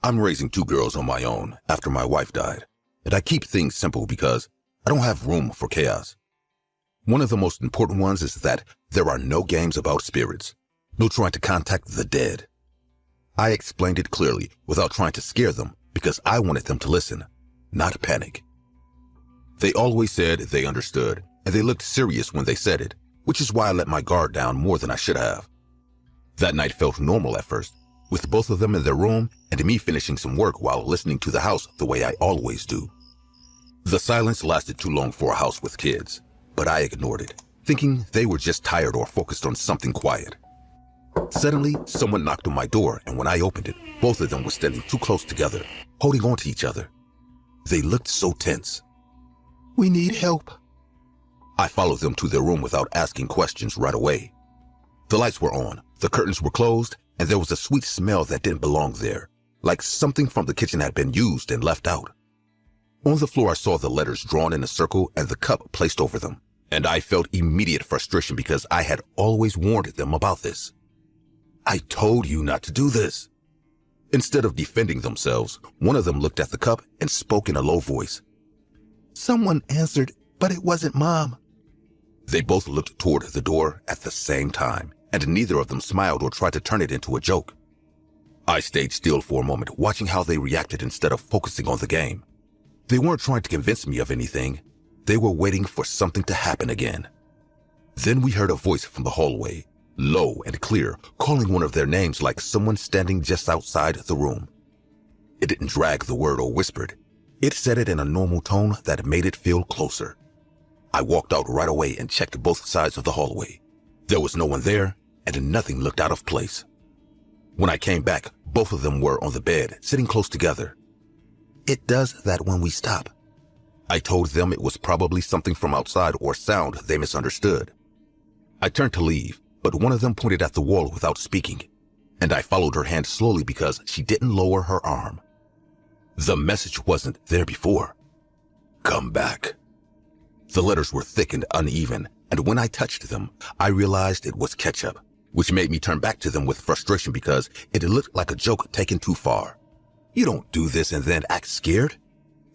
I'm raising two girls on my own after my wife died, and I keep things simple because I don't have room for chaos. One of the most important ones is that there are no games about spirits, no trying to contact the dead. I explained it clearly without trying to scare them because I wanted them to listen, not panic. They always said they understood, and they looked serious when they said it, which is why I let my guard down more than I should have. That night felt normal at first, with both of them in their room and me finishing some work while listening to the house the way I always do. The silence lasted too long for a house with kids, but I ignored it, thinking they were just tired or focused on something quiet. Suddenly, someone knocked on my door, and when I opened it, both of them were standing too close together, holding on to each other. They looked so tense. "We need help." I followed them to their room without asking questions right away. The lights were on, the curtains were closed, and there was a sweet smell that didn't belong there, like something from the kitchen had been used and left out. On the floor, I saw the letters drawn in a circle and the cup placed over them, and I felt immediate frustration because I had always warned them about this. "I told you not to do this." Instead of defending themselves, one of them looked at the cup and spoke in a low voice. "Someone answered, but it wasn't Mom." They both looked toward the door at the same time, and neither of them smiled or tried to turn it into a joke. I stayed still for a moment, watching how they reacted instead of focusing on the game. They weren't trying to convince me of anything. They were waiting for something to happen again. Then we heard a voice from the hallway, low and clear, calling one of their names like someone standing just outside the room. It didn't drag the word or whispered. It said it in a normal tone that made it feel closer. I walked out right away and checked both sides of the hallway. There was no one there, and nothing looked out of place. When I came back, both of them were on the bed, sitting close together. "It does that when we stop." I told them it was probably something from outside or sound they misunderstood. I turned to leave, but one of them pointed at the wall without speaking, and I followed her hand slowly because she didn't lower her arm. The message wasn't there before. "Come back." The letters were thick and uneven, and when I touched them, I realized it was ketchup, which made me turn back to them with frustration because it looked like a joke taken too far. "You don't do this and then act scared."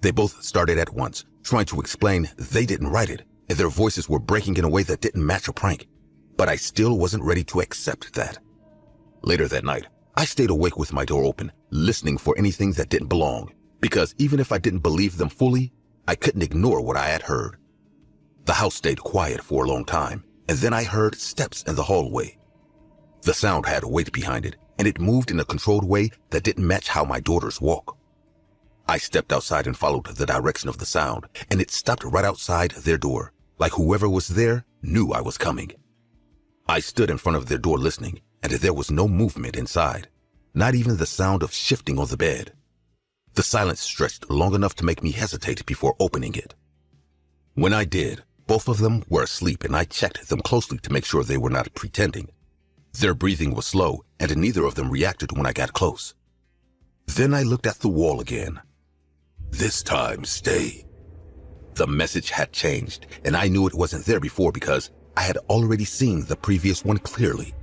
They both started at once, trying to explain they didn't write it, and their voices were breaking in a way that didn't match a prank. But I still wasn't ready to accept that. Later that night, I stayed awake with my door open, listening for anything that didn't belong, because even if I didn't believe them fully, I couldn't ignore what I had heard. The house stayed quiet for a long time, and then I heard steps in the hallway. The sound had weight behind it, and it moved in a controlled way that didn't match how my daughters walk. I stepped outside and followed the direction of the sound, and it stopped right outside their door, like whoever was there knew I was coming. I stood in front of their door listening, and there was no movement inside, not even the sound of shifting on the bed. The silence stretched long enough to make me hesitate before opening it. When I did, both of them were asleep, and I checked them closely to make sure they were not pretending. Their breathing was slow, and neither of them reacted when I got close. Then I looked at the wall again. "This time, stay." The message had changed, and I knew it wasn't there before because I had already seen the previous one clearly.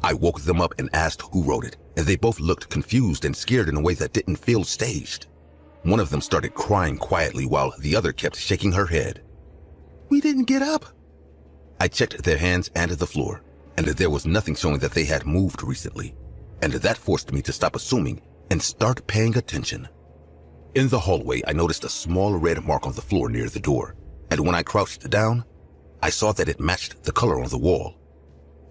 I woke them up and asked who wrote it, and they both looked confused and scared in a way that didn't feel staged. One of them started crying quietly while the other kept shaking her head. "We didn't get up." I checked their hands and the floor, and there was nothing showing that they had moved recently, and that forced me to stop assuming and start paying attention. In the hallway, I noticed a small red mark on the floor near the door, and when I crouched down, I saw that it matched the color on the wall.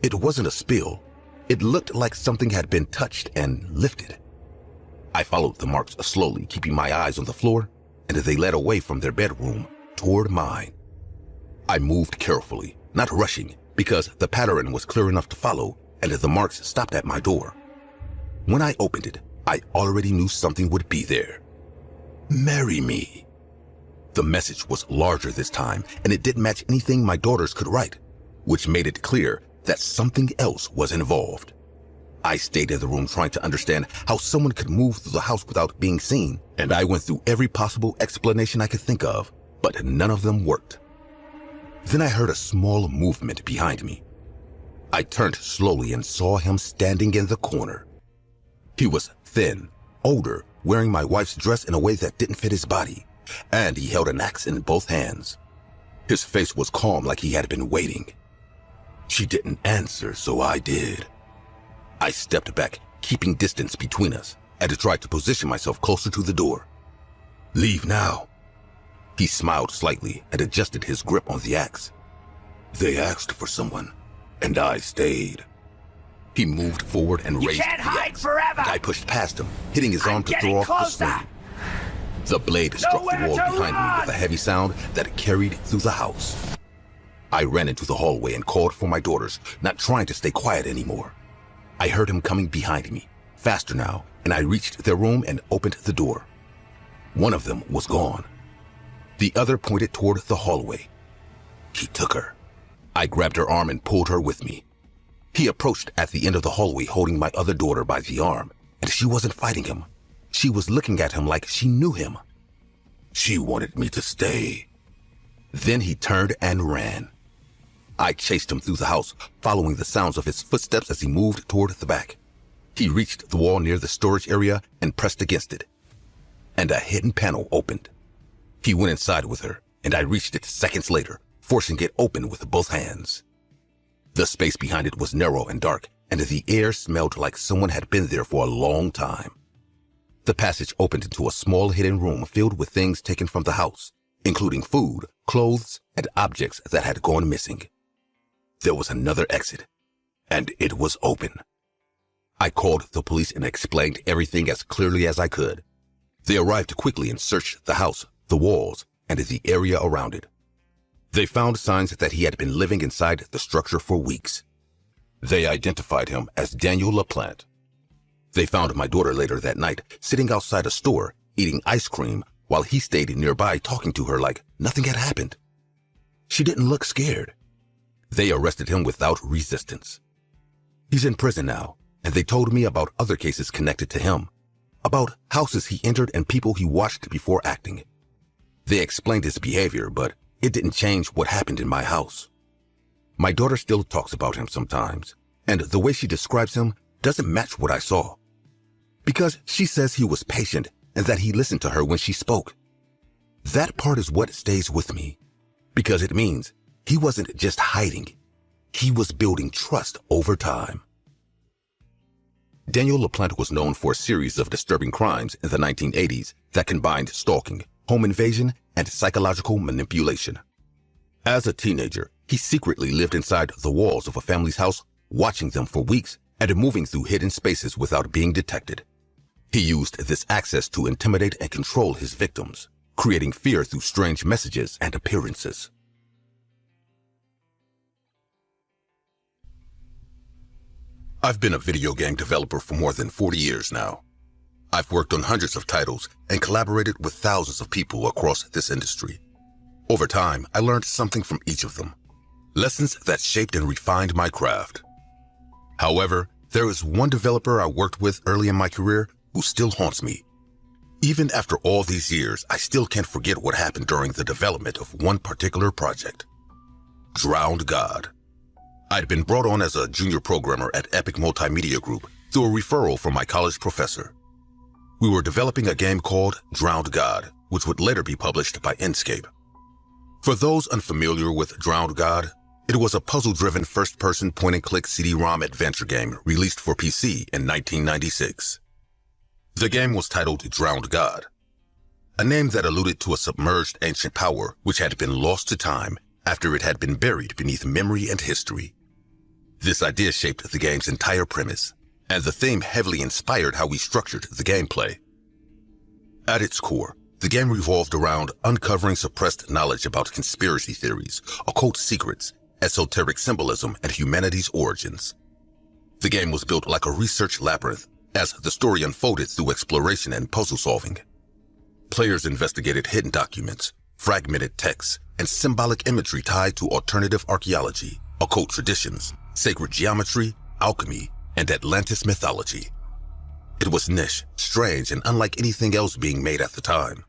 It wasn't a spill. It looked like something had been touched and lifted. I followed the marks slowly, keeping my eyes on the floor, and they led away from their bedroom toward mine. I moved carefully, not rushing, because the pattern was clear enough to follow, and the marks stopped at my door. When I opened it, I already knew something would be there. "Marry me." The message was larger this time, and it didn't match anything my daughters could write, which made it clear that something else was involved. I stayed in the room trying to understand how someone could move through the house without being seen, and I went through every possible explanation I could think of, but none of them worked. Then I heard a small movement behind me. I turned slowly and saw him standing in the corner. He was thin, older, wearing my wife's dress in a way that didn't fit his body, and he held an axe in both hands. His face was calm like he had been waiting. She didn't answer, so I did. I stepped back, keeping distance between us, and tried to position myself closer to the door. "Leave now." He smiled slightly and adjusted his grip on the axe. "They asked for someone, and I stayed." He moved forward and raised the axe. Forever. I pushed past him, hitting his arm to throw off the swing. The blade struck the wall behind me with a heavy sound that carried through the house. I ran into the hallway and called for my daughters, not trying to stay quiet anymore. I heard him coming behind me, faster now, and I reached their room and opened the door. One of them was gone. The other pointed toward the hallway. He took her. I grabbed her arm and pulled her with me. He approached at the end of the hallway holding my other daughter by the arm, and she wasn't fighting him. She was looking at him like she knew him. She wanted me to stay. Then he turned and ran. I chased him through the house, following the sounds of his footsteps as he moved toward the back. He reached the wall near the storage area and pressed against it, and a hidden panel opened. He went inside with her, and I reached it seconds later, forcing it open with both hands. The space behind it was narrow and dark, and the air smelled like someone had been there for a long time. The passage opened into a small hidden room filled with things taken from the house, including food, clothes, and objects that had gone missing. There was another exit, and it was open. I called the police and explained everything as clearly as I could. They arrived quickly and searched the house, the walls, and the area around it. They found signs that he had been living inside the structure for weeks. They identified him as Daniel LaPlante. They found my daughter later that night, sitting outside a store, eating ice cream, while he stayed nearby talking to her like nothing had happened. She didn't look scared. They arrested him without resistance. He's in prison now, and they told me about other cases connected to him, about houses he entered and people he watched before acting. They explained his behavior, but it didn't change what happened in my house. My daughter still talks about him sometimes, and the way she describes him doesn't match what I saw. Because she says he was patient and that he listened to her when she spoke. That part is what stays with me, because it means he wasn't just hiding. He was building trust over time. Daniel LaPlante was known for a series of disturbing crimes in the 1980s that combined stalking, home invasion, and psychological manipulation. As a teenager, he secretly lived inside the walls of a family's house, watching them for weeks and moving through hidden spaces without being detected. He used this access to intimidate and control his victims, creating fear through strange messages and appearances. I've been a video game developer for more than 40 years now. I've worked on hundreds of titles and collaborated with thousands of people across this industry. Over time, I learned something from each of them, lessons that shaped and refined my craft. However, there is one developer I worked with early in my career who still haunts me. Even after all these years, I still can't forget what happened during the development of one particular project. Drowned God. I'd been brought on as a junior programmer at Epic Multimedia Group through a referral from my college professor. We were developing a game called Drowned God, which would later be published by Inkscape. For those unfamiliar with Drowned God, it was a puzzle-driven first-person point-and-click CD-ROM adventure game released for PC in 1996. The game was titled Drowned God, a name that alluded to a submerged ancient power which had been lost to time after it had been buried beneath memory and history. This idea shaped the game's entire premise, and the theme heavily inspired how we structured the gameplay. At its core, the game revolved around uncovering suppressed knowledge about conspiracy theories, occult secrets, esoteric symbolism, and humanity's origins. The game was built like a research labyrinth, as the story unfolded through exploration and puzzle solving. Players investigated hidden documents, fragmented texts, and symbolic imagery tied to alternative archaeology, occult traditions, sacred geometry, alchemy, and Atlantis mythology. It was niche, strange, and unlike anything else being made at the time.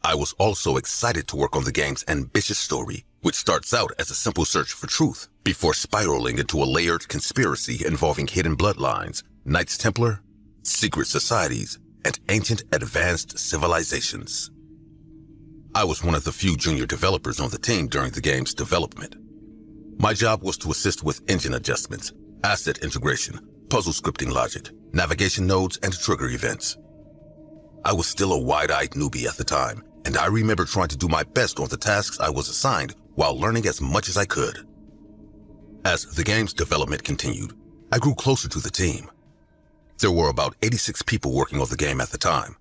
I was also excited to work on the game's ambitious story, which starts out as a simple search for truth before spiraling into a layered conspiracy involving hidden bloodlines, Knights Templar, secret societies, and ancient advanced civilizations. I was one of the few junior developers on the team during the game's development. My job was to assist with engine adjustments, asset integration, puzzle scripting logic, navigation nodes, and trigger events. I was still a wide-eyed newbie at the time, and I remember trying to do my best on the tasks I was assigned while learning as much as I could. As the game's development continued, I grew closer to the team. There were about 86 people working on the game at the time.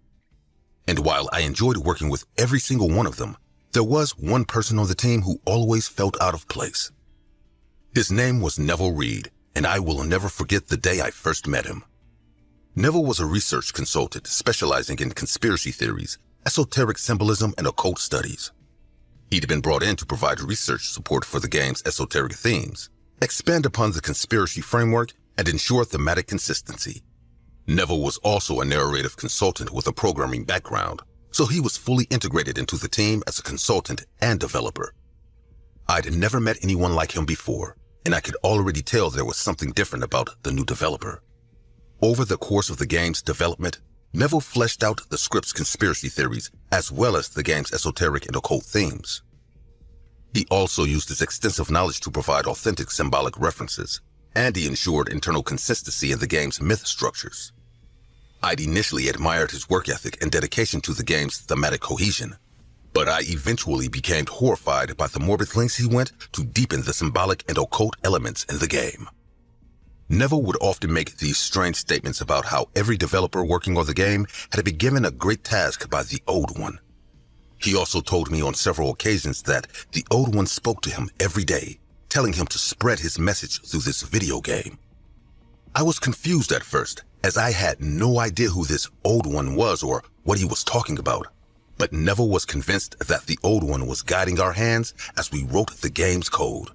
And while I enjoyed working with every single one of them, there was one person on the team who always felt out of place. His name was Neville Reed, and I will never forget the day I first met him. Neville was a research consultant specializing in conspiracy theories, esoteric symbolism, and occult studies. He'd been brought in to provide research support for the game's esoteric themes, expand upon the conspiracy framework, and ensure thematic consistency. Neville was also a narrative consultant with a programming background, so he was fully integrated into the team as a consultant and developer. I'd never met anyone like him before, and I could already tell there was something different about the new developer. Over the course of the game's development, Neville fleshed out the script's conspiracy theories as well as the game's esoteric and occult themes. He also used his extensive knowledge to provide authentic symbolic references, and he ensured internal consistency in the game's myth structures. I'd initially admired his work ethic and dedication to the game's thematic cohesion, but I eventually became horrified by the morbid lengths he went to deepen the symbolic and occult elements in the game. Neville would often make these strange statements about how every developer working on the game had been given a great task by the Old One. He also told me on several occasions that the Old One spoke to him every day, telling him to spread his message through this video game. I was confused at first, as I had no idea who this Old One was or what he was talking about. But Neville was convinced that the Old One was guiding our hands as we wrote the game's code.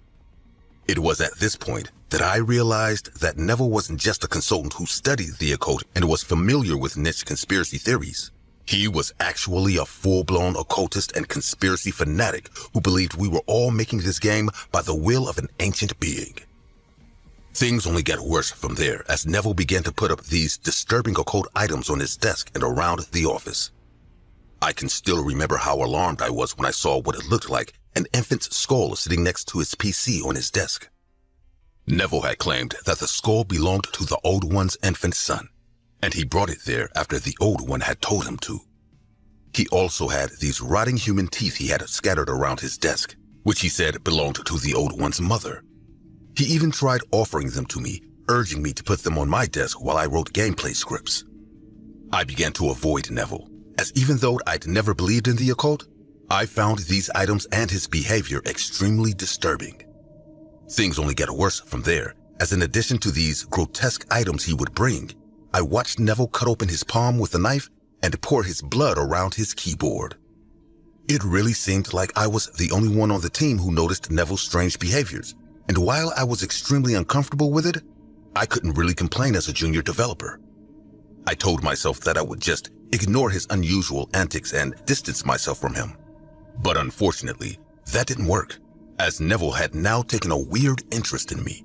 It was at this point that I realized that Neville wasn't just a consultant who studied the occult and was familiar with niche conspiracy theories. He was actually a full-blown occultist and conspiracy fanatic who believed we were all making this game by the will of an ancient being. Things only got worse from there as Neville began to put up these disturbing occult items on his desk and around the office. I can still remember how alarmed I was when I saw what it looked like an infant's skull sitting next to his PC on his desk. Neville had claimed that the skull belonged to the Old One's infant son, and he brought it there after the Old One had told him to. He also had these rotting human teeth he had scattered around his desk, which he said belonged to the Old One's mother. He even tried offering them to me, urging me to put them on my desk while I wrote gameplay scripts. I began to avoid Neville, as even though I'd never believed in the occult, I found these items and his behavior extremely disturbing. Things only got worse from there, as in addition to these grotesque items he would bring, I watched Neville cut open his palm with a knife and pour his blood around his keyboard. It really seemed like I was the only one on the team who noticed Neville's strange behaviors, and while I was extremely uncomfortable with it, I couldn't really complain as a junior developer. I told myself that I would just ignore his unusual antics and distance myself from him. But unfortunately, that didn't work, as Neville had now taken a weird interest in me.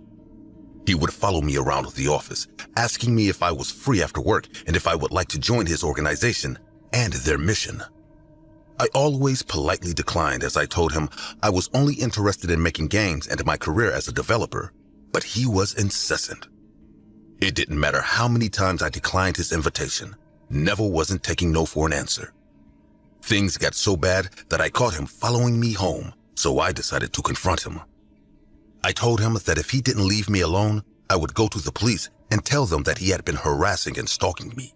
He would follow me around the office, asking me if I was free after work and if I would like to join his organization and their mission. I always politely declined as I told him I was only interested in making games and my career as a developer, but he was incessant. It didn't matter how many times I declined his invitation, Neville wasn't taking no for an answer. Things got so bad that I caught him following me home, so I decided to confront him. I told him that if he didn't leave me alone, I would go to the police and tell them that he had been harassing and stalking me.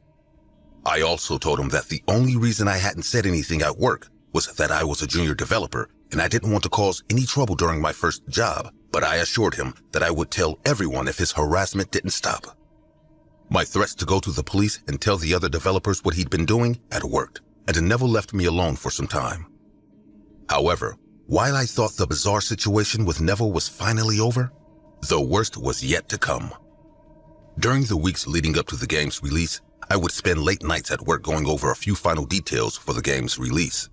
I also told him that the only reason I hadn't said anything at work was that I was a junior developer and I didn't want to cause any trouble during my first job, but I assured him that I would tell everyone if his harassment didn't stop. My threats to go to the police and tell the other developers what he'd been doing had worked, and Neville left me alone for some time. However, while I thought the bizarre situation with Neville was finally over, the worst was yet to come. During the weeks leading up to the game's release, I would spend late nights at work going over a few final details for the game's release.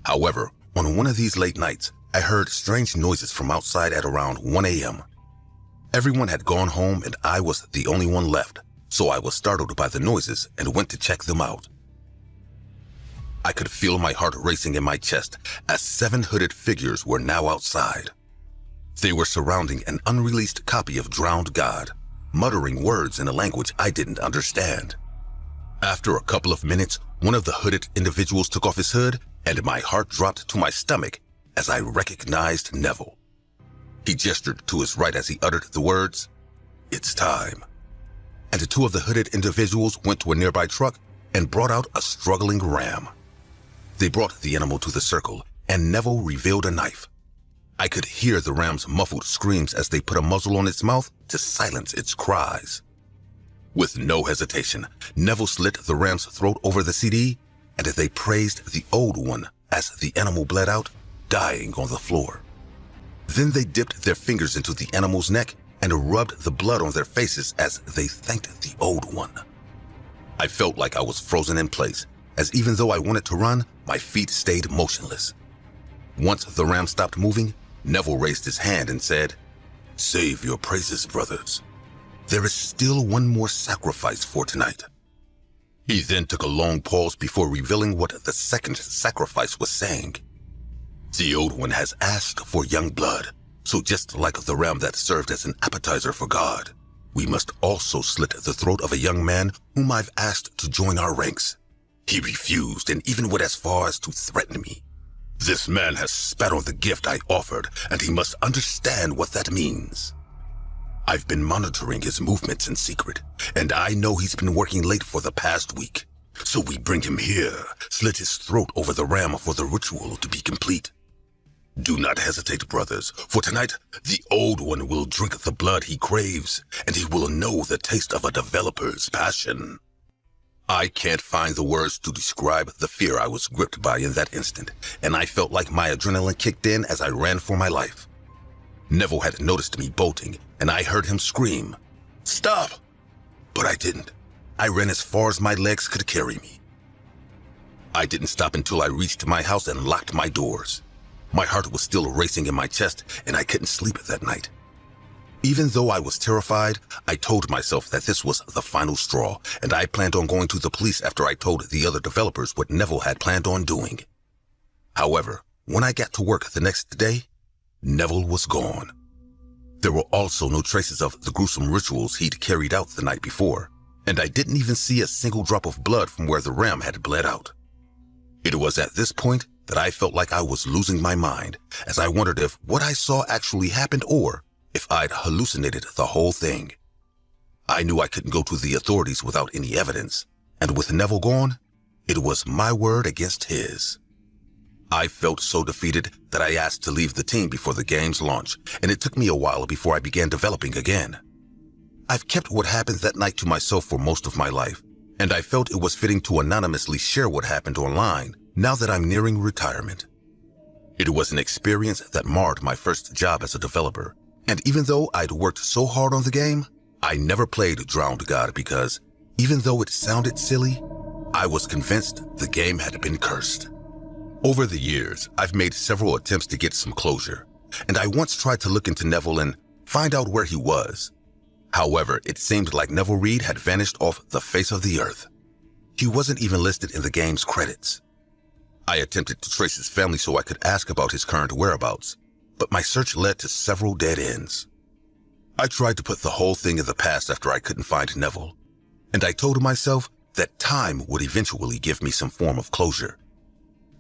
However, on one of these late nights, I heard strange noises from outside at around 1 a.m. Everyone had gone home and I was the only one left, so I was startled by the noises and went to check them out. I could feel my heart racing in my chest as 7 hooded figures were now outside. They were surrounding an unreleased copy of Drowned God, muttering words in a language I didn't understand. After a couple of minutes, one of the hooded individuals took off his hood, and my heart dropped to my stomach as I recognized Neville. He gestured to his right as he uttered the words, "It's time." And 2 of the hooded individuals went to a nearby truck and brought out a struggling ram. They brought the animal to the circle, and Neville revealed a knife. I could hear the ram's muffled screams as they put a muzzle on its mouth to silence its cries. With no hesitation, Neville slit the ram's throat over the CD, and they praised the old one as the animal bled out, dying on the floor. Then they dipped their fingers into the animal's neck and rubbed the blood on their faces as they thanked the old one. I felt like I was frozen in place, as even though I wanted to run, my feet stayed motionless. Once the ram stopped moving, Neville raised his hand and said, "Save your praises, brothers. There is still one more sacrifice for tonight." He then took a long pause before revealing what the second sacrifice was saying. "The old one has asked for young blood, so just like the ram that served as an appetizer for God, we must also slit the throat of a young man whom I've asked to join our ranks. He refused and even went as far as to threaten me. This man has spat on the gift I offered, and he must understand what that means. I've been monitoring his movements in secret, and I know he's been working late for the past week. So we bring him here, slit his throat over the ram for the ritual to be complete. Do not hesitate, brothers, for tonight the old one will drink the blood he craves, and he will know the taste of a developer's passion." I can't find the words to describe the fear I was gripped by in that instant, and I felt like my adrenaline kicked in as I ran for my life. Neville had noticed me bolting, and I heard him scream, "Stop!" But I didn't. I ran as far as my legs could carry me. I didn't stop until I reached my house and locked my doors. My heart was still racing in my chest, and I couldn't sleep that night. Even though I was terrified, I told myself that this was the final straw, and I planned on going to the police after I told the other developers what Neville had planned on doing. However, when I got to work the next day, Neville was gone. There were also no traces of the gruesome rituals he'd carried out the night before, and I didn't even see a single drop of blood from where the ram had bled out. It was at this point that I felt like I was losing my mind, as I wondered if what I saw actually happened or if I'd hallucinated the whole thing. I knew I couldn't go to the authorities without any evidence, and with Neville gone, it was my word against his. I felt so defeated that I asked to leave the team before the game's launch, and it took me a while before I began developing again. I've kept what happened that night to myself for most of my life, and I felt it was fitting to anonymously share what happened online now that I'm nearing retirement. It was an experience that marred my first job as a developer, and even though I'd worked so hard on the game, I never played Drowned God because, even though it sounded silly, I was convinced the game had been cursed. Over the years, I've made several attempts to get some closure, and I once tried to look into Neville and find out where he was. However, it seemed like Neville Reed had vanished off the face of the earth. He wasn't even listed in the game's credits. I attempted to trace his family so I could ask about his current whereabouts, but my search led to several dead ends. I tried to put the whole thing in the past after I couldn't find Neville, and I told myself that time would eventually give me some form of closure.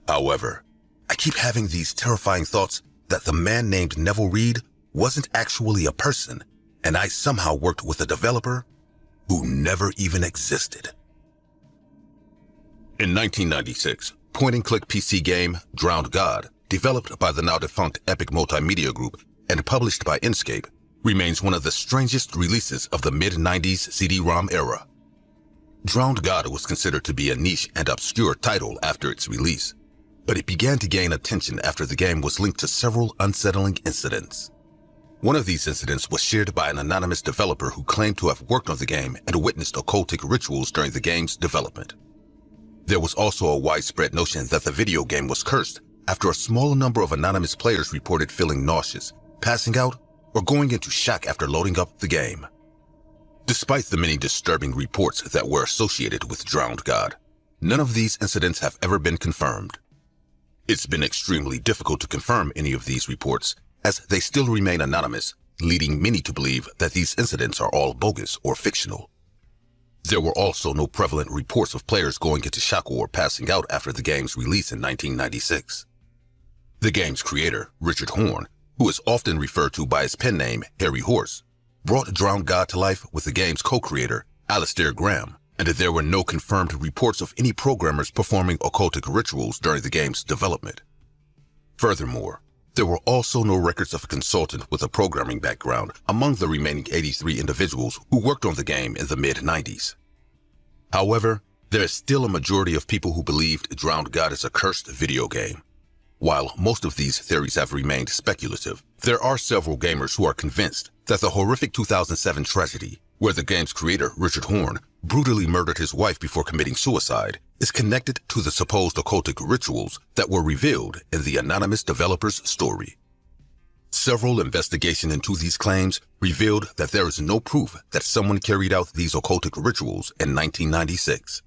However, I keep having these terrifying thoughts that the man named Neville Reed wasn't actually a person, and I somehow worked with a developer who never even existed. In 1996, point-and-click PC game Drowned God, developed by the now-defunct Epic Multimedia Group and published by Inkscape, remains one of the strangest releases of the mid-90s CD-ROM era. Drowned God was considered to be a niche and obscure title after its release, but it began to gain attention after the game was linked to several unsettling incidents. One of these incidents was shared by an anonymous developer who claimed to have worked on the game and witnessed occultic rituals during the game's development. There was also a widespread notion that the video game was cursed after a small number of anonymous players reported feeling nauseous, passing out, or going into shock after loading up the game. Despite the many disturbing reports that were associated with Drowned God, none of these incidents have ever been confirmed. It's been extremely difficult to confirm any of these reports, as they still remain anonymous, leading many to believe that these incidents are all bogus or fictional. There were also no prevalent reports of players going into shock or passing out after the game's release in 1996. The game's creator, Richard Horne, who is often referred to by his pen name Harry Horse, brought Drowned God to life with the game's co-creator, Alistair Graham, and there were no confirmed reports of any programmers performing occultic rituals during the game's development. Furthermore, there were also no records of a consultant with a programming background among the remaining 83 individuals who worked on the game in the mid-90s. However, there is still a majority of people who believed Drowned God is a cursed video game. While most of these theories have remained speculative, there are several gamers who are convinced that the horrific 2007 tragedy, where the game's creator, Richard Horne, brutally murdered his wife before committing suicide, is connected to the supposed occultic rituals that were revealed in the anonymous developer's story. Several investigations into these claims revealed that there is no proof that someone carried out these occultic rituals in 1996.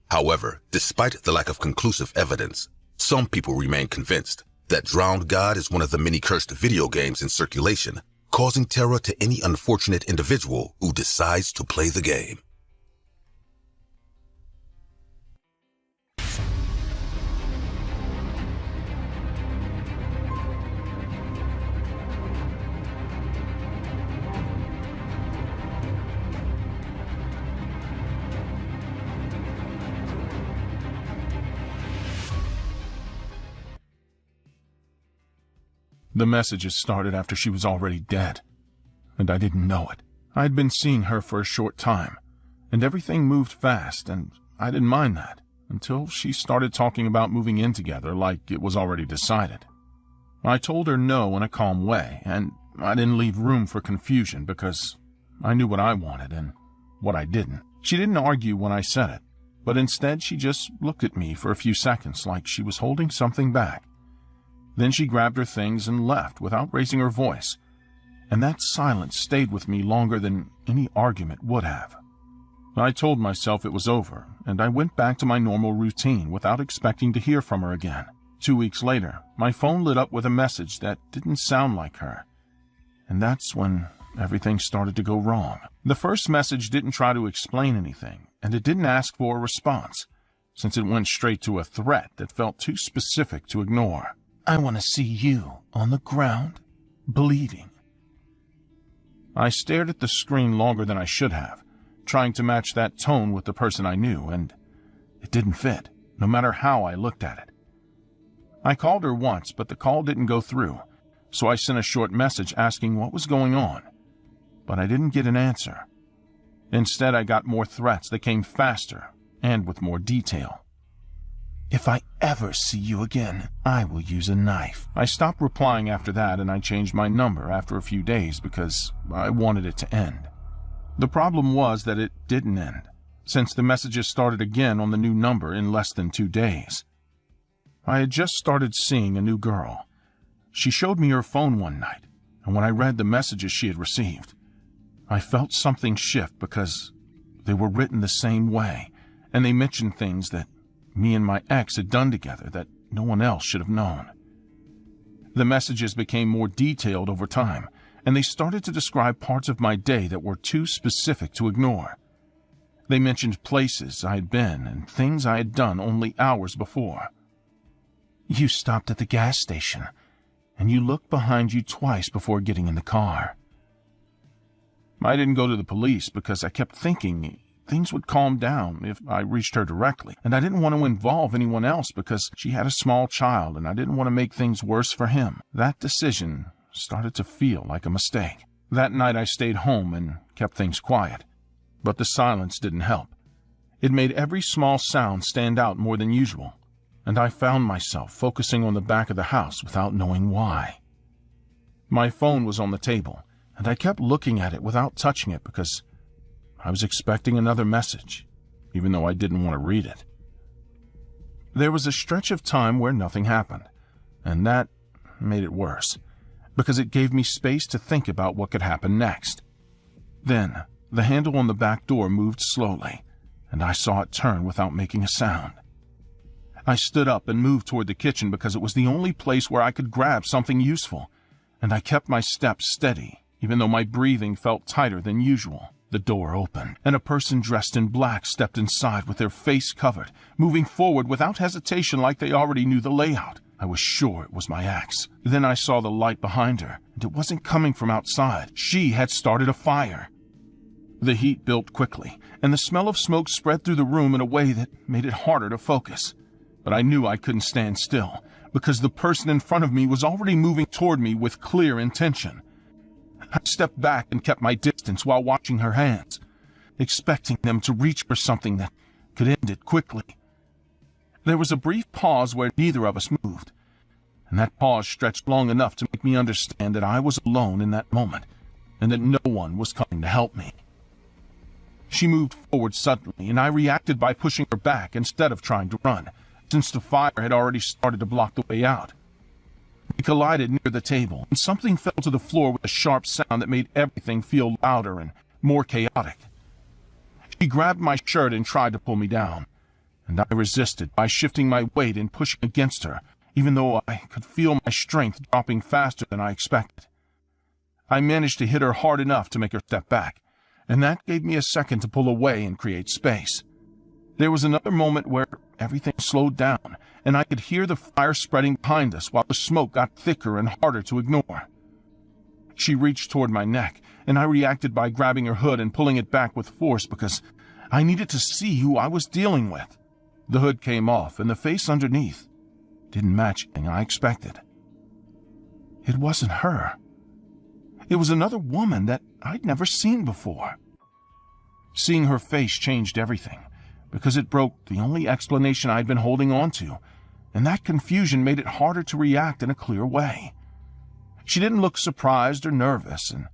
However, despite the lack of conclusive evidence, some people remain convinced that Drowned God is one of the many cursed video games in circulation, causing terror to any unfortunate individual who decides to play the game. The messages started after she was already dead, and I didn't know it. I had been seeing her for a short time, and everything moved fast, and I didn't mind that, until she started talking about moving in together like it was already decided. I told her no in a calm way, and I didn't leave room for confusion because I knew what I wanted and what I didn't. She didn't argue when I said it, but instead she just looked at me for a few seconds like she was holding something back. Then she grabbed her things and left without raising her voice, and that silence stayed with me longer than any argument would have. I told myself it was over, and I went back to my normal routine without expecting to hear from her again. 2 weeks later, my phone lit up with a message that didn't sound like her, and that's when everything started to go wrong. The first message didn't try to explain anything, and it didn't ask for a response, since it went straight to a threat that felt too specific to ignore. I want to see you on the ground, bleeding. I stared at the screen longer than I should have, trying to match that tone with the person I knew, and it didn't fit, no matter how I looked at it. I called her once, but the call didn't go through, so I sent a short message asking what was going on, but I didn't get an answer. Instead, I got more threats that came faster and with more detail. If I ever see you again, I will use a knife. I stopped replying after that, and I changed my number after a few days because I wanted it to end. The problem was that it didn't end, since the messages started again on the new number in less than 2 days. I had just started seeing a new girl. She showed me her phone one night, and when I read the messages she had received, I felt something shift because they were written the same way, and they mentioned things that me and my ex had done together that no one else should have known. The messages became more detailed over time, and they started to describe parts of my day that were too specific to ignore. They mentioned places I had been and things I had done only hours before. You stopped at the gas station, and you looked behind you twice before getting in the car. I didn't go to the police because I kept thinking things would calm down if I reached her directly, and I didn't want to involve anyone else because she had a small child and I didn't want to make things worse for him. That decision started to feel like a mistake. That night I stayed home and kept things quiet, but the silence didn't help. It made every small sound stand out more than usual, and I found myself focusing on the back of the house without knowing why. My phone was on the table, and I kept looking at it without touching it because I was expecting another message, even though I didn't want to read it. There was a stretch of time where nothing happened, and that made it worse, because it gave me space to think about what could happen next. Then, The handle on the back door moved slowly, and I saw it turn without making a sound. I stood up and moved toward the kitchen because it was the only place where I could grab something useful, and I kept my steps steady, even though my breathing felt tighter than usual. The door opened, and a person dressed in black stepped inside with their face covered, moving forward without hesitation like they already knew the layout. I was sure it was my ex. Then I saw the light behind her, and it wasn't coming from outside. She had started a fire. The heat built quickly, and the smell of smoke spread through the room in a way that made it harder to focus. But I knew I couldn't stand still, because the person in front of me was already moving toward me with clear intention. I stepped back and kept my distance while watching her hands, expecting them to reach for something that could end it quickly. There was a brief pause where neither of us moved, and that pause stretched long enough to make me understand that I was alone in that moment, and that no one was coming to help me. She moved forward suddenly, and I reacted by pushing her back instead of trying to run, since the fire had already started to block the way out. We collided near the table, and something fell to the floor with a sharp sound that made everything feel louder and more chaotic. She grabbed my shirt and tried to pull me down, and I resisted by shifting my weight and pushing against her, even though I could feel my strength dropping faster than I expected. I managed to hit her hard enough to make her step back, and that gave me a second to pull away and create space. There was another moment where everything slowed down, and I could hear the fire spreading behind us while the smoke got thicker and harder to ignore. She reached toward my neck, and I reacted by grabbing her hood and pulling it back with force because I needed to see who I was dealing with. The hood came off, and the face underneath didn't match anything I expected. It wasn't her. It was another woman that I'd never seen before. Seeing her face changed everything, because it broke the only explanation I'd been holding on to, and that confusion made it harder to react in a clear way. She didn't look surprised or nervous, and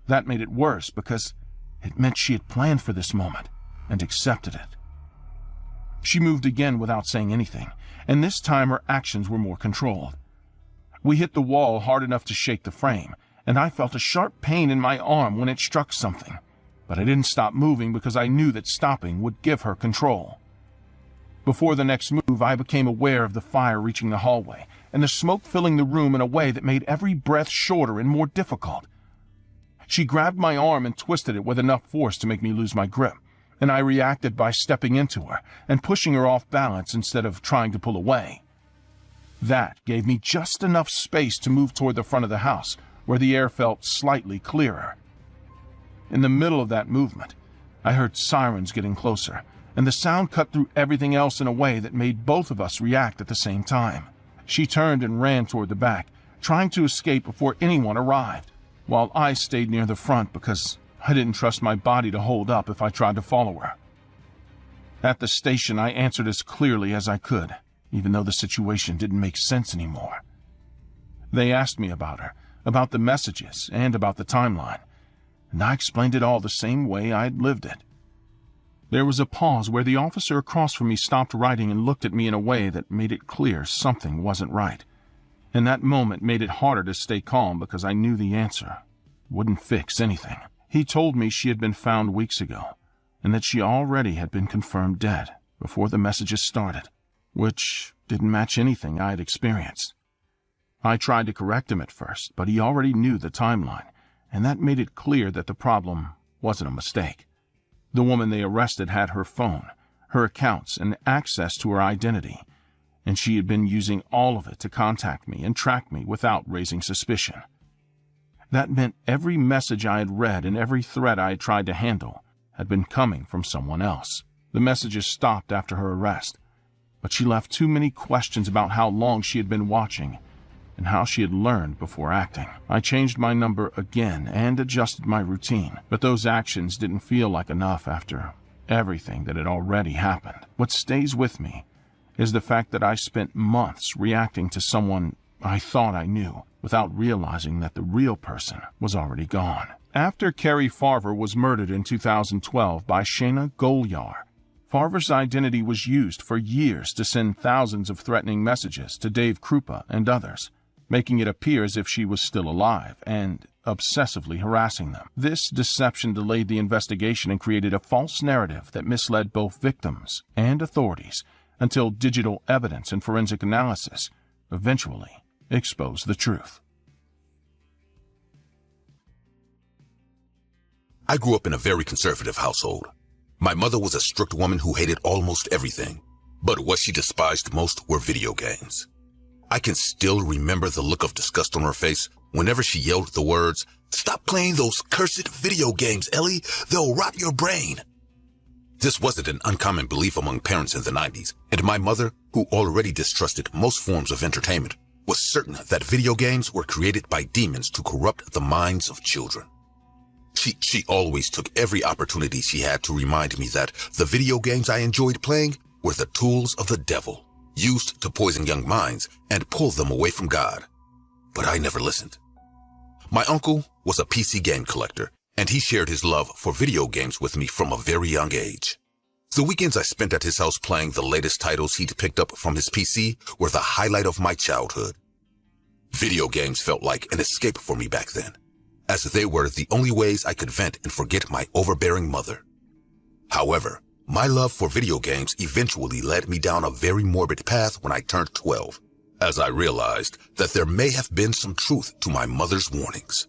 that made it worse because it meant she had planned for this moment and accepted it. She moved again without saying anything, and this time her actions were more controlled. We hit the wall hard enough to shake the frame, and I felt a sharp pain in my arm when it struck something, but I didn't stop moving because I knew that stopping would give her control. Before the next move, I became aware of the fire reaching the hallway, and the smoke filling the room in a way that made every breath shorter and more difficult. She grabbed my arm and twisted it with enough force to make me lose my grip, and I reacted by stepping into her and pushing her off balance instead of trying to pull away. That gave me just enough space to move toward the front of the house, where the air felt slightly clearer. In the middle of that movement, I heard sirens getting closer, and the sound cut through everything else in a way that made both of us react at the same time. She turned and ran toward the back, trying to escape before anyone arrived, while I stayed near the front because I didn't trust my body to hold up if I tried to follow her. At the station, I answered as clearly as I could, even though the situation didn't make sense anymore. They asked me about her, about the messages, and about the timeline, and I explained it all the same way I'd lived it. There was a pause where the officer across from me stopped writing and looked at me in a way that made it clear something wasn't right. And that moment made it harder to stay calm because I knew the answer wouldn't fix anything. He told me she had been found weeks ago, and that she already had been confirmed dead before the messages started, which didn't match anything I had experienced. I tried to correct him at first, but he already knew the timeline, and that made it clear that the problem wasn't a mistake. The woman they arrested had her phone, her accounts, and access to her identity, and she had been using all of it to contact me and track me without raising suspicion. That meant every message I had read and every threat I had tried to handle had been coming from someone else. The messages stopped after her arrest, but she left too many questions about how long she had been watching and how she had learned before acting. I changed my number again and adjusted my routine, but those actions didn't feel like enough after everything that had already happened. What stays with me is the fact that I spent months reacting to someone I thought I knew without realizing that the real person was already gone. After Carrie Farver was murdered in 2012 by Shayna Golyar, Farver's identity was used for years to send thousands of threatening messages to Dave Krupa and others, making it appear as if she was still alive and obsessively harassing them. This deception delayed the investigation and created a false narrative that misled both victims and authorities until digital evidence and forensic analysis eventually exposed the truth. I grew up in a very conservative household. My mother was a strict woman who hated almost everything, but what she despised most were video games. I can still remember the look of disgust on her face whenever she yelled the words, "Stop playing those cursed video games, Ellie. They'll rot your brain." This wasn't an uncommon belief among parents in the 90s, and my mother, who already distrusted most forms of entertainment, was certain that video games were created by demons to corrupt the minds of children. She always took every opportunity she had to remind me that the video games I enjoyed playing were the tools of the devil, used to poison young minds and pull them away from God. But I never listened. My uncle was a PC game collector, and he shared his love for video games with me from a very young age. The weekends I spent at his house playing the latest titles he'd picked up from his PC were the highlight of my childhood. Video games felt like an escape for me back then, as they were the only ways I could vent and forget my overbearing mother. However, my love for video games eventually led me down a very morbid path when I turned 12, as I realized that there may have been some truth to my mother's warnings.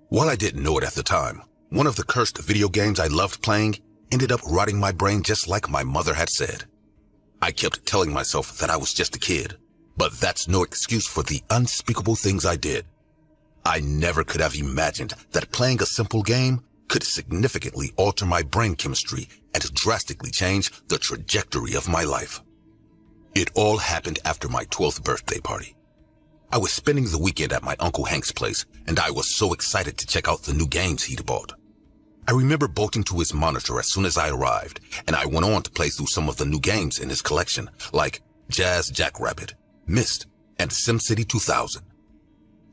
While I didn't know it at the time, one of the cursed video games I loved playing ended up rotting my brain just like my mother had said. I kept telling myself that I was just a kid, but that's no excuse for the unspeakable things I did. I never could have imagined that playing a simple game could significantly alter my brain chemistry and drastically change the trajectory of my life. It all happened after my 12th birthday party. I was spending the weekend at my Uncle Hank's place, and I was so excited to check out the new games he'd bought. I remember bolting to his monitor as soon as I arrived, and I went on to play through some of the new games in his collection, like Jazz Jackrabbit, Myst, and SimCity 2000.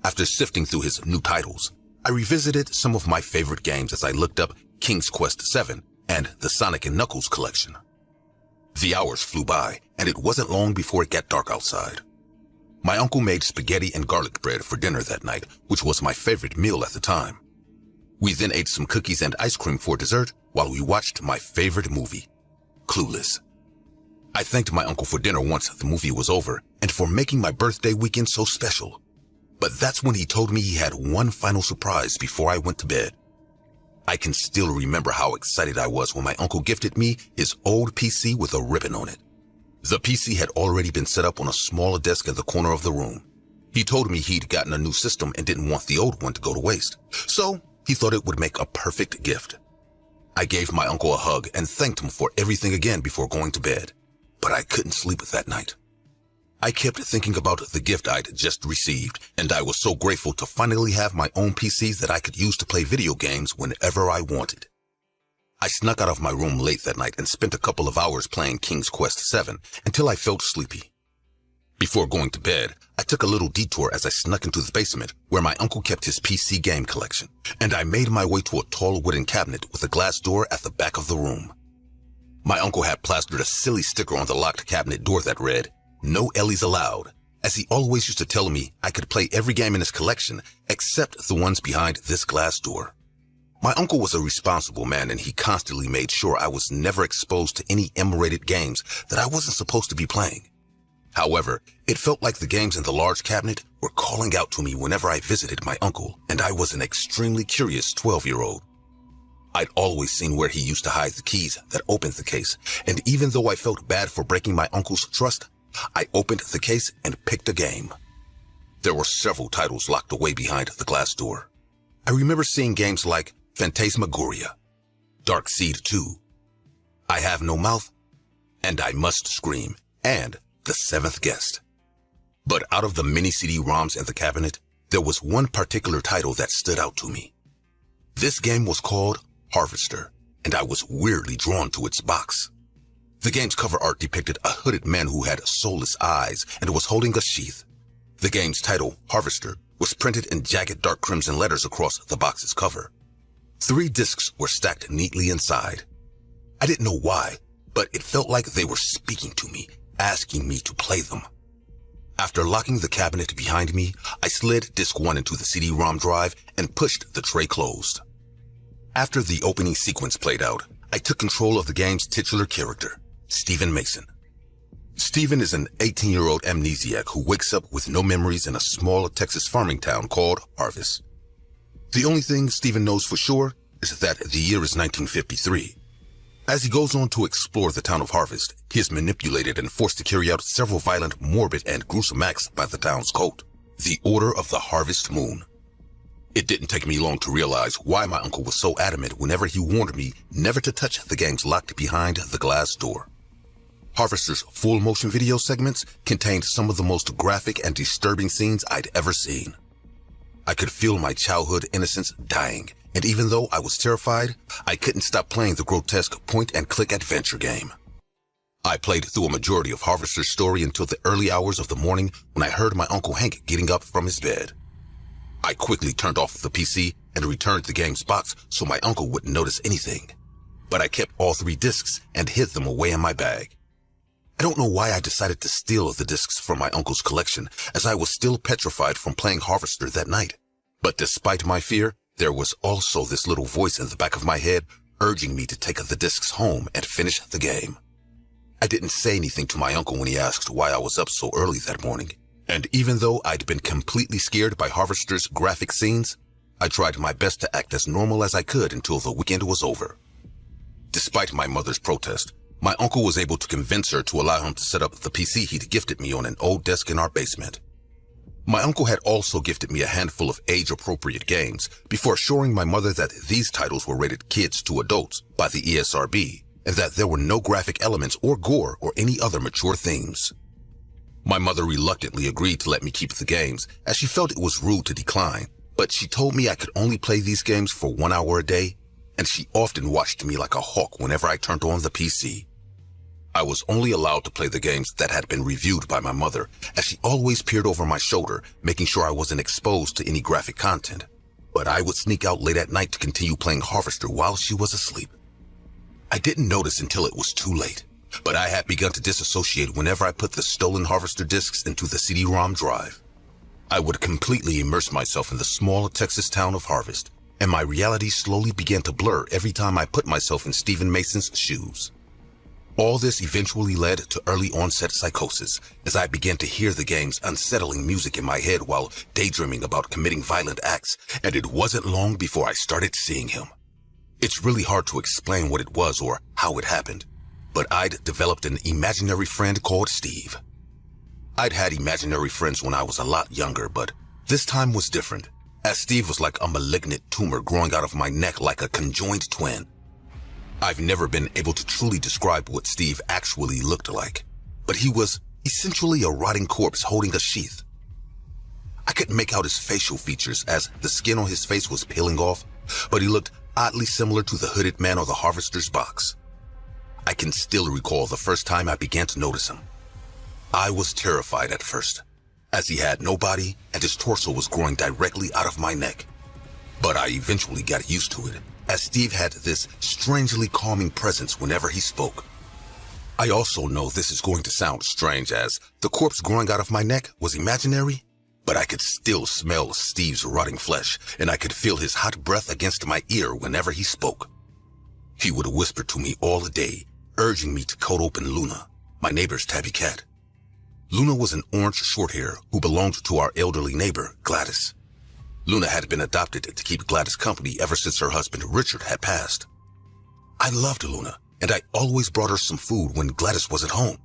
After sifting through his new titles, I revisited some of my favorite games as I looked up King's Quest VII and the Sonic & Knuckles collection. The hours flew by, and it wasn't long before it got dark outside. My uncle made spaghetti and garlic bread for dinner that night, which was my favorite meal at the time. We then ate some cookies and ice cream for dessert while we watched my favorite movie, Clueless. I thanked my uncle for dinner once the movie was over and for making my birthday weekend so special. But that's when he told me he had one final surprise before I went to bed. I can still remember how excited I was when my uncle gifted me his old PC with a ribbon on it. The PC had already been set up on a smaller desk in the corner of the room. He told me he'd gotten a new system and didn't want the old one to go to waste, so he thought it would make a perfect gift. I gave my uncle a hug and thanked him for everything again before going to bed, but I couldn't sleep that night. I kept thinking about the gift I'd just received, and I was so grateful to finally have my own PC that I could use to play video games whenever I wanted. I snuck out of my room late that night and spent a couple of hours playing King's Quest VII until I felt sleepy. Before going to bed, I took a little detour as I snuck into the basement where my uncle kept his PC game collection, and I made my way to a tall wooden cabinet with a glass door at the back of the room. My uncle had plastered a silly sticker on the locked cabinet door that read, "No Ellies allowed," as he always used to tell me I could play every game in his collection except the ones behind this glass door. My uncle was a responsible man, and he constantly made sure I was never exposed to any M-rated games that I wasn't supposed to be playing. However, it felt like the games in the large cabinet were calling out to me whenever I visited my uncle, and I was an extremely curious 12-year-old. I'd always seen where he used to hide the keys that opened the case, and even though I felt bad for breaking my uncle's trust, I opened the case and picked a game. There were several titles locked away behind the glass door. I remember seeing games like Phantasmagoria, Dark Seed 2, I Have No Mouth, and I Must Scream, and The Seventh Guest. But out of the many CD-ROMs in the cabinet, there was one particular title that stood out to me. This game was called Harvester, and I was weirdly drawn to its box. The game's cover art depicted a hooded man who had soulless eyes and was holding a sheath. The game's title, Harvester, was printed in jagged dark crimson letters across the box's cover. 3 discs were stacked neatly inside. I didn't know why, but it felt like they were speaking to me, asking me to play them. After locking the cabinet behind me, I slid disc 1 into the CD-ROM drive and pushed the tray closed. After the opening sequence played out, I took control of the game's titular character, Stephen Mason. Stephen is an 18-year-old amnesiac who wakes up with no memories in a small Texas farming town called Harvest. The only thing Stephen knows for sure is that the year is 1953. As he goes on to explore the town of Harvest, he is manipulated and forced to carry out several violent, morbid, and gruesome acts by the town's cult, the Order of the Harvest Moon. It didn't take me long to realize why my uncle was so adamant whenever he warned me never to touch the games locked behind the glass door. Harvester's full motion video segments contained some of the most graphic and disturbing scenes I'd ever seen. I could feel my childhood innocence dying, and even though I was terrified, I couldn't stop playing the grotesque point-and-click adventure game. I played through a majority of Harvester's story until the early hours of the morning when I heard my Uncle Hank getting up from his bed. I quickly turned off the PC and returned the game's box so my uncle wouldn't notice anything. But I kept all 3 discs and hid them away in my bag. I don't know why I decided to steal the discs from my uncle's collection, as I was still petrified from playing Harvester that night. But despite my fear, there was also this little voice in the back of my head urging me to take the discs home and finish the game. I didn't say anything to my uncle when he asked why I was up so early that morning. And even though I'd been completely scared by Harvester's graphic scenes, I tried my best to act as normal as I could until the weekend was over. Despite my mother's protest, my uncle was able to convince her to allow him to set up the PC he'd gifted me on an old desk in our basement. My uncle had also gifted me a handful of age-appropriate games before assuring my mother that these titles were rated kids to adults by the ESRB and that there were no graphic elements or gore or any other mature themes. My mother reluctantly agreed to let me keep the games as she felt it was rude to decline, but she told me I could only play these games for 1 hour a day, and she often watched me like a hawk whenever I turned on the PC. I was only allowed to play the games that had been reviewed by my mother, as she always peered over my shoulder, making sure I wasn't exposed to any graphic content. But I would sneak out late at night to continue playing Harvester while she was asleep. I didn't notice until it was too late, but I had begun to disassociate whenever I put the stolen Harvester discs into the CD-ROM drive. I would completely immerse myself in the small Texas town of Harvest, and my reality slowly began to blur every time I put myself in Stephen Mason's shoes. All this eventually led to early onset psychosis as I began to hear the game's unsettling music in my head while daydreaming about committing violent acts, and it wasn't long before I started seeing him. It's really hard to explain what it was or how it happened, but I'd developed an imaginary friend called Steve. I'd had imaginary friends when I was a lot younger, but this time was different, as Steve was like a malignant tumor growing out of my neck like a conjoined twin. I've never been able to truly describe what Steve actually looked like, but he was essentially a rotting corpse holding a sheath. I couldn't make out his facial features as the skin on his face was peeling off, but he looked oddly similar to the hooded man on the Harvester's box. I can still recall the first time I began to notice him. I was terrified at first, as he had no body and his torso was growing directly out of my neck. But I eventually got used to it, as Steve had this strangely calming presence whenever he spoke. I also know this is going to sound strange, as the corpse growing out of my neck was imaginary, but I could still smell Steve's rotting flesh, and I could feel his hot breath against my ear whenever he spoke. He would whisper to me all day, urging me to cut open Luna, my neighbor's tabby cat. Luna was an orange shorthair who belonged to our elderly neighbor, Gladys. Luna had been adopted to keep Gladys company ever since her husband Richard had passed. I loved Luna, and I always brought her some food when Gladys wasn't home.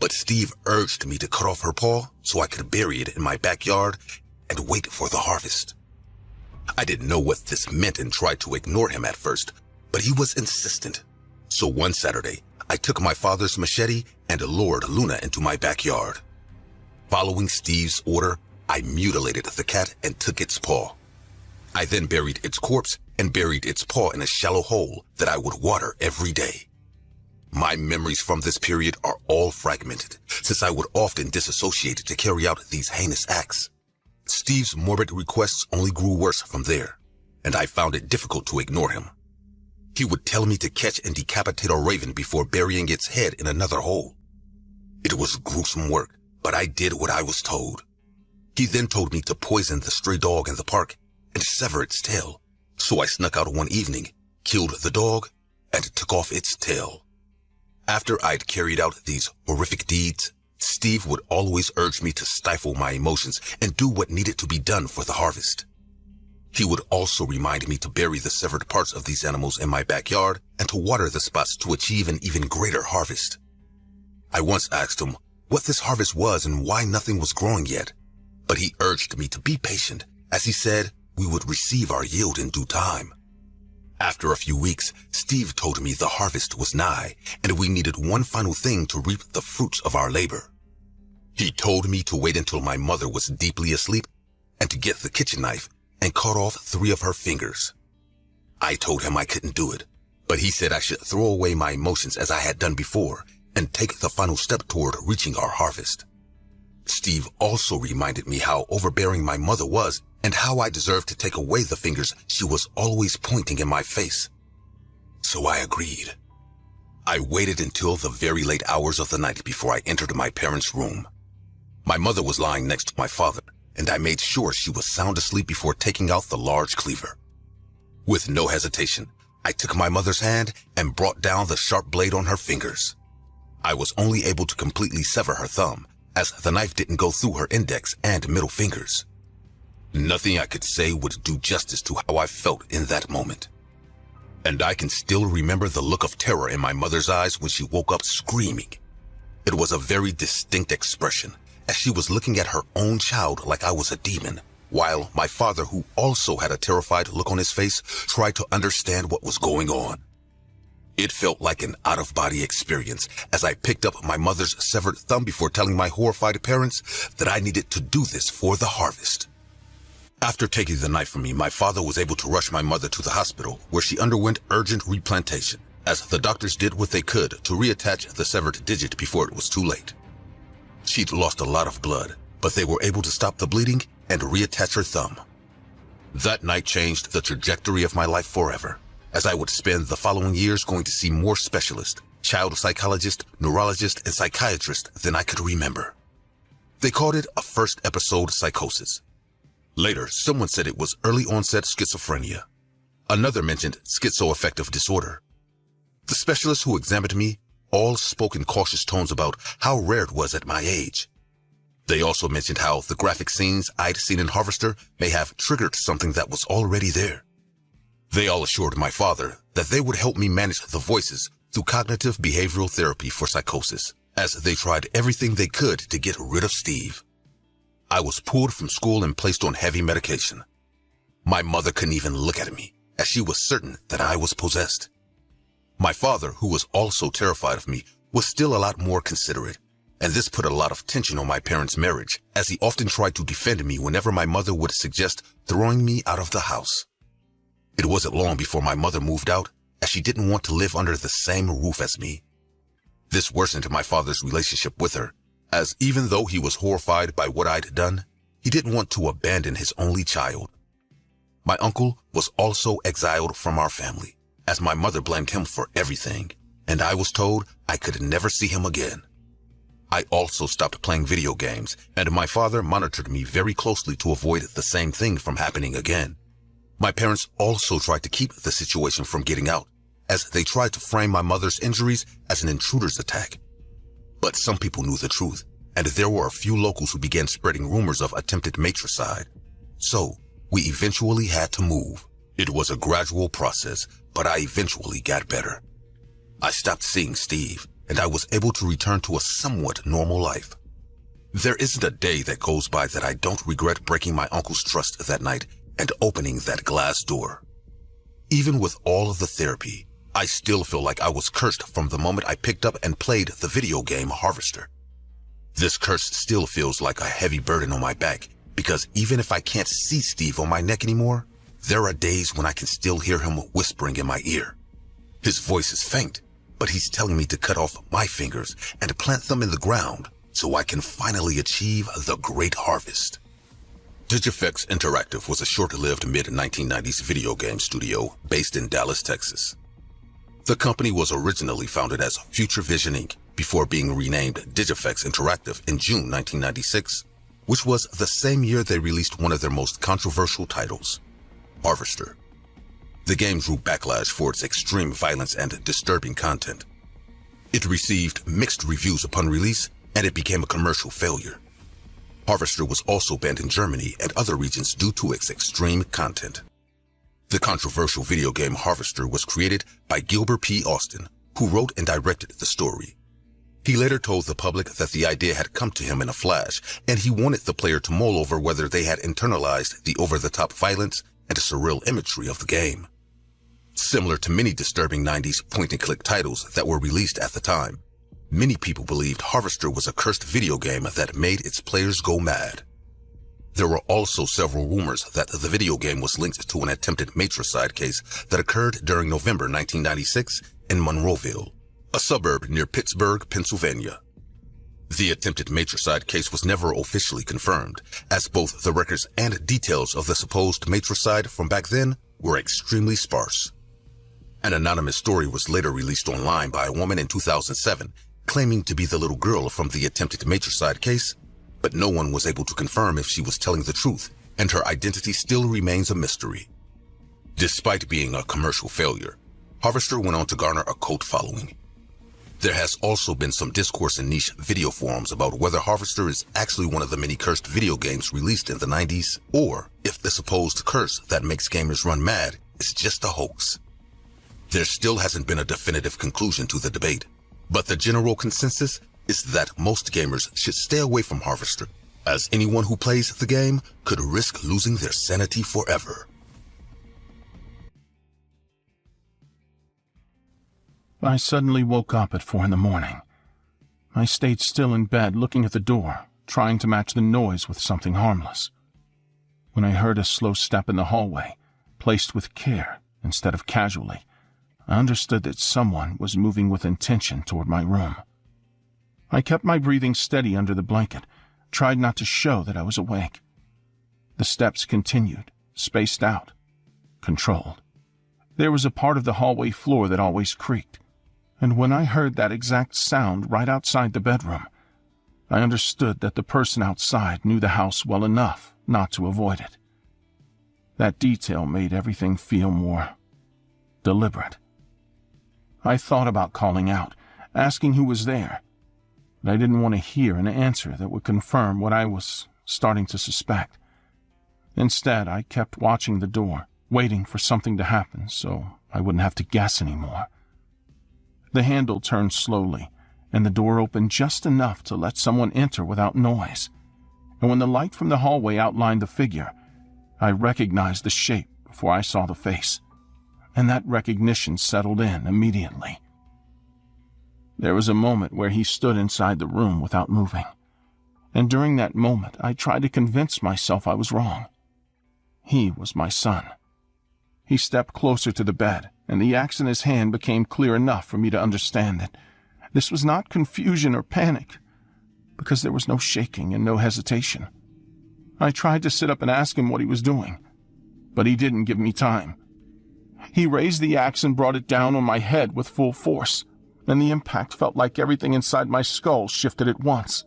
But Steve urged me to cut off her paw so I could bury it in my backyard and wait for the harvest. I didn't know what this meant and tried to ignore him at first, but he was insistent. So one Saturday, I took my father's machete and lured Luna into my backyard. Following Steve's order, I mutilated the cat and took its paw. I then buried its corpse and buried its paw in a shallow hole that I would water every day. My memories from this period are all fragmented, since I would often disassociate to carry out these heinous acts. Steve's morbid requests only grew worse from there, and I found it difficult to ignore him. He would tell me to catch and decapitate a raven before burying its head in another hole. It was gruesome work, but I did what I was told. He then told me to poison the stray dog in the park and sever its tail. So I snuck out one evening, killed the dog, and took off its tail. After I'd carried out these horrific deeds, Steve would always urge me to stifle my emotions and do what needed to be done for the harvest. He would also remind me to bury the severed parts of these animals in my backyard and to water the spots to achieve an even greater harvest. I once asked him what this harvest was and why nothing was growing yet, but he urged me to be patient, as he said we would receive our yield in due time. After a few weeks, Steve told me the harvest was nigh, and we needed one final thing to reap the fruits of our labor. He told me to wait until my mother was deeply asleep and to get the kitchen knife and cut off 3 of her fingers. I told him I couldn't do it, but he said I should throw away my emotions as I had done before and take the final step toward reaching our harvest. Steve also reminded me how overbearing my mother was and how I deserved to take away the fingers she was always pointing in my face. So I agreed. I waited until the very late hours of the night before I entered my parents' room. My mother was lying next to my father, and I made sure she was sound asleep before taking out the large cleaver. With no hesitation, I took my mother's hand and brought down the sharp blade on her fingers. I was only able to completely sever her thumb, as the knife didn't go through her index and middle fingers. Nothing I could say would do justice to how I felt in that moment. And I can still remember the look of terror in my mother's eyes when she woke up screaming. It was a very distinct expression, as she was looking at her own child like I was a demon, while my father, who also had a terrified look on his face, tried to understand what was going on. It felt like an out-of-body experience as I picked up my mother's severed thumb before telling my horrified parents that I needed to do this for the harvest. After taking the knife from me, my father was able to rush my mother to the hospital, where she underwent urgent replantation, as the doctors did what they could to reattach the severed digit before it was too late. She'd lost a lot of blood, but they were able to stop the bleeding and reattach her thumb. That night changed the trajectory of my life forever, as I would spend the following years going to see more specialists, child psychologists, neurologists, and psychiatrists than I could remember. They called it a first episode psychosis. Later, someone said it was early onset schizophrenia. Another mentioned schizoaffective disorder. The specialists who examined me all spoke in cautious tones about how rare it was at my age. They also mentioned how the graphic scenes I'd seen in Harvester may have triggered something that was already there. They all assured my father that they would help me manage the voices through cognitive behavioral therapy for psychosis, as they tried everything they could to get rid of Steve. I was pulled from school and placed on heavy medication. My mother couldn't even look at me, as she was certain that I was possessed. My father, who was also terrified of me, was still a lot more considerate, and this put a lot of tension on my parents' marriage, as he often tried to defend me whenever my mother would suggest throwing me out of the house. It wasn't long before my mother moved out, as she didn't want to live under the same roof as me. This worsened my father's relationship with her, as even though he was horrified by what I'd done, he didn't want to abandon his only child. My uncle was also exiled from our family, as my mother blamed him for everything, and I was told I could never see him again. I also stopped playing video games, and my father monitored me very closely to avoid the same thing from happening again. My parents also tried to keep the situation from getting out, as they tried to frame my mother's injuries as an intruder's attack. But some people knew the truth, and there were a few locals who began spreading rumors of attempted matricide. So, we eventually had to move. It was a gradual process, but I eventually got better. I stopped seeing Steve, and I was able to return to a somewhat normal life. There isn't a day that goes by that I don't regret breaking my uncle's trust that night and opening that glass door. Even with all of the therapy, I still feel like I was cursed from the moment I picked up and played the video game Harvester. This curse still feels like a heavy burden on my back, because even if I can't see Steve on my neck anymore, there are days when I can still hear him whispering in my ear. His voice is faint, but he's telling me to cut off my fingers and plant them in the ground so I can finally achieve the great harvest. Digifex Interactive was a short-lived mid-1990s video game studio based in Dallas, Texas. The company was originally founded as Future Vision Inc., before being renamed Digifex Interactive in June 1996, which was the same year they released one of their most controversial titles, Harvester. The game drew backlash for its extreme violence and disturbing content. It received mixed reviews upon release, and it became a commercial failure. Harvester was also banned in Germany and other regions due to its extreme content. The controversial video game Harvester was created by Gilbert P. Austin, who wrote and directed the story. He later told the public that the idea had come to him in a flash, and he wanted the player to mull over whether they had internalized the over-the-top violence and surreal imagery of the game. Similar to many disturbing 90s point-and-click titles that were released at the time, many people believed Harvester was a cursed video game that made its players go mad. There were also several rumors that the video game was linked to an attempted matricide case that occurred during November 1996 in Monroeville, a suburb near Pittsburgh, Pennsylvania. The attempted matricide case was never officially confirmed, as both the records and details of the supposed matricide from back then were extremely sparse. An anonymous story was later released online by a woman in 2007, claiming to be the little girl from the attempted matricide case, but no one was able to confirm if she was telling the truth, and her identity still remains a mystery. Despite being a commercial failure, Harvester went on to garner a cult following. There has also been some discourse in niche video forums about whether Harvester is actually one of the many cursed video games released in the 90s, or if the supposed curse that makes gamers run mad is just a hoax. There still hasn't been a definitive conclusion to the debate, but the general consensus is that most gamers should stay away from Harvester, as anyone who plays the game could risk losing their sanity forever. I suddenly woke up at 4 a.m. I stayed still in bed looking at the door, trying to match the noise with something harmless. When I heard a slow step in the hallway, placed with care instead of casually, I understood that someone was moving with intention toward my room. I kept my breathing steady under the blanket, tried not to show that I was awake. The steps continued, spaced out, controlled. There was a part of the hallway floor that always creaked, and when I heard that exact sound right outside the bedroom, I understood that the person outside knew the house well enough not to avoid it. That detail made everything feel more deliberate. I thought about calling out, asking who was there, but I didn't want to hear an answer that would confirm what I was starting to suspect. Instead, I kept watching the door, waiting for something to happen so I wouldn't have to guess anymore. The handle turned slowly, and the door opened just enough to let someone enter without noise. And when the light from the hallway outlined the figure, I recognized the shape before I saw the face, and that recognition settled in immediately. There was a moment where he stood inside the room without moving, and during that moment I tried to convince myself I was wrong. He was my son. He stepped closer to the bed, and the axe in his hand became clear enough for me to understand that this was not confusion or panic, because there was no shaking and no hesitation. I tried to sit up and ask him what he was doing, but he didn't give me time. He raised the axe and brought it down on my head with full force, and the impact felt like everything inside my skull shifted at once.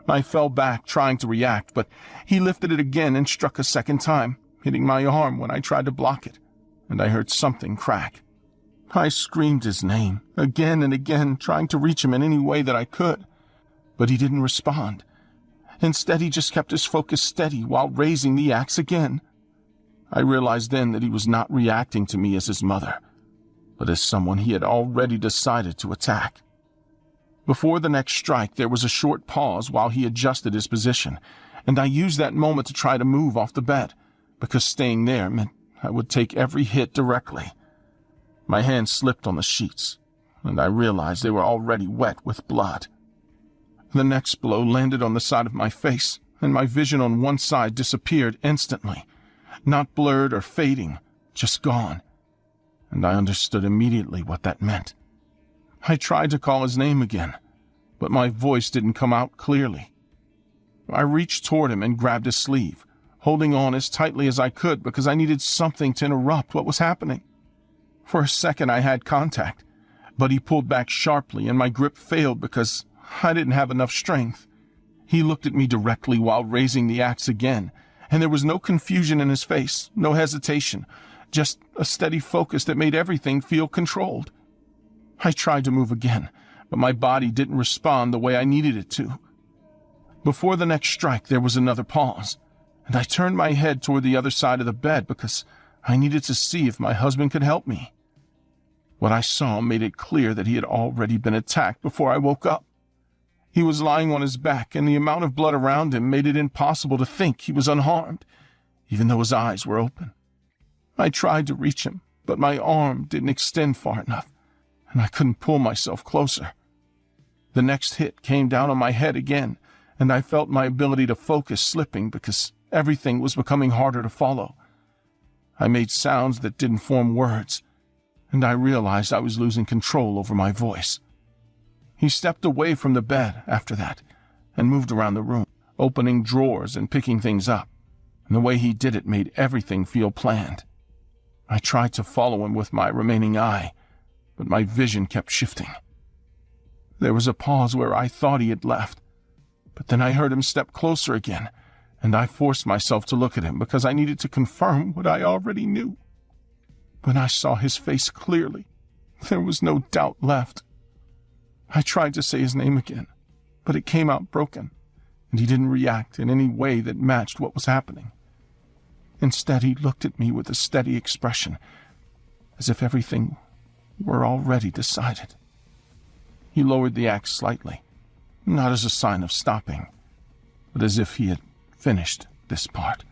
I fell back, trying to react, but he lifted it again and struck a second time, hitting my arm when I tried to block it, and I heard something crack. I screamed his name, again and again, trying to reach him in any way that I could, but he didn't respond. Instead, he just kept his focus steady while raising the axe again. I realized then that he was not reacting to me as his mother, but as someone he had already decided to attack. Before the next strike, there was a short pause while he adjusted his position, and I used that moment to try to move off the bed, because staying there meant I would take every hit directly. My hand slipped on the sheets, and I realized they were already wet with blood. The next blow landed on the side of my face, and my vision on one side disappeared instantly, not blurred or fading, just gone. And I understood immediately what that meant. I tried to call his name again, but my voice didn't come out clearly. I reached toward him and grabbed his sleeve, holding on as tightly as I could because I needed something to interrupt what was happening. For a second I had contact, but he pulled back sharply and my grip failed because I didn't have enough strength. He looked at me directly while raising the axe again, and there was no confusion in his face, no hesitation, just a steady focus that made everything feel controlled. I tried to move again, but my body didn't respond the way I needed it to. Before the next strike, there was another pause, and I turned my head toward the other side of the bed because I needed to see if my husband could help me. What I saw made it clear that he had already been attacked before I woke up. He was lying on his back, and the amount of blood around him made it impossible to think he was unharmed, even though his eyes were open. I tried to reach him, but my arm didn't extend far enough, and I couldn't pull myself closer. The next hit came down on my head again, and I felt my ability to focus slipping because everything was becoming harder to follow. I made sounds that didn't form words, and I realized I was losing control over my voice. He stepped away from the bed after that and moved around the room, opening drawers and picking things up, and the way he did it made everything feel planned. I tried to follow him with my remaining eye, but my vision kept shifting. There was a pause where I thought he had left, but then I heard him step closer again, and I forced myself to look at him because I needed to confirm what I already knew. When I saw his face clearly, there was no doubt left. I tried to say his name again, but it came out broken, and he didn't react in any way that matched what was happening. Instead, he looked at me with a steady expression, as if everything were already decided. He lowered the axe slightly, not as a sign of stopping, but as if he had finished this part.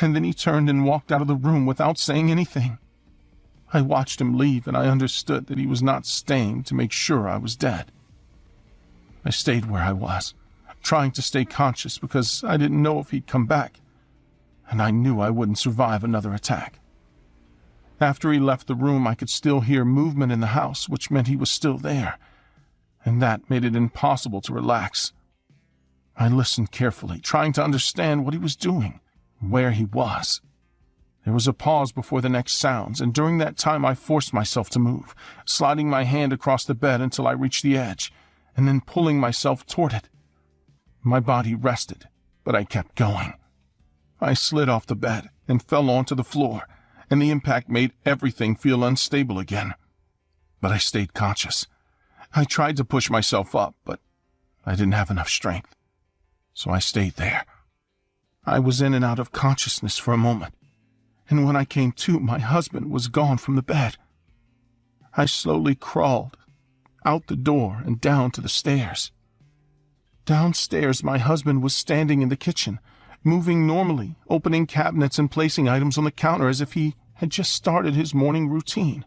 And then he turned and walked out of the room without saying anything. I watched him leave, and I understood that he was not staying to make sure I was dead. I stayed where I was, trying to stay conscious because I didn't know if he'd come back, and I knew I wouldn't survive another attack. After he left the room, I could still hear movement in the house, which meant he was still there, and that made it impossible to relax. I listened carefully, trying to understand what he was doing, where he was. There was a pause before the next sounds, and during that time I forced myself to move, sliding my hand across the bed until I reached the edge, and then pulling myself toward it. My body rested, but I kept going. I slid off the bed and fell onto the floor, and the impact made everything feel unstable again. But I stayed conscious. I tried to push myself up, but I didn't have enough strength, so I stayed there. I was in and out of consciousness for a moment, and when I came to, my husband was gone from the bed. I slowly crawled out the door and down to the stairs. Downstairs, my husband was standing in the kitchen, moving normally, opening cabinets and placing items on the counter as if he had just started his morning routine.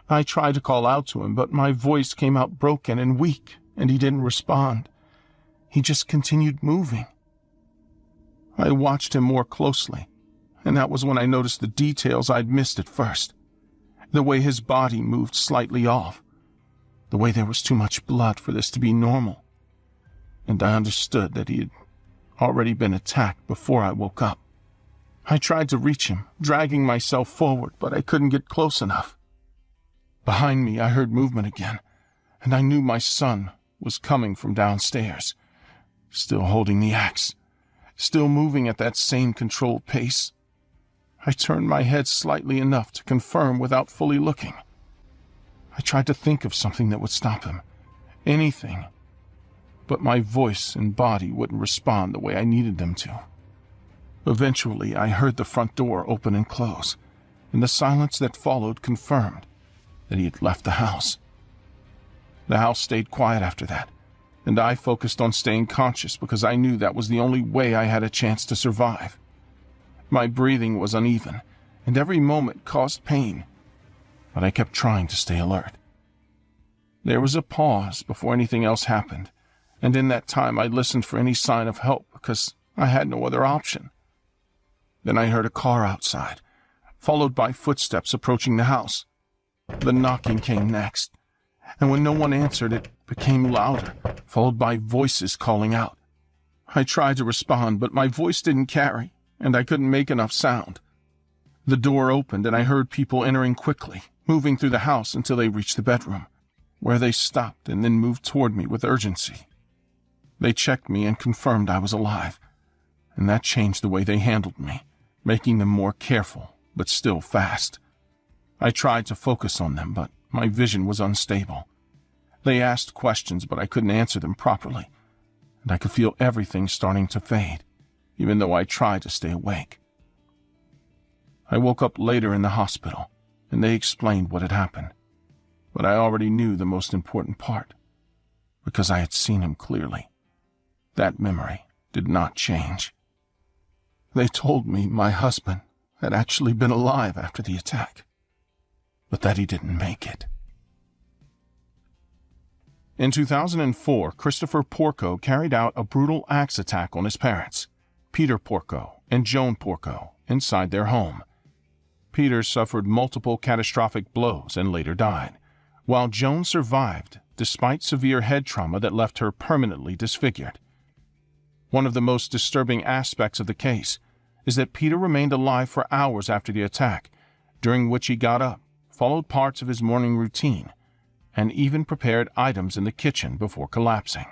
I tried to call out to him, but my voice came out broken and weak, and he didn't respond. He just continued moving. I watched him more closely, and that was when I noticed the details I'd missed at first. The way his body moved slightly off. The way there was too much blood for this to be normal. And I understood that he had already been attacked before I woke up. I tried to reach him, dragging myself forward, but I couldn't get close enough. Behind me, I heard movement again, and I knew my son was coming from downstairs, still holding the axe, still moving at that same controlled pace. I turned my head slightly enough to confirm without fully looking. I tried to think of something that would stop him, anything, but my voice and body wouldn't respond the way I needed them to. Eventually, I heard the front door open and close, and the silence that followed confirmed that he had left the house. The house stayed quiet after that, and I focused on staying conscious because I knew that was the only way I had a chance to survive. My breathing was uneven, and every moment caused pain, but I kept trying to stay alert. There was a pause before anything else happened, and in that time I listened for any sign of help because I had no other option. Then I heard a car outside, followed by footsteps approaching the house. The knocking came next, and when no one answered, it became louder, followed by voices calling out. I tried to respond, but my voice didn't carry, and I couldn't make enough sound. The door opened, and I heard people entering quickly, moving through the house until they reached the bedroom. where they stopped and then moved toward me with urgency. They checked me and confirmed I was alive, and that changed the way they handled me, making them more careful, but still fast. I tried to focus on them, but my vision was unstable. They asked questions, but I couldn't answer them properly, and I could feel everything starting to fade, even though I tried to stay awake. I woke up later in the hospital, and they explained what had happened, but I already knew the most important part, because I had seen him clearly. That memory did not change. They told me my husband had actually been alive after the attack, but that he didn't make it. In 2004, Christopher Porco carried out a brutal axe attack on his parents, Peter Porco and Joan Porco, inside their home. Peter suffered multiple catastrophic blows and later died, while Joan survived despite severe head trauma that left her permanently disfigured. One of the most disturbing aspects of the case is that Peter remained alive for hours after the attack, during which he got up, followed parts of his morning routine, and even prepared items in the kitchen before collapsing.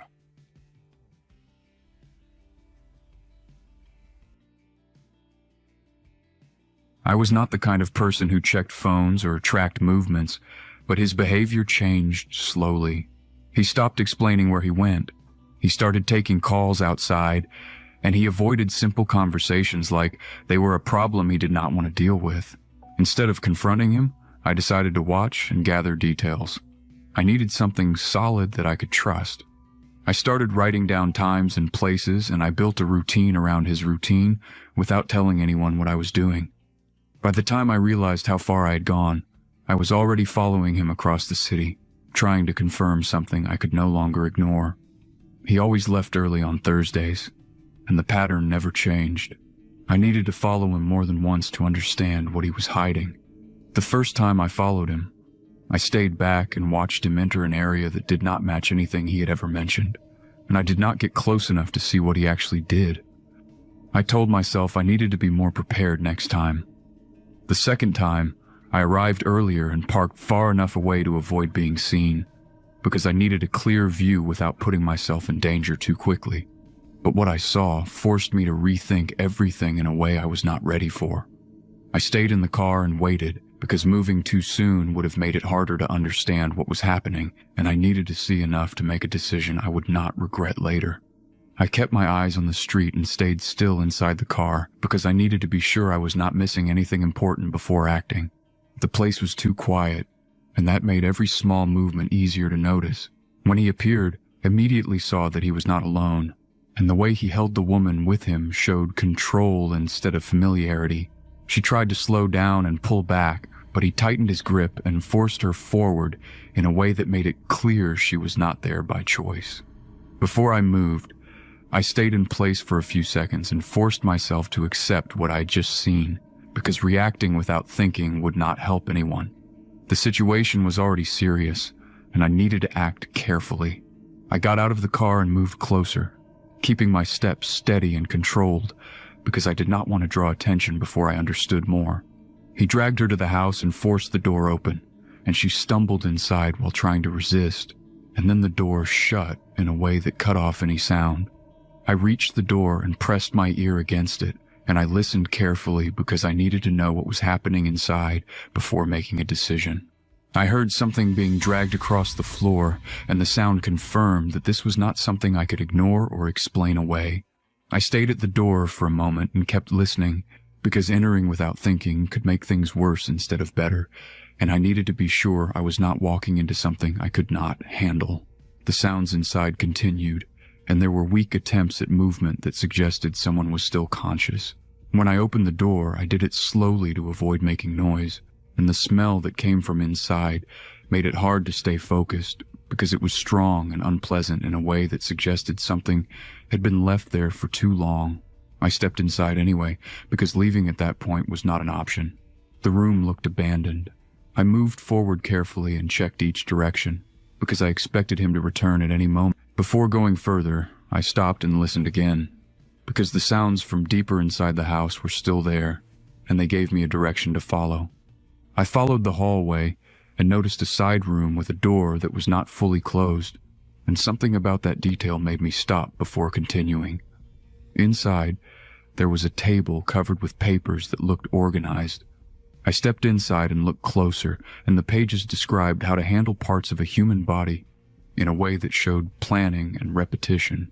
I was not the kind of person who checked phones or tracked movements, but his behavior changed slowly. He stopped explaining where he went. He started taking calls outside, and he avoided simple conversations like they were a problem he did not want to deal with. Instead of confronting him, I decided to watch and gather details. I needed something solid that I could trust. I started writing down times and places, and I built a routine around his routine without telling anyone what I was doing. By the time I realized how far I had gone, I was already following him across the city, trying to confirm something I could no longer ignore. He always left early on Thursdays, and the pattern never changed. I needed to follow him more than once to understand what he was hiding. The first time I followed him, I stayed back and watched him enter an area that did not match anything he had ever mentioned, and I did not get close enough to see what he actually did. I told myself I needed to be more prepared next time. The second time, I arrived earlier and parked far enough away to avoid being seen, because I needed a clear view without putting myself in danger too quickly. But what I saw forced me to rethink everything in a way I was not ready for. I stayed in the car and waited, because moving too soon would have made it harder to understand what was happening, and I needed to see enough to make a decision I would not regret later. I kept my eyes on the street and stayed still inside the car because I needed to be sure I was not missing anything important before acting. The place was too quiet, and that made every small movement easier to notice. When he appeared, I immediately saw that he was not alone, and the way he held the woman with him showed control instead of familiarity. She tried to slow down and pull back, but he tightened his grip and forced her forward in a way that made it clear she was not there by choice. Before I moved, I stayed in place for a few seconds and forced myself to accept what I had just seen, because reacting without thinking would not help anyone. The situation was already serious, and I needed to act carefully. I got out of the car and moved closer, keeping my steps steady and controlled, because I did not want to draw attention before I understood more. He dragged her to the house and forced the door open, and she stumbled inside while trying to resist, and then the door shut in a way that cut off any sound. I reached the door and pressed my ear against it, and I listened carefully because I needed to know what was happening inside before making a decision. I heard something being dragged across the floor, and the sound confirmed that this was not something I could ignore or explain away. I stayed at the door for a moment and kept listening, because entering without thinking could make things worse instead of better, and I needed to be sure I was not walking into something I could not handle. The sounds inside continued, and there were weak attempts at movement that suggested someone was still conscious. When I opened the door, I did it slowly to avoid making noise, and the smell that came from inside made it hard to stay focused because it was strong and unpleasant in a way that suggested something had been left there for too long. I stepped inside anyway, because leaving at that point was not an option. The room looked abandoned. I moved forward carefully and checked each direction, because I expected him to return at any moment. Before going further, I stopped and listened again, because the sounds from deeper inside the house were still there, and they gave me a direction to follow. I followed the hallway, and noticed a side room with a door that was not fully closed, and something about that detail made me stop before continuing. Inside, there was a table covered with papers that looked organized. I stepped inside and looked closer, and the pages described how to handle parts of a human body in a way that showed planning and repetition,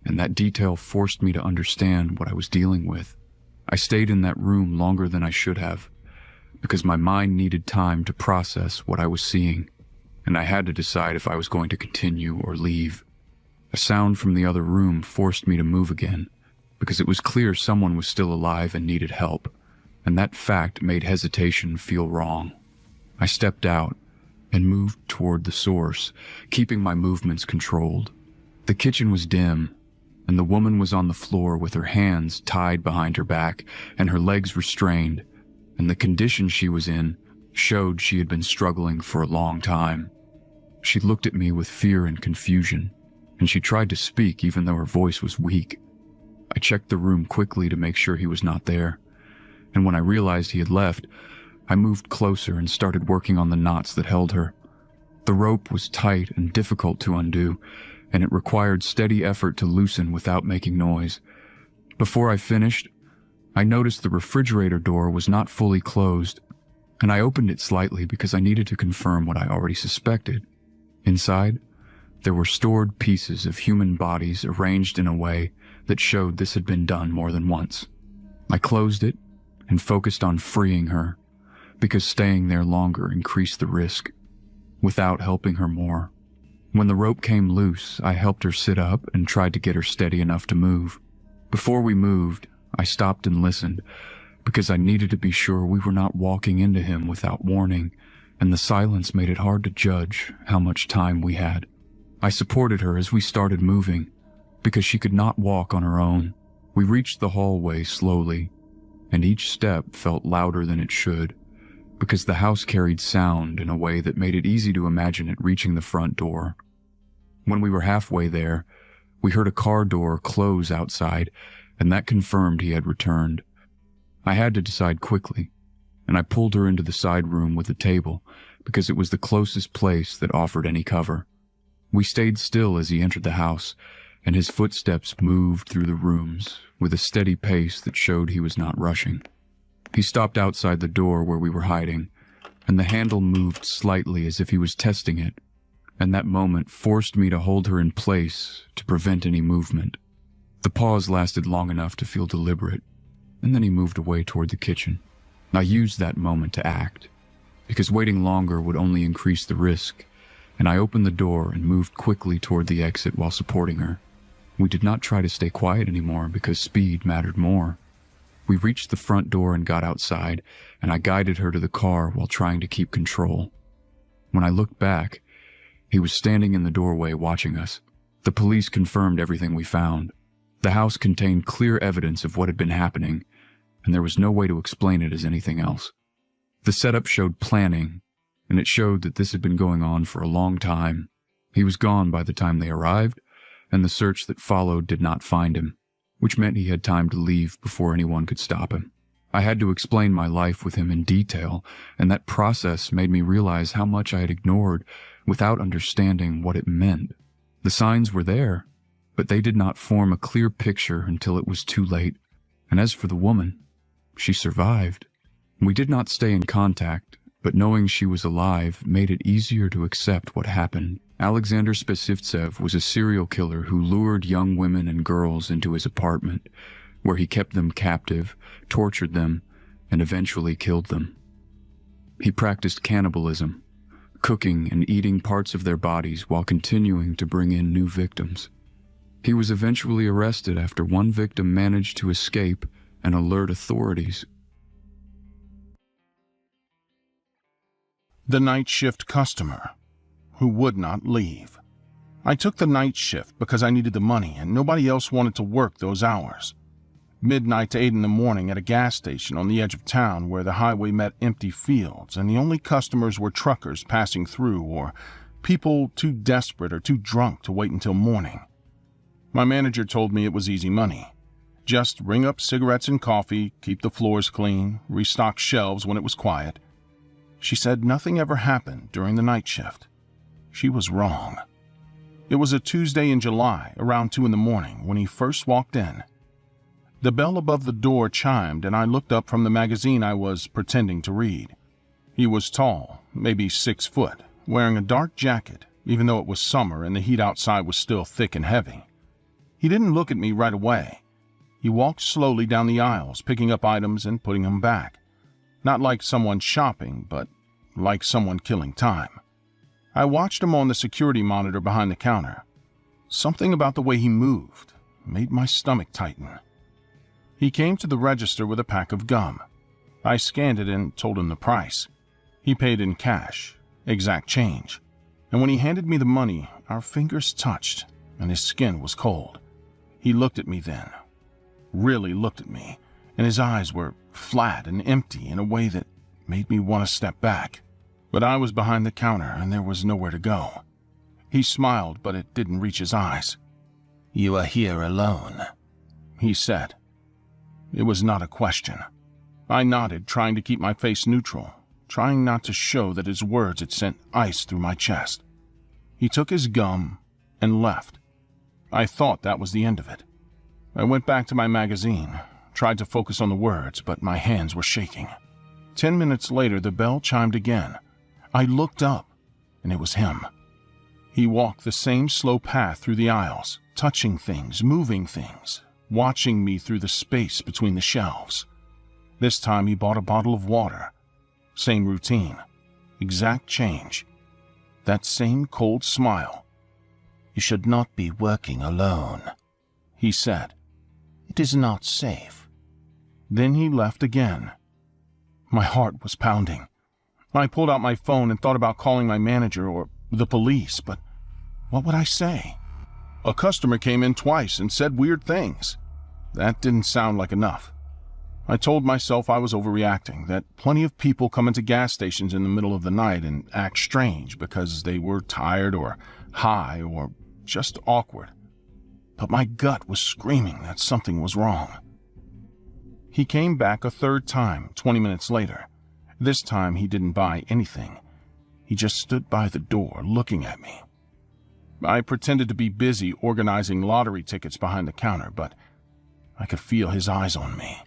and that detail forced me to understand what I was dealing with. I stayed in that room longer than I should have, because my mind needed time to process what I was seeing, and I had to decide if I was going to continue or leave. A sound from the other room forced me to move again, because it was clear someone was still alive and needed help, and that fact made hesitation feel wrong. I stepped out and moved toward the source, keeping my movements controlled. The kitchen was dim, and the woman was on the floor with her hands tied behind her back and her legs restrained, and the condition she was in showed she had been struggling for a long time. She looked at me with fear and confusion, and she tried to speak even though her voice was weak. I checked the room quickly to make sure he was not there, and when I realized he had left, I moved closer and started working on the knots that held her. The rope was tight and difficult to undo, and it required steady effort to loosen without making noise. Before I finished, I noticed the refrigerator door was not fully closed, and I opened it slightly because I needed to confirm what I already suspected. Inside, there were stored pieces of human bodies arranged in a way that showed this had been done more than once. I closed it and focused on freeing her, because staying there longer increased the risk, without helping her more. When the rope came loose, I helped her sit up and tried to get her steady enough to move. Before we moved, I stopped and listened, because I needed to be sure we were not walking into him without warning, and the silence made it hard to judge how much time we had. I supported her as we started moving, because she could not walk on her own. We reached the hallway slowly, and each step felt louder than it should, because the house carried sound in a way that made it easy to imagine it reaching the front door. When we were halfway there, we heard a car door close outside, and that confirmed he had returned. I had to decide quickly, and I pulled her into the side room with the table, because it was the closest place that offered any cover. We stayed still as he entered the house, and his footsteps moved through the rooms with a steady pace that showed he was not rushing. He stopped outside the door where we were hiding, and the handle moved slightly as if he was testing it, and that moment forced me to hold her in place to prevent any movement. The pause lasted long enough to feel deliberate, and then he moved away toward the kitchen. I used that moment to act, because waiting longer would only increase the risk, and I opened the door and moved quickly toward the exit while supporting her. We did not try to stay quiet anymore because speed mattered more. We reached the front door and got outside, and I guided her to the car while trying to keep control. When I looked back, he was standing in the doorway watching us. The police confirmed everything we found. The house contained clear evidence of what had been happening, and there was no way to explain it as anything else. The setup showed planning, and it showed that this had been going on for a long time. He was gone by the time they arrived, and the search that followed did not find him, which meant he had time to leave before anyone could stop him. I had to explain my life with him in detail, and that process made me realize how much I had ignored without understanding what it meant. The signs were there, but they did not form a clear picture until it was too late. And as for the woman, she survived. We did not stay in contact, but knowing she was alive made it easier to accept what happened. Alexander Spasivtsev was a serial killer who lured young women and girls into his apartment, where he kept them captive, tortured them, and eventually killed them. He practiced cannibalism, cooking and eating parts of their bodies while continuing to bring in new victims. He was eventually arrested after one victim managed to escape and alert authorities. The night shift customer who would not leave. I took the night shift because I needed the money and nobody else wanted to work those hours. Midnight to 8 in the morning at a gas station on the edge of town where the highway met empty fields and the only customers were truckers passing through or people too desperate or too drunk to wait until morning. My manager told me it was easy money. Just ring up cigarettes and coffee, keep the floors clean, restock shelves when it was quiet. She said nothing ever happened during the night shift. She was wrong. It was a Tuesday in July, around 2 a.m, when he first walked in. The bell above the door chimed, and I looked up from the magazine I was pretending to read. He was tall, maybe 6 foot, wearing a dark jacket, even though it was summer and the heat outside was still thick and heavy. He didn't look at me right away. He walked slowly down the aisles, picking up items and putting them back. Not like someone shopping, but like someone killing time. I watched him on the security monitor behind the counter. Something about the way he moved made my stomach tighten. He came to the register with a pack of gum. I scanned it and told him the price. He paid in cash, exact change. And when he handed me the money, our fingers touched and his skin was cold. He looked at me then, really looked at me, and his eyes were flat and empty in a way that made me want to step back. But I was behind the counter and there was nowhere to go. He smiled, but it didn't reach his eyes. "You are here alone," he said. It was not a question. I nodded, trying to keep my face neutral, trying not to show that his words had sent ice through my chest. He took his gum and left. I thought that was the end of it. I went back to my magazine, tried to focus on the words, but my hands were shaking. 10 minutes later, the bell chimed again. I looked up, and it was him. He walked the same slow path through the aisles, touching things, moving things, watching me through the space between the shelves. This time he bought a bottle of water. Same routine, exact change. That same cold smile. "You should not be working alone," he said. "It is not safe." Then he left again. My heart was pounding. I pulled out my phone and thought about calling my manager or the police, but what would I say? A customer came in twice and said weird things. That didn't sound like enough. I told myself I was overreacting, that plenty of people come into gas stations in the middle of the night and act strange because they were tired or high or just awkward. But my gut was screaming that something was wrong. He came back a third time, 20 minutes later. This time he didn't buy anything. He just stood by the door looking at me. I pretended to be busy organizing lottery tickets behind the counter, but I could feel his eyes on me.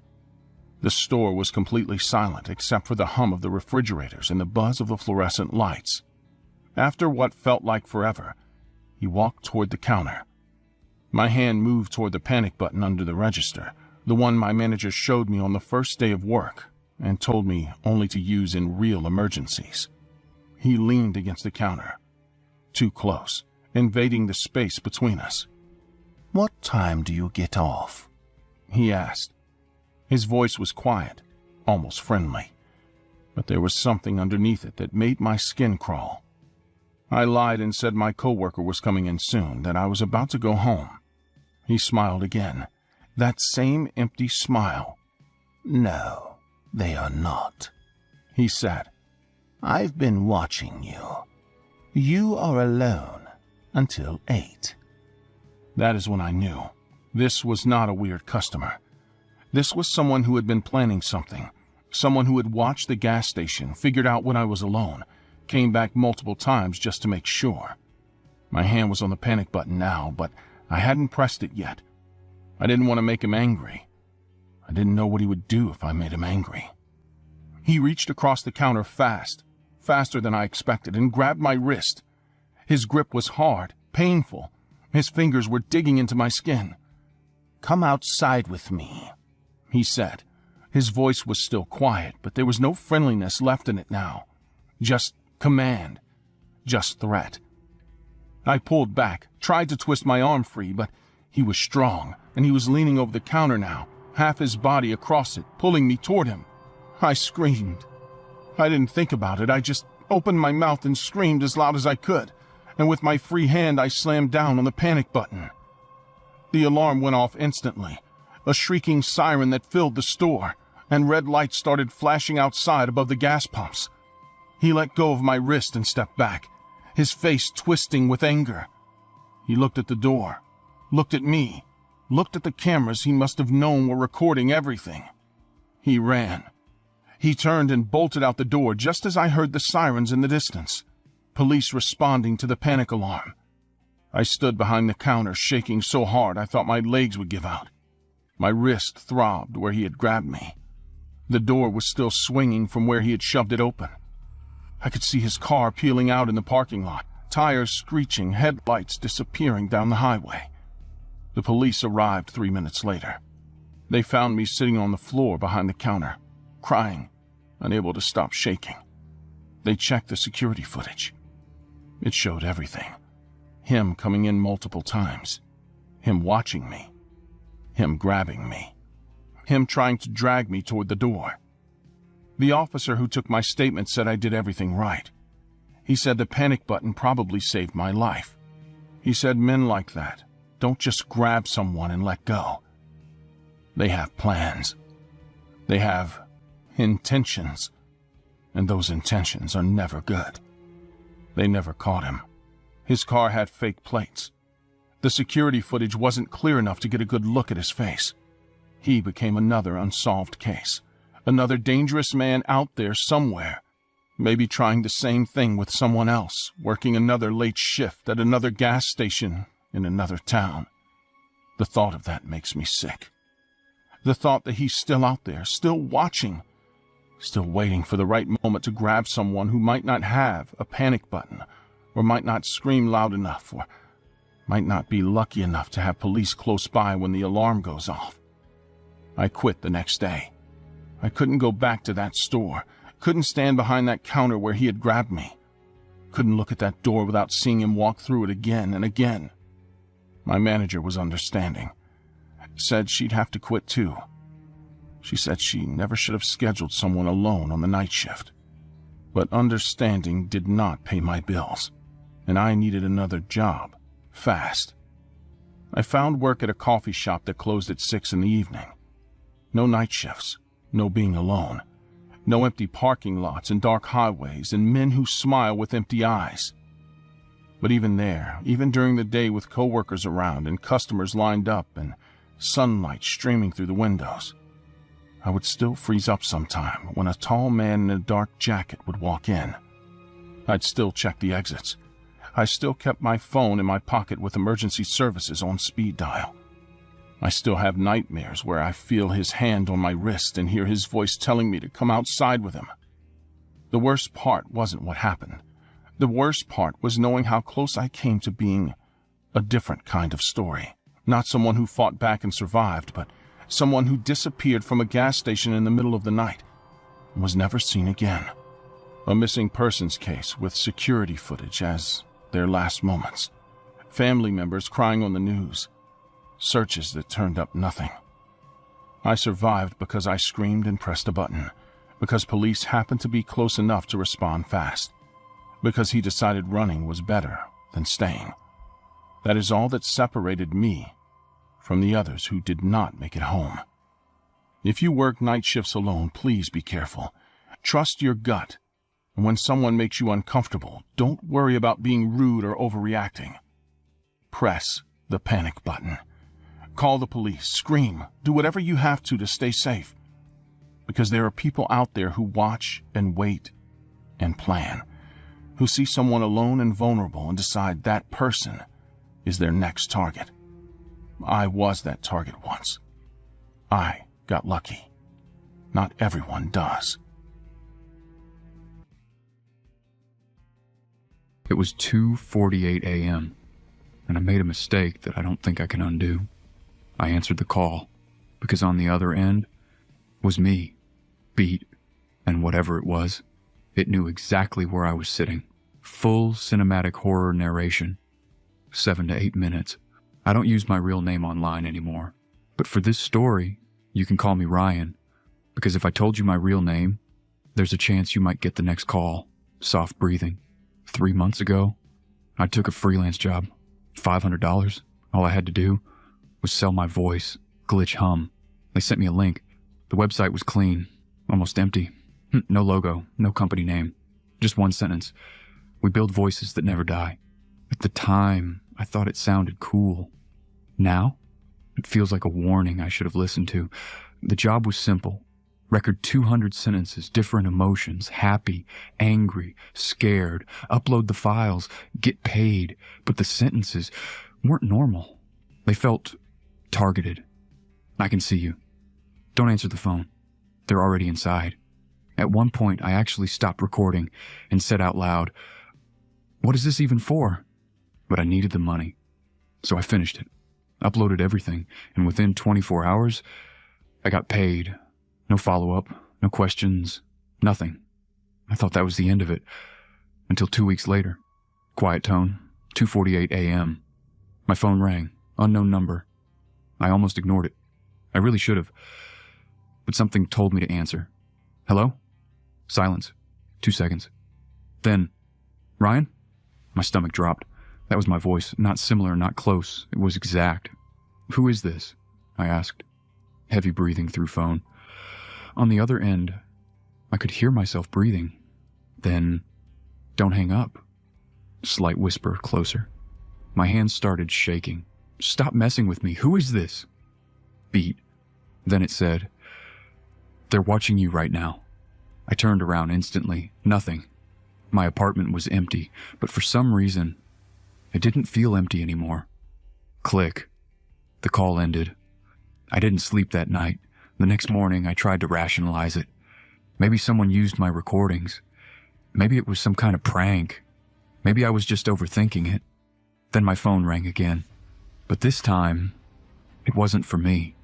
The store was completely silent except for the hum of the refrigerators and the buzz of the fluorescent lights. After what felt like forever, he walked toward the counter. My hand moved toward the panic button under the register, the one my manager showed me on the first day of work and told me only to use in real emergencies. He leaned against the counter, too close, invading the space between us. "What time do you get off?" he asked. His voice was quiet, almost friendly, but there was something underneath it that made my skin crawl. I lied and said my coworker was coming in soon, that I was about to go home. He smiled again, that same empty smile. "No, they are not," he said. "I've been watching you. You are alone until 8. That is when I knew. This was not a weird customer. This was someone who had been planning something, someone who had watched the gas station, figured out when I was alone, came back multiple times just to make sure. My hand was on the panic button now, but I hadn't pressed it yet. I didn't want to make him angry. I didn't know what he would do if I made him angry. He reached across the counter fast, faster than I expected, and grabbed my wrist. His grip was hard, painful. His fingers were digging into my skin. "Come outside with me," he said. His voice was still quiet, but there was no friendliness left in it now. Just command. Just threat. I pulled back, tried to twist my arm free, but he was strong, and he was leaning over the counter now, half his body across it, pulling me toward him. I screamed. I didn't think about it. I just opened my mouth and screamed as loud as I could, and with my free hand I slammed down on the panic button. The alarm went off instantly, a shrieking siren that filled the store, and red lights started flashing outside above the gas pumps. He let go of my wrist and stepped back, his face twisting with anger. He looked at the door, looked at me, looked at the cameras he must have known were recording everything. He ran. He turned and bolted out the door just as I heard the sirens in the distance, police responding to the panic alarm. I stood behind the counter, shaking so hard I thought my legs would give out. My wrist throbbed where he had grabbed me. The door was still swinging from where he had shoved it open. I could see his car peeling out in the parking lot, tires screeching, headlights disappearing down the highway. The police arrived 3 minutes later. They found me sitting on the floor behind the counter, crying, unable to stop shaking. They checked the security footage. It showed everything. Him coming in multiple times. Him watching me. Him grabbing me. Him trying to drag me toward the door. The officer who took my statement said I did everything right. He said the panic button probably saved my life. He said men like that don't just grab someone and let go. They have plans. They have intentions. And those intentions are never good. They never caught him. His car had fake plates. The security footage wasn't clear enough to get a good look at his face. He became another unsolved case. Another dangerous man out there somewhere, maybe trying the same thing with someone else, working another late shift at another gas station in another town. The thought of that makes me sick. The thought that he's still out there, still watching, still waiting for the right moment to grab someone who might not have a panic button, or might not scream loud enough, or might not be lucky enough to have police close by when the alarm goes off. I quit the next day. I couldn't go back to that store, couldn't stand behind that counter where he had grabbed me, couldn't look at that door without seeing him walk through it again and again. My manager was understanding. Said she'd have to quit too. She said she never should have scheduled someone alone on the night shift. But understanding did not pay my bills, and I needed another job, fast. I found work at a coffee shop that closed at 6 in the evening. No night shifts, no being alone, no empty parking lots and dark highways and men who smile with empty eyes. But even there, even during the day with coworkers around and customers lined up and sunlight streaming through the windows, I would still freeze up sometime when a tall man in a dark jacket would walk in. I'd still check the exits. I still kept my phone in my pocket with emergency services on speed dial. I still have nightmares where I feel his hand on my wrist and hear his voice telling me to come outside with him. The worst part wasn't what happened. The worst part was knowing how close I came to being a different kind of story. Not someone who fought back and survived, but someone who disappeared from a gas station in the middle of the night and was never seen again. A missing persons case with security footage as their last moments. Family members crying on the news. Searches that turned up nothing. I survived because I screamed and pressed a button, because police happened to be close enough to respond fast, because he decided running was better than staying. That is all that separated me from the others who did not make it home. If you work night shifts alone, please be careful. Trust your gut. And when someone makes you uncomfortable, don't worry about being rude or overreacting. Press the panic button. Call the police, scream, do whatever you have to stay safe. Because there are people out there who watch and wait and plan, who see someone alone and vulnerable and decide that person is their next target. I was that target once. I got lucky. Not everyone does. It was 2:48 a.m., and I made a mistake that I don't think I can undo. I answered the call, because on the other end was me, beat, and whatever it was. It knew exactly where I was sitting. Full cinematic horror narration. 7 to 8 minutes. I don't use my real name online anymore, but for this story, you can call me Ryan, because if I told you my real name, there's a chance you might get the next call. Soft breathing. 3 months ago, I took a freelance job. $500. All I had to do was sell my voice. Glitch hum. They sent me a link. The website was clean. Almost empty. No logo. No company name. Just one sentence. We build voices that never die. At the time, I thought it sounded cool. Now, it feels like a warning I should have listened to. The job was simple. Record 200 sentences, different emotions, happy, angry, scared, upload the files, get paid. But the sentences weren't normal. They felt targeted. I can see you. Don't answer the phone. They're already inside. At one point, I actually stopped recording and said out loud, "What is this even for?" But I needed the money. So I finished it, uploaded everything, and within 24 hours, I got paid. No follow-up, no questions, nothing. I thought that was the end of it. Until 2 weeks later. Quiet tone, 2:48 a.m. My phone rang, unknown number. I almost ignored it. I really should have. But something told me to answer. Hello? Silence. 2 seconds. Then, Ryan? My stomach dropped. That was my voice. Not similar, not close. It was exact. Who is this? I asked. Heavy breathing through phone. On the other end, I could hear myself breathing. Then, don't hang up. Slight whisper closer. My hands started shaking. Stop messing with me. Who is this? Beat. Then it said, "They're watching you right now." I turned around instantly. Nothing. My apartment was empty, but for some reason, it didn't feel empty anymore. Click. The call ended. I didn't sleep that night. The next morning, I tried to rationalize it. Maybe someone used my recordings. Maybe it was some kind of prank. Maybe I was just overthinking it. Then my phone rang again. But this time, it wasn't for me.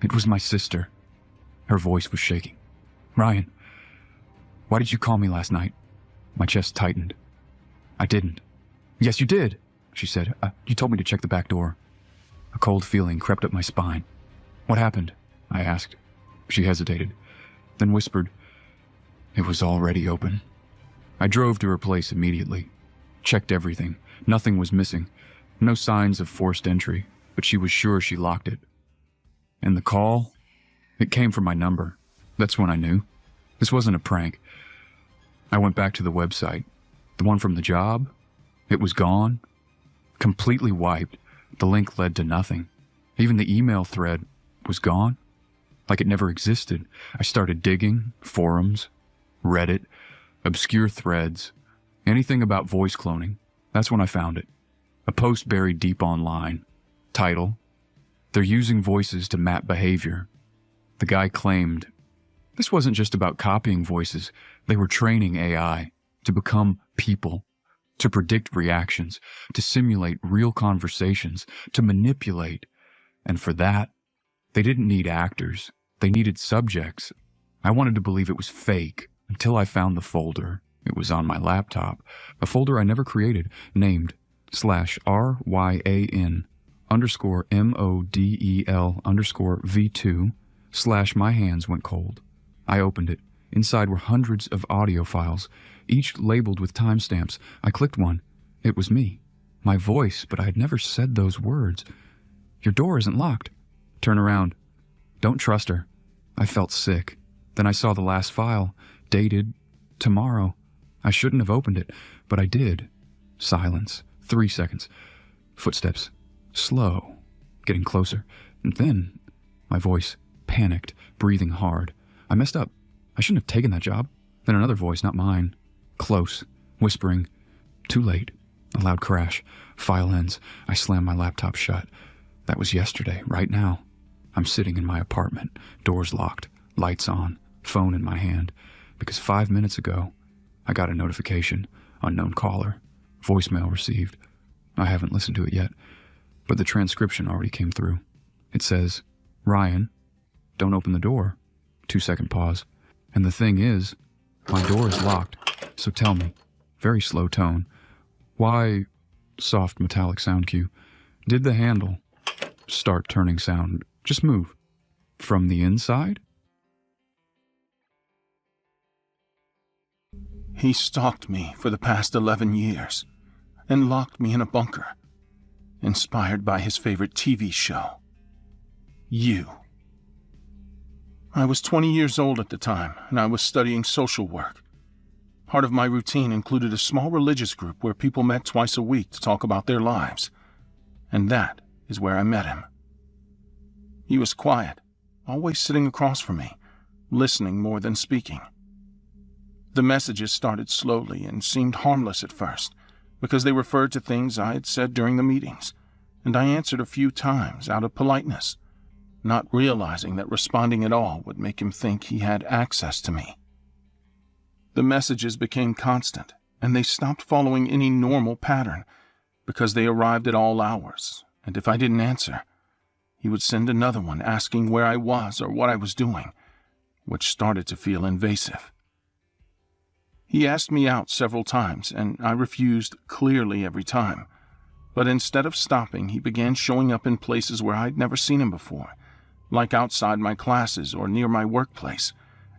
It was my sister. Her voice was shaking. "Ryan, why did you call me last night?" My chest tightened. "I didn't." "Yes, you did," she said. You told me to check the back door." A cold feeling crept up my spine. "What happened?" I asked. She hesitated, then whispered, "It was already open." I drove to her place immediately. Checked everything. Nothing was missing. No signs of forced entry, but she was sure she locked it. And the call? It came from my number. That's when I knew. This wasn't a prank. I went back to the website. The one from the job? It was gone. Completely wiped. The link led to nothing. Even the email thread was gone. Like it never existed. I started digging, forums, Reddit, obscure threads, anything about voice cloning. That's when I found it. A post buried deep online. Title: "They're using voices to map behavior." The guy claimed this wasn't just about copying voices. They were training AI to become people, to predict reactions, to simulate real conversations, to manipulate. And for that, they didn't need actors. They needed subjects. I wanted to believe it was fake until I found the folder. It was on my laptop, a folder I never created, named /RYAN_MODEL_V2/ my hands went cold. I opened it. Inside were hundreds of audio files, each labeled with timestamps. I clicked one. It was me. My voice, but I had never said those words. "Your door isn't locked." "Turn around." "Don't trust her." I felt sick. Then I saw the last file, dated tomorrow. I shouldn't have opened it, but I did. Silence. 3 seconds. Footsteps. Slow. Getting closer. And then, my voice, panicked, breathing hard. I messed up. I shouldn't have taken that job. Then another voice, not mine. Close. Whispering. Too late. A loud crash. File ends. I slammed my laptop shut. That was yesterday. Right now. I'm sitting in my apartment. Doors locked. Lights on. Phone in my hand. Because 5 minutes ago, I got a notification. Unknown caller. Voicemail received. I haven't listened to it yet, but the transcription already came through. It says, "Ryan, don't open the door." 2-second pause. "And the thing is, my door is locked, so tell me," very slow tone, "why," soft metallic sound cue, "did the handle start turning sound just move from the inside?" He stalked me for the past 11 years and locked me in a bunker, inspired by his favorite TV show, You. I was 20 years old at the time, and I was studying social work. Part of my routine included a small religious group where people met twice a week to talk about their lives, and that is where I met him. He was quiet, always sitting across from me, listening more than speaking. The messages started slowly and seemed harmless at first, because they referred to things I had said during the meetings, and I answered a few times out of politeness, not realizing that responding at all would make him think he had access to me. The messages became constant, and they stopped following any normal pattern, because they arrived at all hours, and if I didn't answer, he would send another one asking where I was or what I was doing, which started to feel invasive. He asked me out several times, and I refused clearly every time, but instead of stopping, he began showing up in places where I'd never seen him before, like outside my classes or near my workplace,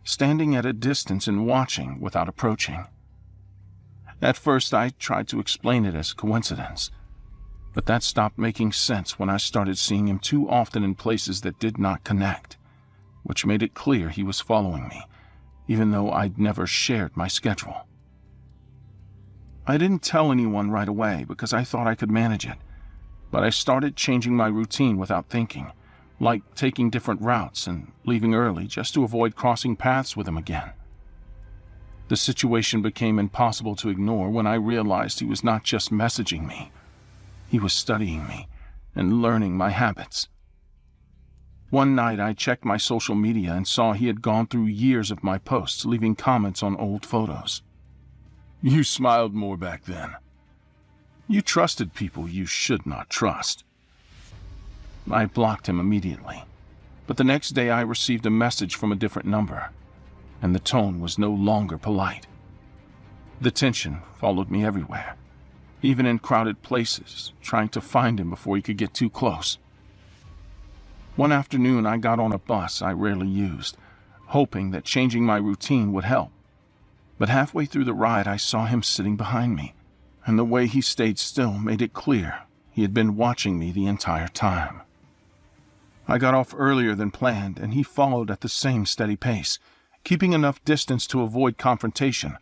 standing at a distance and watching without approaching. At first, I tried to explain it as coincidence, but that stopped making sense when I started seeing him too often in places that did not connect, which made it clear he was following me, even though I'd never shared my schedule. I didn't tell anyone right away because I thought I could manage it, but I started changing my routine without thinking, like taking different routes and leaving early just to avoid crossing paths with him again. The situation became impossible to ignore when I realized he was not just messaging me. He was studying me and learning my habits. One night I checked my social media and saw he had gone through years of my posts, leaving comments on old photos. You smiled more back then. You trusted people you should not trust. I blocked him immediately, but the next day I received a message from a different number, and the tone was no longer polite. The tension followed me everywhere, even in crowded places, trying to find him before he could get too close. One afternoon I got on a bus I rarely used, hoping that changing my routine would help. But halfway through the ride I saw him sitting behind me, and the way he stayed still made it clear he had been watching me the entire time. I got off earlier than planned, and he followed at the same steady pace, keeping enough distance to avoid confrontation,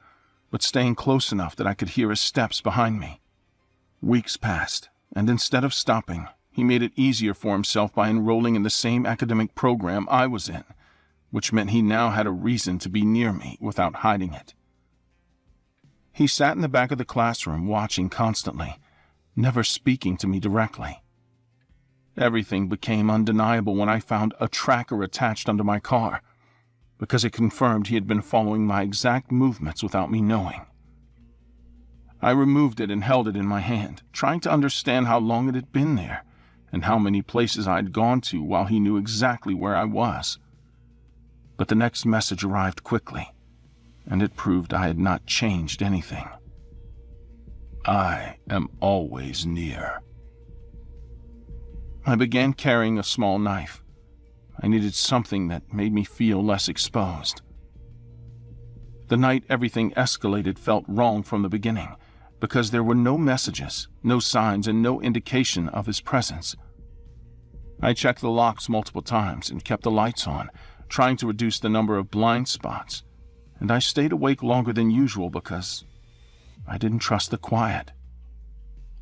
but staying close enough that I could hear his steps behind me. Weeks passed, and instead of stopping, he made it easier for himself by enrolling in the same academic program I was in, which meant he now had a reason to be near me without hiding it. He sat in the back of the classroom watching constantly, never speaking to me directly. Everything became undeniable when I found a tracker attached under my car, because it confirmed he had been following my exact movements without me knowing. I removed it and held it in my hand, trying to understand how long it had been there, and how many places I had gone to while he knew exactly where I was. But the next message arrived quickly, and it proved I had not changed anything. I am always near. I began carrying a small knife. I needed something that made me feel less exposed. The night everything escalated felt wrong from the beginning, because there were no messages, no signs, and no indication of his presence. I checked the locks multiple times and kept the lights on, trying to reduce the number of blind spots, and I stayed awake longer than usual because I didn't trust the quiet.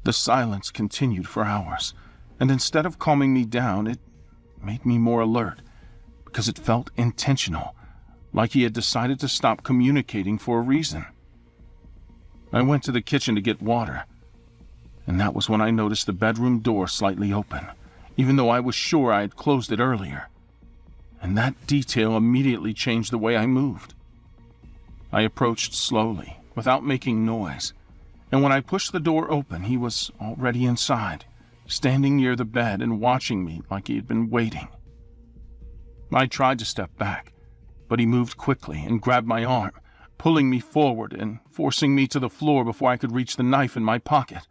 The silence continued for hours, and instead of calming me down, it made me more alert, because it felt intentional, like he had decided to stop communicating for a reason. I went to the kitchen to get water, and that was when I noticed the bedroom door slightly open, even though I was sure I had closed it earlier. And that detail immediately changed the way I moved. I approached slowly, without making noise, and when I pushed the door open, he was already inside, standing near the bed and watching me like he had been waiting. I tried to step back, but he moved quickly and grabbed my arm, pulling me forward and forcing me to the floor before I could reach the knife in my pocket.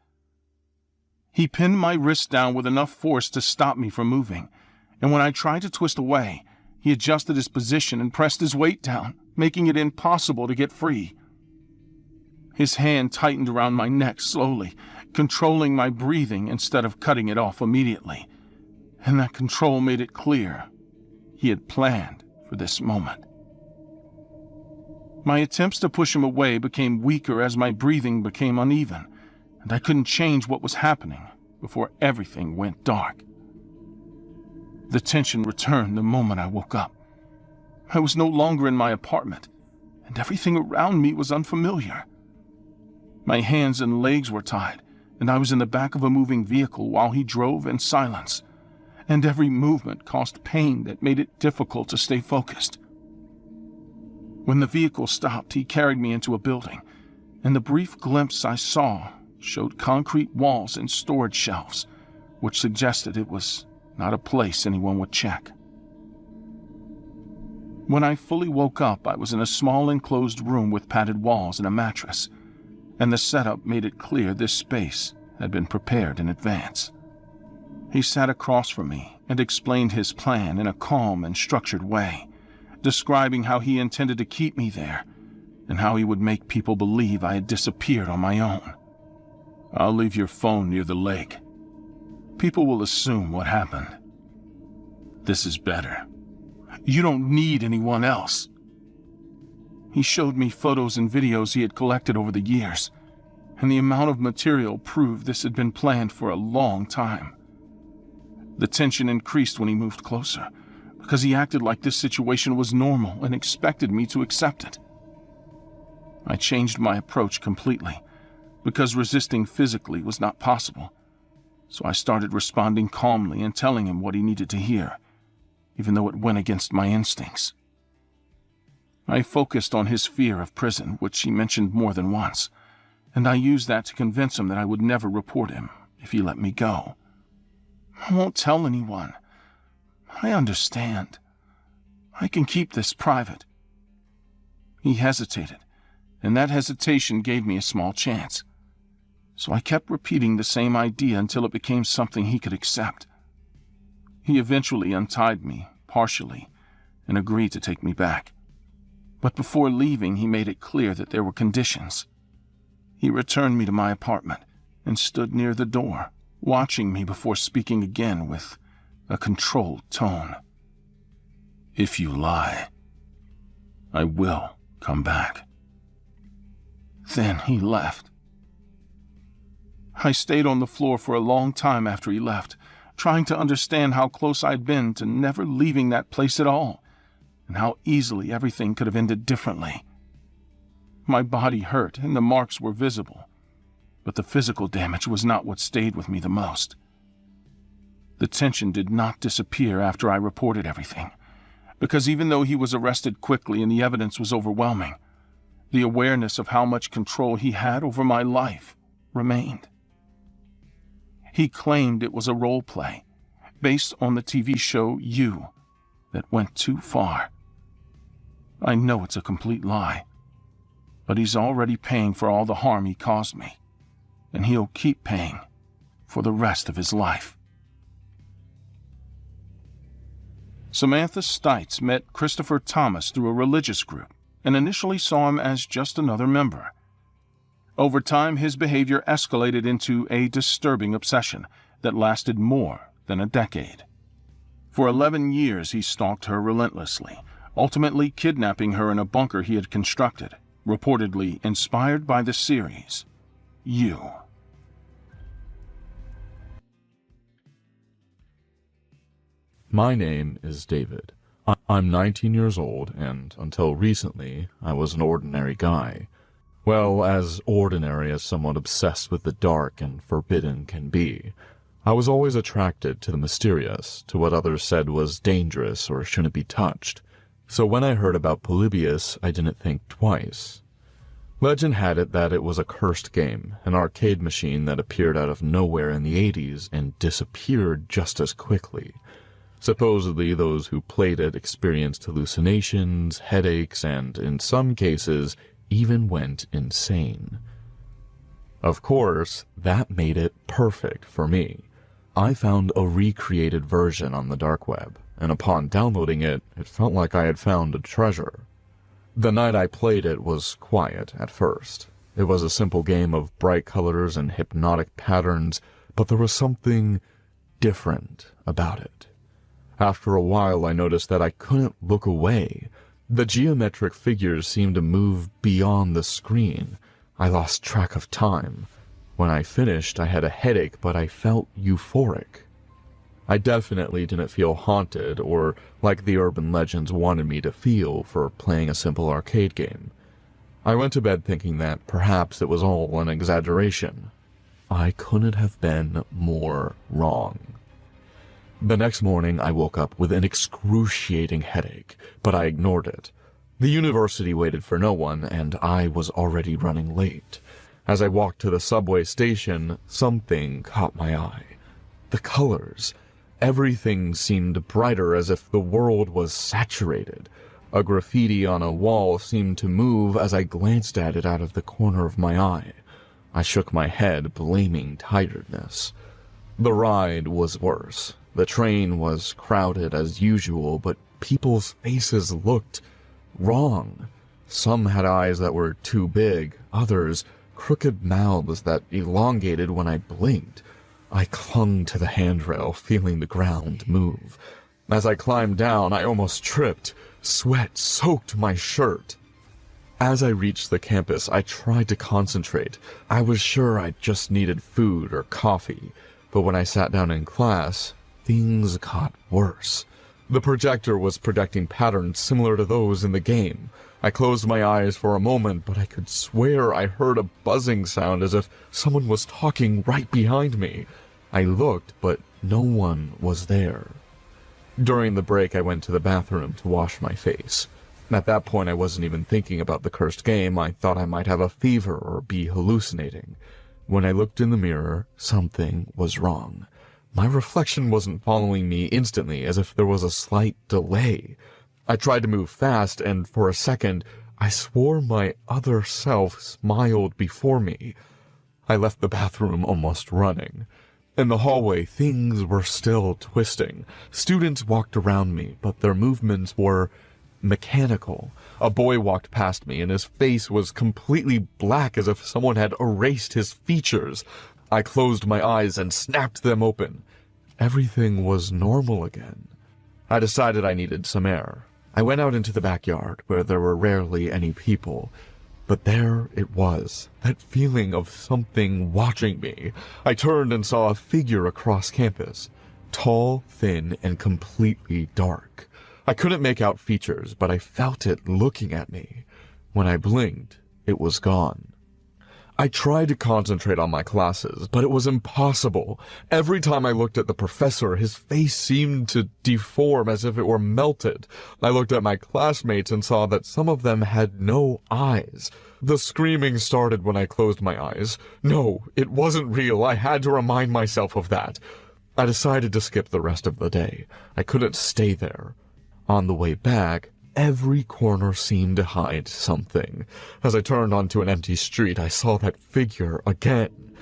He pinned my wrist down with enough force to stop me from moving, and when I tried to twist away, he adjusted his position and pressed his weight down, making it impossible to get free. His hand tightened around my neck slowly, controlling my breathing instead of cutting it off immediately, and that control made it clear he had planned for this moment. My attempts to push him away became weaker as my breathing became uneven, and I couldn't change what was happening before everything went dark. The tension returned the moment I woke up. I was no longer in my apartment, and everything around me was unfamiliar. My hands and legs were tied, and I was in the back of a moving vehicle while he drove in silence, and every movement caused pain that made it difficult to stay focused. When the vehicle stopped, he carried me into a building, and the brief glimpse I saw showed concrete walls and storage shelves, which suggested it was not a place anyone would check. When I fully woke up, I was in a small enclosed room with padded walls and a mattress, and the setup made it clear this space had been prepared in advance. He sat across from me and explained his plan in a calm and structured way, describing how he intended to keep me there and how he would make people believe I had disappeared on my own. "I'll leave your phone near the lake. People will assume what happened. This is better. You don't need anyone else." He showed me photos and videos he had collected over the years, and the amount of material proved this had been planned for a long time. The tension increased when he moved closer, because he acted like this situation was normal and expected me to accept it. I changed my approach completely, because resisting physically was not possible, so I started responding calmly and telling him what he needed to hear, even though it went against my instincts. I focused on his fear of prison, which he mentioned more than once, and I used that to convince him that I would never report him if he let me go. "I won't tell anyone. I understand. I can keep this private." He hesitated, and that hesitation gave me a small chance. So I kept repeating the same idea until it became something he could accept. He eventually untied me, partially, and agreed to take me back. But before leaving, he made it clear that there were conditions. He returned me to my apartment and stood near the door, watching me before speaking again with a controlled tone. "If you lie, I will come back." Then he left. I stayed on the floor for a long time after he left, trying to understand how close I'd been to never leaving that place at all, and how easily everything could have ended differently. My body hurt and the marks were visible, but the physical damage was not what stayed with me the most. The tension did not disappear after I reported everything, because even though he was arrested quickly and the evidence was overwhelming, the awareness of how much control he had over my life remained. He claimed it was a role play, based on the TV show You, that went too far. I know it's a complete lie, but he's already paying for all the harm he caused me, and he'll keep paying for the rest of his life. Samantha Stites met Christopher Thomas through a religious group and initially saw him as just another member. Over time, his behavior escalated into a disturbing obsession that lasted more than a decade. For 11 years, he stalked her relentlessly, ultimately kidnapping her in a bunker he had constructed, reportedly inspired by the series You. My name is David. I'm 19 years old, and until recently, I was an ordinary guy. Well, as ordinary as someone obsessed with the dark and forbidden can be. I was always attracted to the mysterious, to what others said was dangerous or shouldn't be touched. So when I heard about Polybius, I didn't think twice. Legend had it that it was a cursed game, an arcade machine that appeared out of nowhere in the 80s and disappeared just as quickly. Supposedly, those who played it experienced hallucinations, headaches, and, in some cases, even went insane. Of course, that made it perfect for me. I found a recreated version on the dark web, and upon downloading it, it felt like I had found a treasure. The night I played it was quiet at first. It was a simple game of bright colors and hypnotic patterns, but there was something different about it. After a while, I noticed that I couldn't look away. The geometric figures seemed to move beyond the screen. I lost track of time. When I finished, I had a headache, but I felt euphoric. I definitely didn't feel haunted or like the urban legends wanted me to feel for playing a simple arcade game. I went to bed thinking that perhaps it was all an exaggeration. I couldn't have been more wrong. The next morning, I woke up with an excruciating headache, but I ignored it. The university waited for no one, and I was already running late. As I walked to the subway station, something caught my eye. The colors. Everything seemed brighter, as if the world was saturated. A graffiti on a wall seemed to move as I glanced at it out of the corner of my eye. I shook my head, blaming tiredness. The ride was worse. The train was crowded as usual, but people's faces looked wrong. Some had eyes that were too big, others crooked mouths that elongated when I blinked. I clung to the handrail, feeling the ground move. As I climbed down, I almost tripped. Sweat soaked my shirt. As I reached the campus, I tried to concentrate. I was sure I just needed food or coffee, but when I sat down in class, things got worse. The projector was projecting patterns similar to those in the game. I closed my eyes for a moment, but I could swear I heard a buzzing sound as if someone was talking right behind me. I looked, but no one was there. During the break, I went to the bathroom to wash my face. At that point, I wasn't even thinking about the cursed game. I thought I might have a fever or be hallucinating. When I looked in the mirror, something was wrong. My reflection wasn't following me instantly, as if there was a slight delay. I tried to move fast, and for a second, I swore my other self smiled before me. I left the bathroom almost running. In the hallway, things were still twisting. Students walked around me, but their movements were mechanical. A boy walked past me, and his face was completely black, as if someone had erased his features. I closed my eyes and snapped them open. Everything was normal again. I decided I needed some air. I went out into the backyard, where there were rarely any people. But there it was, that feeling of something watching me. I turned and saw a figure across campus. Tall, thin, and completely dark. I couldn't make out features, but I felt it looking at me. When I blinked, it was gone. I tried to concentrate on my classes, but it was impossible. Every time I looked at the professor, his face seemed to deform as if it were melted. I looked at my classmates and saw that some of them had no eyes. The screaming started when I closed my eyes. No, it wasn't real. I had to remind myself of that. I decided to skip the rest of the day. I couldn't stay there. On the way back, every corner seemed to hide something. As I turned onto an empty street, I saw that figure again.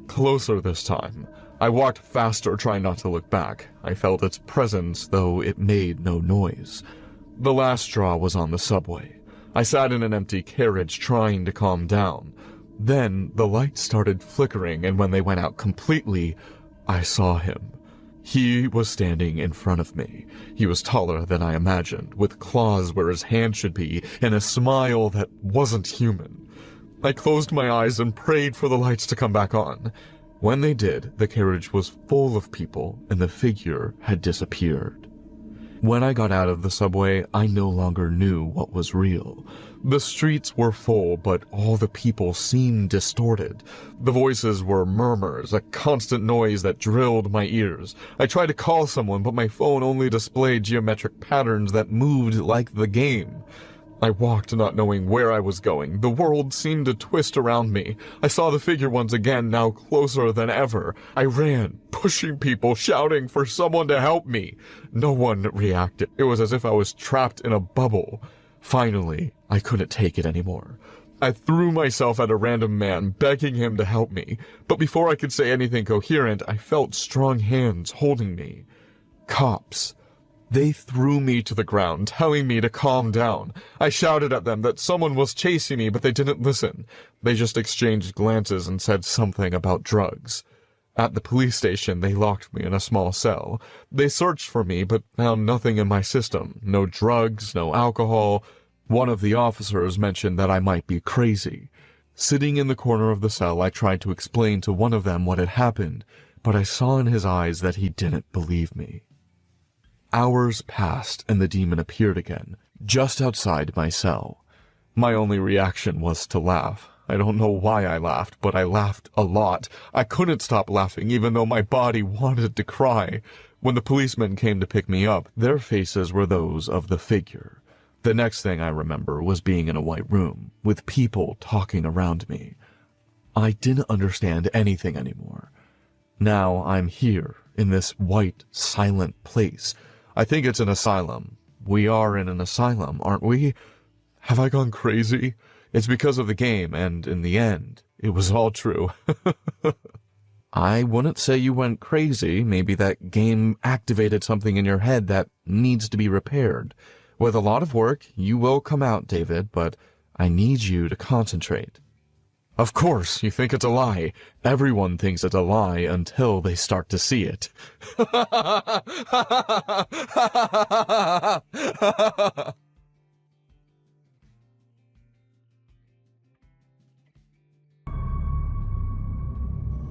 Closer this time. I walked faster, trying not to look back. I felt its presence, though it made no noise. The last straw was on the subway. I sat in an empty carriage, trying to calm down. Then the lights started flickering, and when they went out completely, I saw him. He was standing in front of me. He was taller than I imagined, with claws where his hand should be, and a smile that wasn't human. I closed my eyes and prayed for the lights to come back on. When they did, the carriage was full of people, and the figure had disappeared. When I got out of the subway, I no longer knew what was real. The streets were full, but all the people seemed distorted. The voices were murmurs, a constant noise that drilled my ears. I tried to call someone, but my phone only displayed geometric patterns that moved like the game. I walked, not knowing where I was going. The world seemed to twist around me. I saw the figure once again, now closer than ever. I ran, pushing people, shouting for someone to help me. No one reacted. It was as if I was trapped in a bubble. Finally, I couldn't take it anymore. I threw myself at a random man, begging him to help me. But before I could say anything coherent, I felt strong hands holding me. Cops. They threw me to the ground, telling me to calm down. I shouted at them that someone was chasing me, but they didn't listen. They just exchanged glances and said something about drugs. At the police station, they locked me in a small cell. They searched for me, but found nothing in my system. No drugs, no alcohol. One of the officers mentioned that I might be crazy. Sitting in the corner of the cell, I tried to explain to one of them what had happened, but I saw in his eyes that he didn't believe me. Hours passed and the demon appeared again, just outside my cell. My only reaction was to laugh. I don't know why I laughed, but I laughed a lot. I couldn't stop laughing even though my body wanted to cry. When the policemen came to pick me up, their faces were those of the figure. The next thing I remember was being in a white room, with people talking around me. I didn't understand anything anymore. Now I'm here, in this white, silent place. I think it's an asylum. We are in an asylum, aren't we? Have I gone crazy? It's because of the game, and in the end, it was all true. I wouldn't say you went crazy. Maybe that game activated something in your head that needs to be repaired. With a lot of work, you will come out, David, but I need you to concentrate. Of course, you think it's a lie. Everyone thinks it's a lie until they start to see it.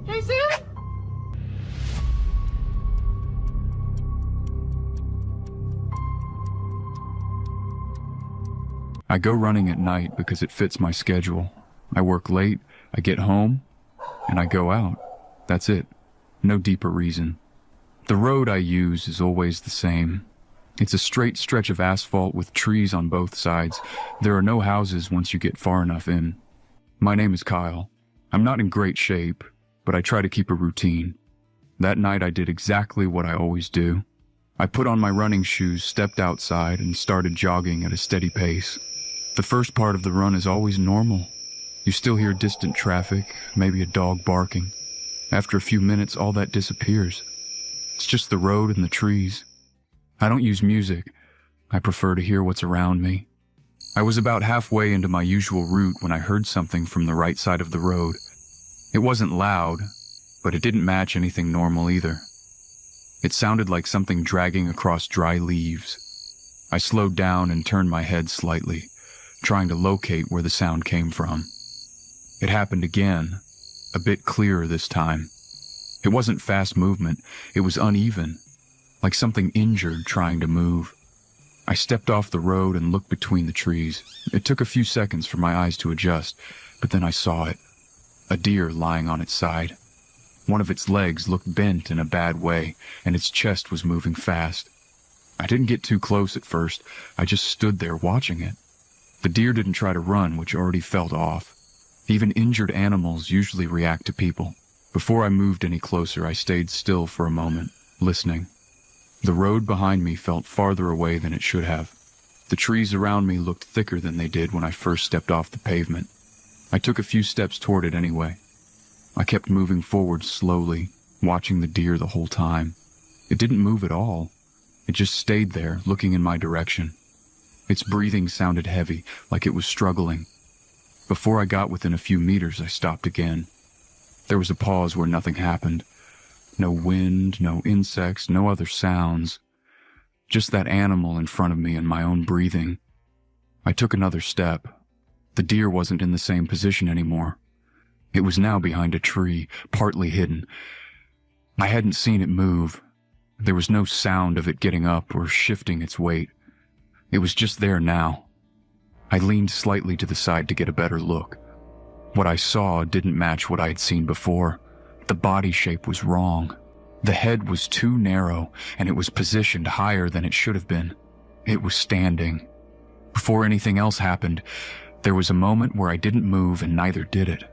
Hey, Sam? I go running at night because it fits my schedule. I work late, I get home, and I go out. That's it. No deeper reason. The road I use is always the same. It's a straight stretch of asphalt with trees on both sides. There are no houses once you get far enough in. My name is Kyle. I'm not in great shape, but I try to keep a routine. That night I did exactly what I always do. I put on my running shoes, stepped outside, and started jogging at a steady pace. The first part of the run is always normal. You still hear distant traffic, maybe a dog barking. After a few minutes, all that disappears. It's just the road and the trees. I don't use music. I prefer to hear what's around me. I was about halfway into my usual route when I heard something from the right side of the road. It wasn't loud, but it didn't match anything normal either. It sounded like something dragging across dry leaves. I slowed down and turned my head slightly, trying to locate where the sound came from. It happened again, a bit clearer this time. It wasn't fast movement, it was uneven, like something injured trying to move. I stepped off the road and looked between the trees. It took a few seconds for my eyes to adjust, but then I saw it. A deer lying on its side. One of its legs looked bent in a bad way, and its chest was moving fast. I didn't get too close at first. I just stood there watching it. The deer didn't try to run, which already felt off. Even injured animals usually react to people. Before I moved any closer, I stayed still for a moment, listening. The road behind me felt farther away than it should have. The trees around me looked thicker than they did when I first stepped off the pavement. I took a few steps toward it anyway. I kept moving forward slowly, watching the deer the whole time. It didn't move at all. It just stayed there, looking in my direction. Its breathing sounded heavy, like it was struggling. Before I got within a few meters, I stopped again. There was a pause where nothing happened. No wind, no insects, no other sounds. Just that animal in front of me and my own breathing. I took another step. The deer wasn't in the same position anymore. It was now behind a tree, partly hidden. I hadn't seen it move. There was no sound of it getting up or shifting its weight. It was just there now. I leaned slightly to the side to get a better look. What I saw didn't match what I had seen before. The body shape was wrong. The head was too narrow, and it was positioned higher than it should have been. It was standing. Before anything else happened, there was a moment where I didn't move and neither did it.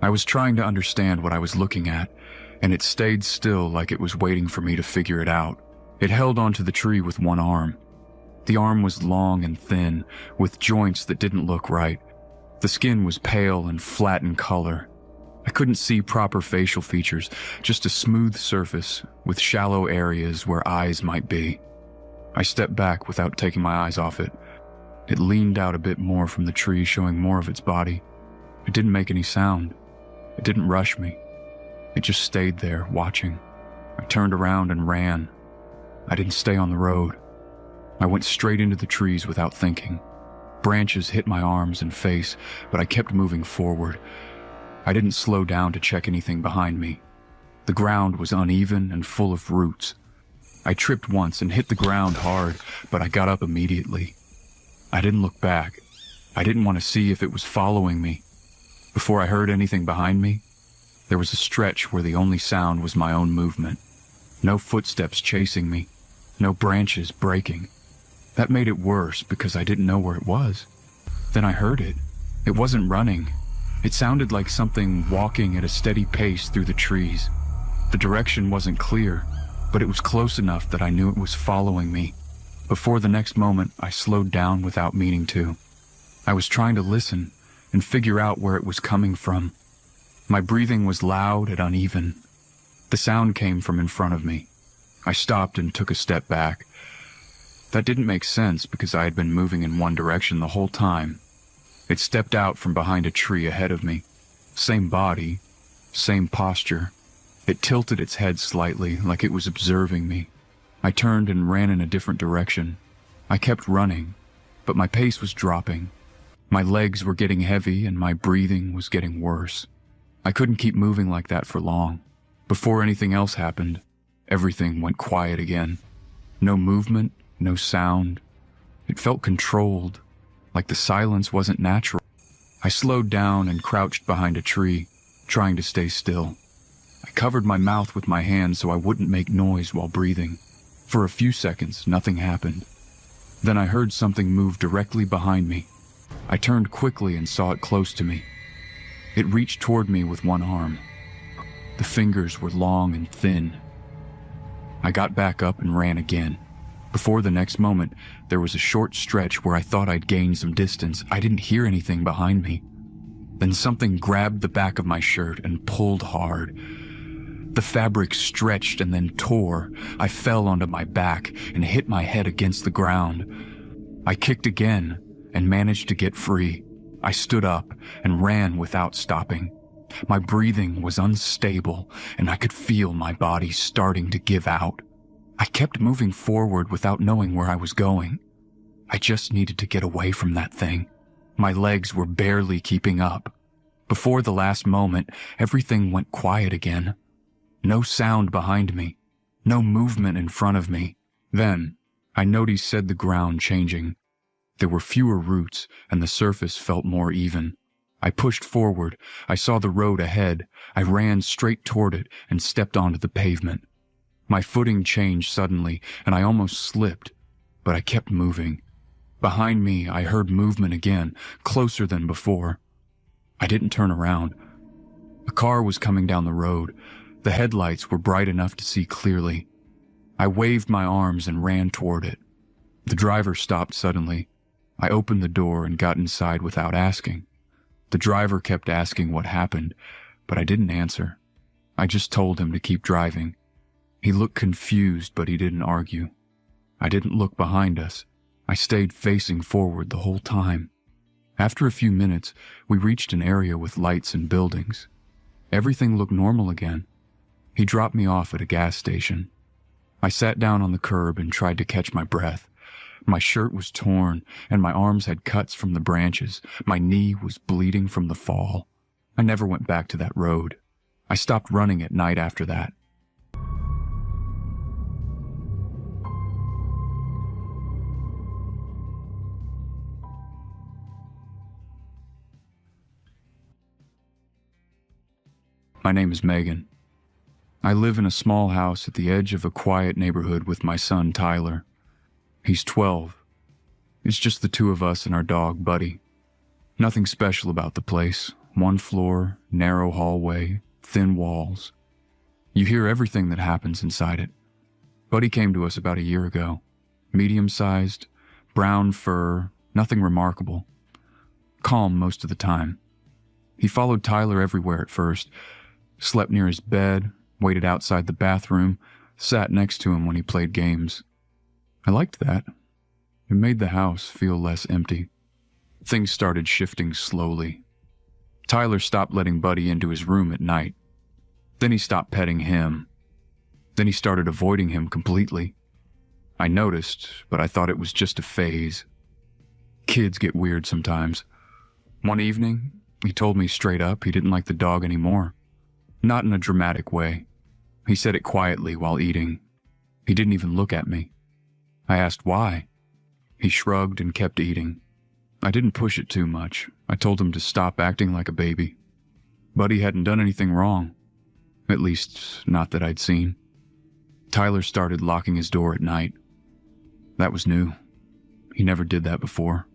I was trying to understand what I was looking at, and it stayed still like it was waiting for me to figure it out. It held onto the tree with one arm. The arm was long and thin, with joints that didn't look right. The skin was pale and flat in color. I couldn't see proper facial features, just a smooth surface with shallow areas where eyes might be. I stepped back without taking my eyes off it. It leaned out a bit more from the tree, showing more of its body. It didn't make any sound. It didn't rush me. It just stayed there, watching. I turned around and ran. I didn't stay on the road. I went straight into the trees without thinking. Branches hit my arms and face, but I kept moving forward. I didn't slow down to check anything behind me. The ground was uneven and full of roots. I tripped once and hit the ground hard, but I got up immediately. I didn't look back. I didn't want to see if it was following me. Before I heard anything behind me, there was a stretch where the only sound was my own movement. No footsteps chasing me, no branches breaking. That made it worse because I didn't know where it was. Then I heard it. It wasn't running. It sounded like something walking at a steady pace through the trees. The direction wasn't clear, but it was close enough that I knew it was following me. Before the next moment, I slowed down without meaning to. I was trying to listen and figure out where it was coming from. My breathing was loud and uneven. The sound came from in front of me. I stopped and took a step back. That didn't make sense because I had been moving in one direction the whole time. It stepped out from behind a tree ahead of me. Same body, same posture. It tilted its head slightly, like it was observing me. I turned and ran in a different direction. I kept running, but my pace was dropping. My legs were getting heavy and my breathing was getting worse. I couldn't keep moving like that for long. Before anything else happened, everything went quiet again. No movement, no sound. It felt controlled, like the silence wasn't natural. I slowed down and crouched behind a tree, trying to stay still. I covered my mouth with my hand so I wouldn't make noise while breathing. For a few seconds, nothing happened. Then I heard something move directly behind me. I turned quickly and saw it close to me. It reached toward me with one arm. The fingers were long and thin. I got back up and ran again. Before the next moment, there was a short stretch where I thought I'd gained some distance. I didn't hear anything behind me. Then something grabbed the back of my shirt and pulled hard. The fabric stretched and then tore. I fell onto my back and hit my head against the ground. I kicked again and managed to get free. I stood up and ran without stopping. My breathing was unstable and I could feel my body starting to give out. I kept moving forward without knowing where I was going. I just needed to get away from that thing. My legs were barely keeping up. Before the last moment, everything went quiet again. No sound behind me, no movement in front of me. Then, I noticed the ground changing. There were fewer roots, and the surface felt more even. I pushed forward. I saw the road ahead. I ran straight toward it and stepped onto the pavement. My footing changed suddenly, and I almost slipped, but I kept moving. Behind me, I heard movement again, closer than before. I didn't turn around. A car was coming down the road. The headlights were bright enough to see clearly. I waved my arms and ran toward it. The driver stopped suddenly. I opened the door and got inside without asking. The driver kept asking what happened, but I didn't answer. I just told him to keep driving. He looked confused, but he didn't argue. I didn't look behind us. I stayed facing forward the whole time. After a few minutes, we reached an area with lights and buildings. Everything looked normal again. He dropped me off at a gas station. I sat down on the curb and tried to catch my breath. My shirt was torn, and my arms had cuts from the branches. My knee was bleeding from the fall. I never went back to that road. I stopped running at night after that. My name is Megan. I live in a small house at the edge of a quiet neighborhood with my son, Tyler. He's 12. It's just the two of us and our dog, Buddy. Nothing special about the place. One floor, narrow hallway, thin walls. You hear everything that happens inside it. Buddy came to us about a year ago. Medium-sized, brown fur, nothing remarkable. Calm most of the time. He followed Tyler everywhere at first. Slept near his bed, waited outside the bathroom, sat next to him when he played games. I liked that. It made the house feel less empty. Things started shifting slowly. Tyler stopped letting Buddy into his room at night. Then he stopped petting him. Then he started avoiding him completely. I noticed, but I thought it was just a phase. Kids get weird sometimes. One evening, he told me straight up he didn't like the dog anymore. Not in a dramatic way. He said it quietly while eating. He didn't even look at me. I asked why. He shrugged and kept eating. I didn't push it too much. I told him to stop acting like a baby. Buddy hadn't done anything wrong. At least, not that I'd seen. Tyler started locking his door at night. That was new. He never did that before.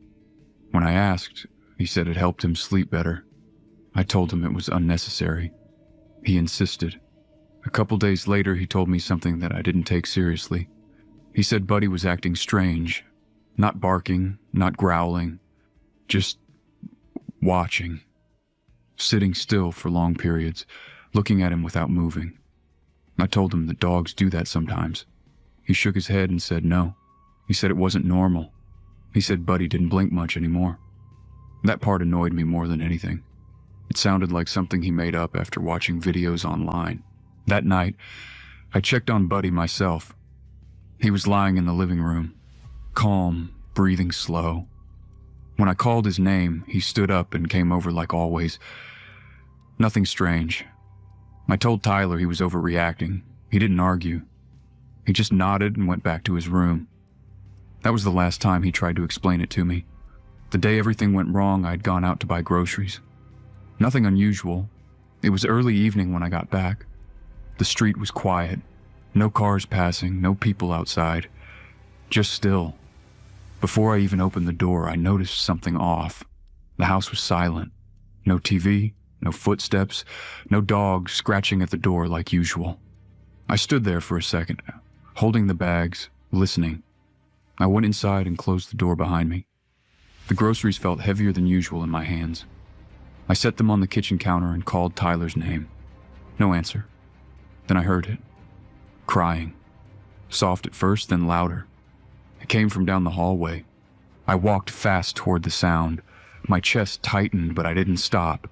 When I asked, he said it helped him sleep better. I told him it was unnecessary. He insisted. A couple days later, he told me something that I didn't take seriously. He said Buddy was acting strange. Not barking, not growling. Just watching. Sitting still for long periods, looking at him without moving. I told him that dogs do that sometimes. He shook his head and said no. He said it wasn't normal. He said Buddy didn't blink much anymore. That part annoyed me more than anything. It sounded like something he made up after watching videos online. That night, I checked on Buddy myself. He was lying in the living room, calm, breathing slow. When I called his name, he stood up and came over like always. Nothing strange. I told Tyler he was overreacting. He didn't argue. He just nodded and went back to his room. That was the last time he tried to explain it to me. The day everything went wrong, I'd gone out to buy groceries. Nothing unusual. It was early evening when I got back. The street was quiet. No cars passing, no people outside. Just still. Before I even opened the door, I noticed something off. The house was silent. No TV, no footsteps, no dogs scratching at the door like usual. I stood there for a second, holding the bags, listening. I went inside and closed the door behind me. The groceries felt heavier than usual in my hands. I set them on the kitchen counter and called Tyler's name. No answer. Then I heard it. Crying. Soft at first, then louder. It came from down the hallway. I walked fast toward the sound. My chest tightened, but I didn't stop.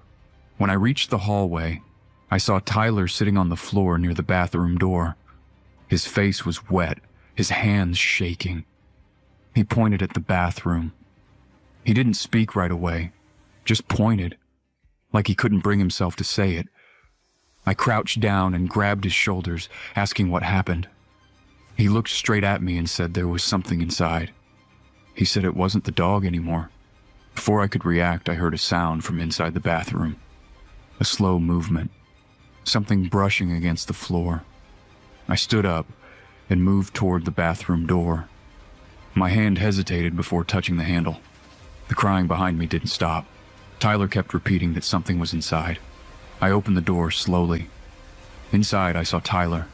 When I reached the hallway, I saw Tyler sitting on the floor near the bathroom door. His face was wet, his hands shaking. He pointed at the bathroom. He didn't speak right away, just pointed, like he couldn't bring himself to say it. I crouched down and grabbed his shoulders, asking what happened. He looked straight at me and said there was something inside. He said it wasn't the dog anymore. Before I could react, I heard a sound from inside the bathroom. A slow movement. Something brushing against the floor. I stood up and moved toward the bathroom door. My hand hesitated before touching the handle. The crying behind me didn't stop. Tyler kept repeating that something was inside. I opened the door slowly. Inside, I saw Tyler.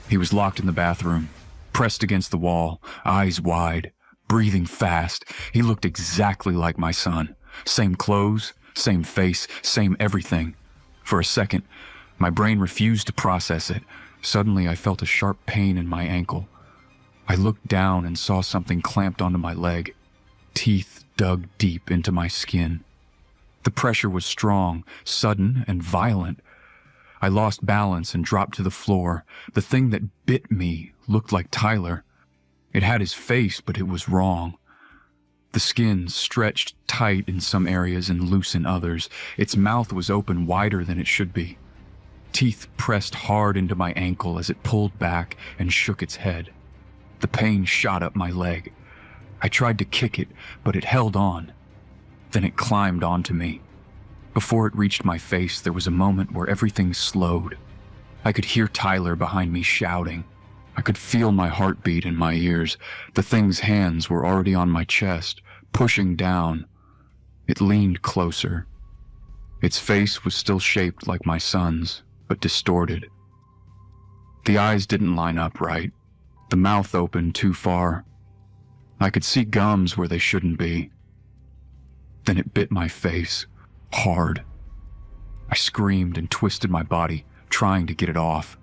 He was locked in the bathroom, pressed against the wall, eyes wide, breathing fast. He looked exactly like my son. Same clothes, same face, same everything. For a second, my brain refused to process it. Suddenly, I felt a sharp pain in my ankle. I looked down and saw something clamped onto my leg. Teeth dug deep into my skin. The pressure was strong, sudden, and violent. I lost balance and dropped to the floor. The thing that bit me looked like Tyler. It had his face, but it was wrong. The skin stretched tight in some areas and loose in others. Its mouth was open wider than it should be. Teeth pressed hard into my ankle as it pulled back and shook its head. The pain shot up my leg. I tried to kick it, but it held on. Then it climbed onto me. Before it reached my face, there was a moment where everything slowed. I could hear Tyler behind me shouting. I could feel my heartbeat in my ears. The thing's hands were already on my chest, pushing down. It leaned closer. Its face was still shaped like my son's, but distorted. The eyes didn't line up right. The mouth opened too far. I could see gums where they shouldn't be. Then it bit my face, hard. I screamed and twisted my body, trying to get it off.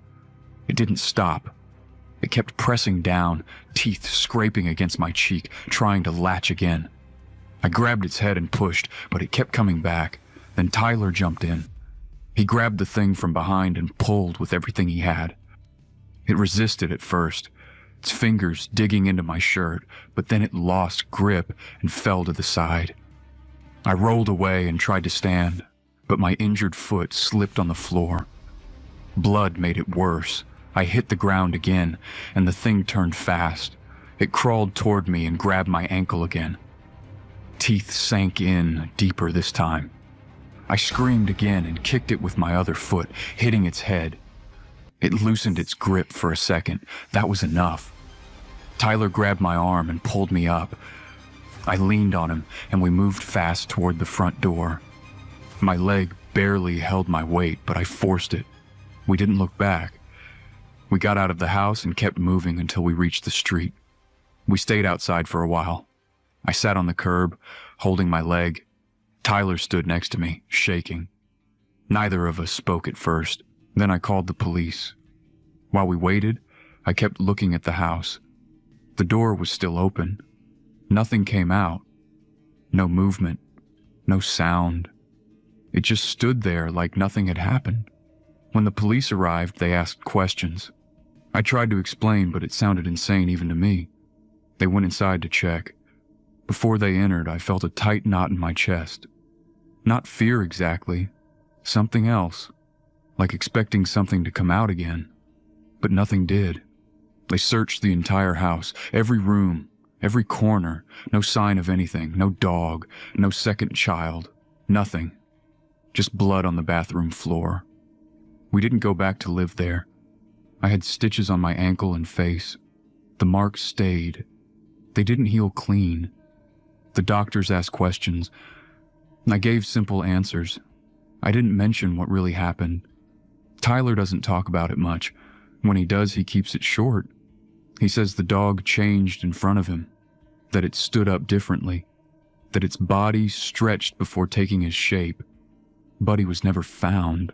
It didn't stop. It kept pressing down, teeth scraping against my cheek, trying to latch again. I grabbed its head and pushed, but it kept coming back. Then Tyler jumped in. He grabbed the thing from behind and pulled with everything he had. It resisted at first, its fingers digging into my shirt, but then it lost grip and fell to the side. I rolled away and tried to stand, but my injured foot slipped on the floor. Blood made it worse. I hit the ground again, and the thing turned fast. It crawled toward me and grabbed my ankle again. Teeth sank in deeper this time. I screamed again and kicked it with my other foot, hitting its head. It loosened its grip for a second. That was enough. Tyler grabbed my arm and pulled me up. I leaned on him, and we moved fast toward the front door. My leg barely held my weight, but I forced it. We didn't look back. We got out of the house and kept moving until we reached the street. We stayed outside for a while. I sat on the curb, holding my leg. Tyler stood next to me, shaking. Neither of us spoke at first. Then I called the police. While we waited, I kept looking at the house. The door was still open. Nothing came out. No movement. No sound. It just stood there like nothing had happened. When the police arrived, they asked questions. I tried to explain, but it sounded insane even to me. They went inside to check. Before they entered, I felt a tight knot in my chest. Not fear exactly. Something else. Like expecting something to come out again. But nothing did. They searched the entire house, every room, every corner. No sign of anything, no dog, no second child, nothing. Just blood on the bathroom floor. We didn't go back to live there. I had stitches on my ankle and face. The marks stayed. They didn't heal clean. The doctors asked questions. I gave simple answers. I didn't mention what really happened. Tyler doesn't talk about it much. When he does, he keeps it short. He says the dog changed in front of him, that it stood up differently, that its body stretched before taking his shape. Buddy was never found.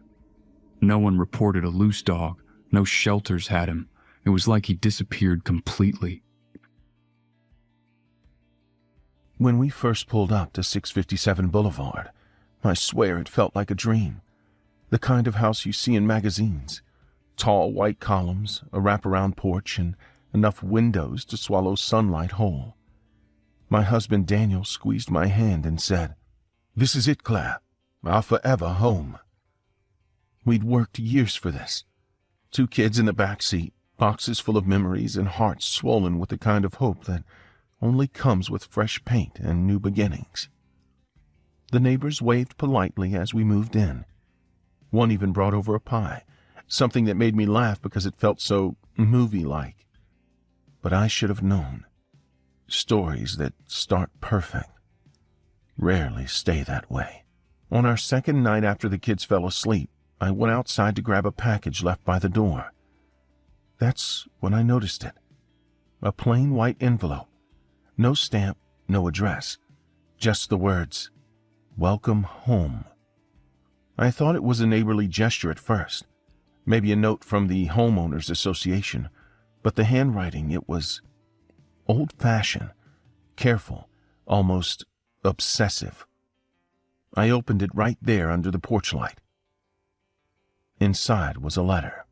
No one reported a loose dog. No shelters had him. It was like he disappeared completely. When we first pulled up to 657 Boulevard, I swear it felt like a dream. The kind of house you see in magazines. Tall white columns, a wraparound porch, and enough windows to swallow sunlight whole. My husband Daniel squeezed my hand and said, "This is it, Claire. Our forever home." We'd worked years for this. 2 kids in the back seat, boxes full of memories, and hearts swollen with the kind of hope that only comes with fresh paint and new beginnings. The neighbors waved politely as we moved in. One even brought over a pie, something that made me laugh because it felt so movie-like. But I should have known. Stories that start perfect rarely stay that way. On our second night after the kids fell asleep, I went outside to grab a package left by the door. That's when I noticed it. A plain white envelope. No stamp, no address. Just the words, "Welcome home." I thought it was a neighborly gesture at first. Maybe a note from the Homeowners Association. But the handwriting, it was old-fashioned, careful, almost obsessive. I opened it right there under the porch light. Inside was a letter.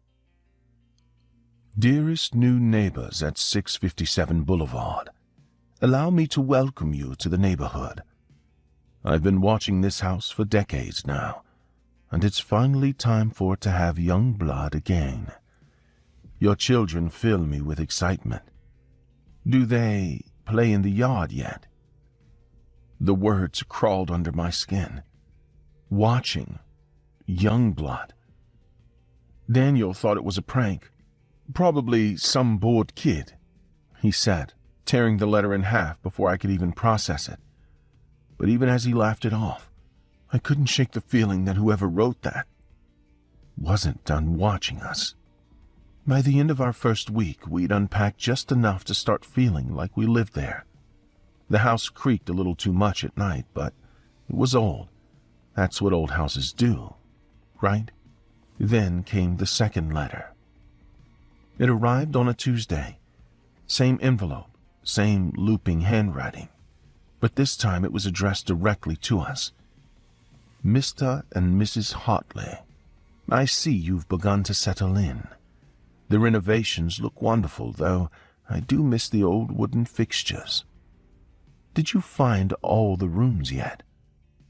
"Dearest new neighbors at 657 Boulevard, allow me to welcome you to the neighborhood. I've been watching this house for decades now, and it's finally time for it to have young blood again. Your children fill me with excitement. Do they play in the yard yet?" The words crawled under my skin. Watching. Young blood. Daniel thought it was a prank. Probably some bored kid, he said, tearing the letter in half before I could even process it. But even as he laughed it off, I couldn't shake the feeling that whoever wrote that wasn't done watching us. By the end of our first week, we'd unpacked just enough to start feeling like we lived there. The house creaked a little too much at night, but it was old. That's what old houses do, right? Then came the second letter. It arrived on a Tuesday. Same envelope, same looping handwriting. But this time it was addressed directly to us. "Mr. and Mrs. Hartley, I see you've begun to settle in. The renovations look wonderful, though I do miss the old wooden fixtures. Did you find all the rooms yet?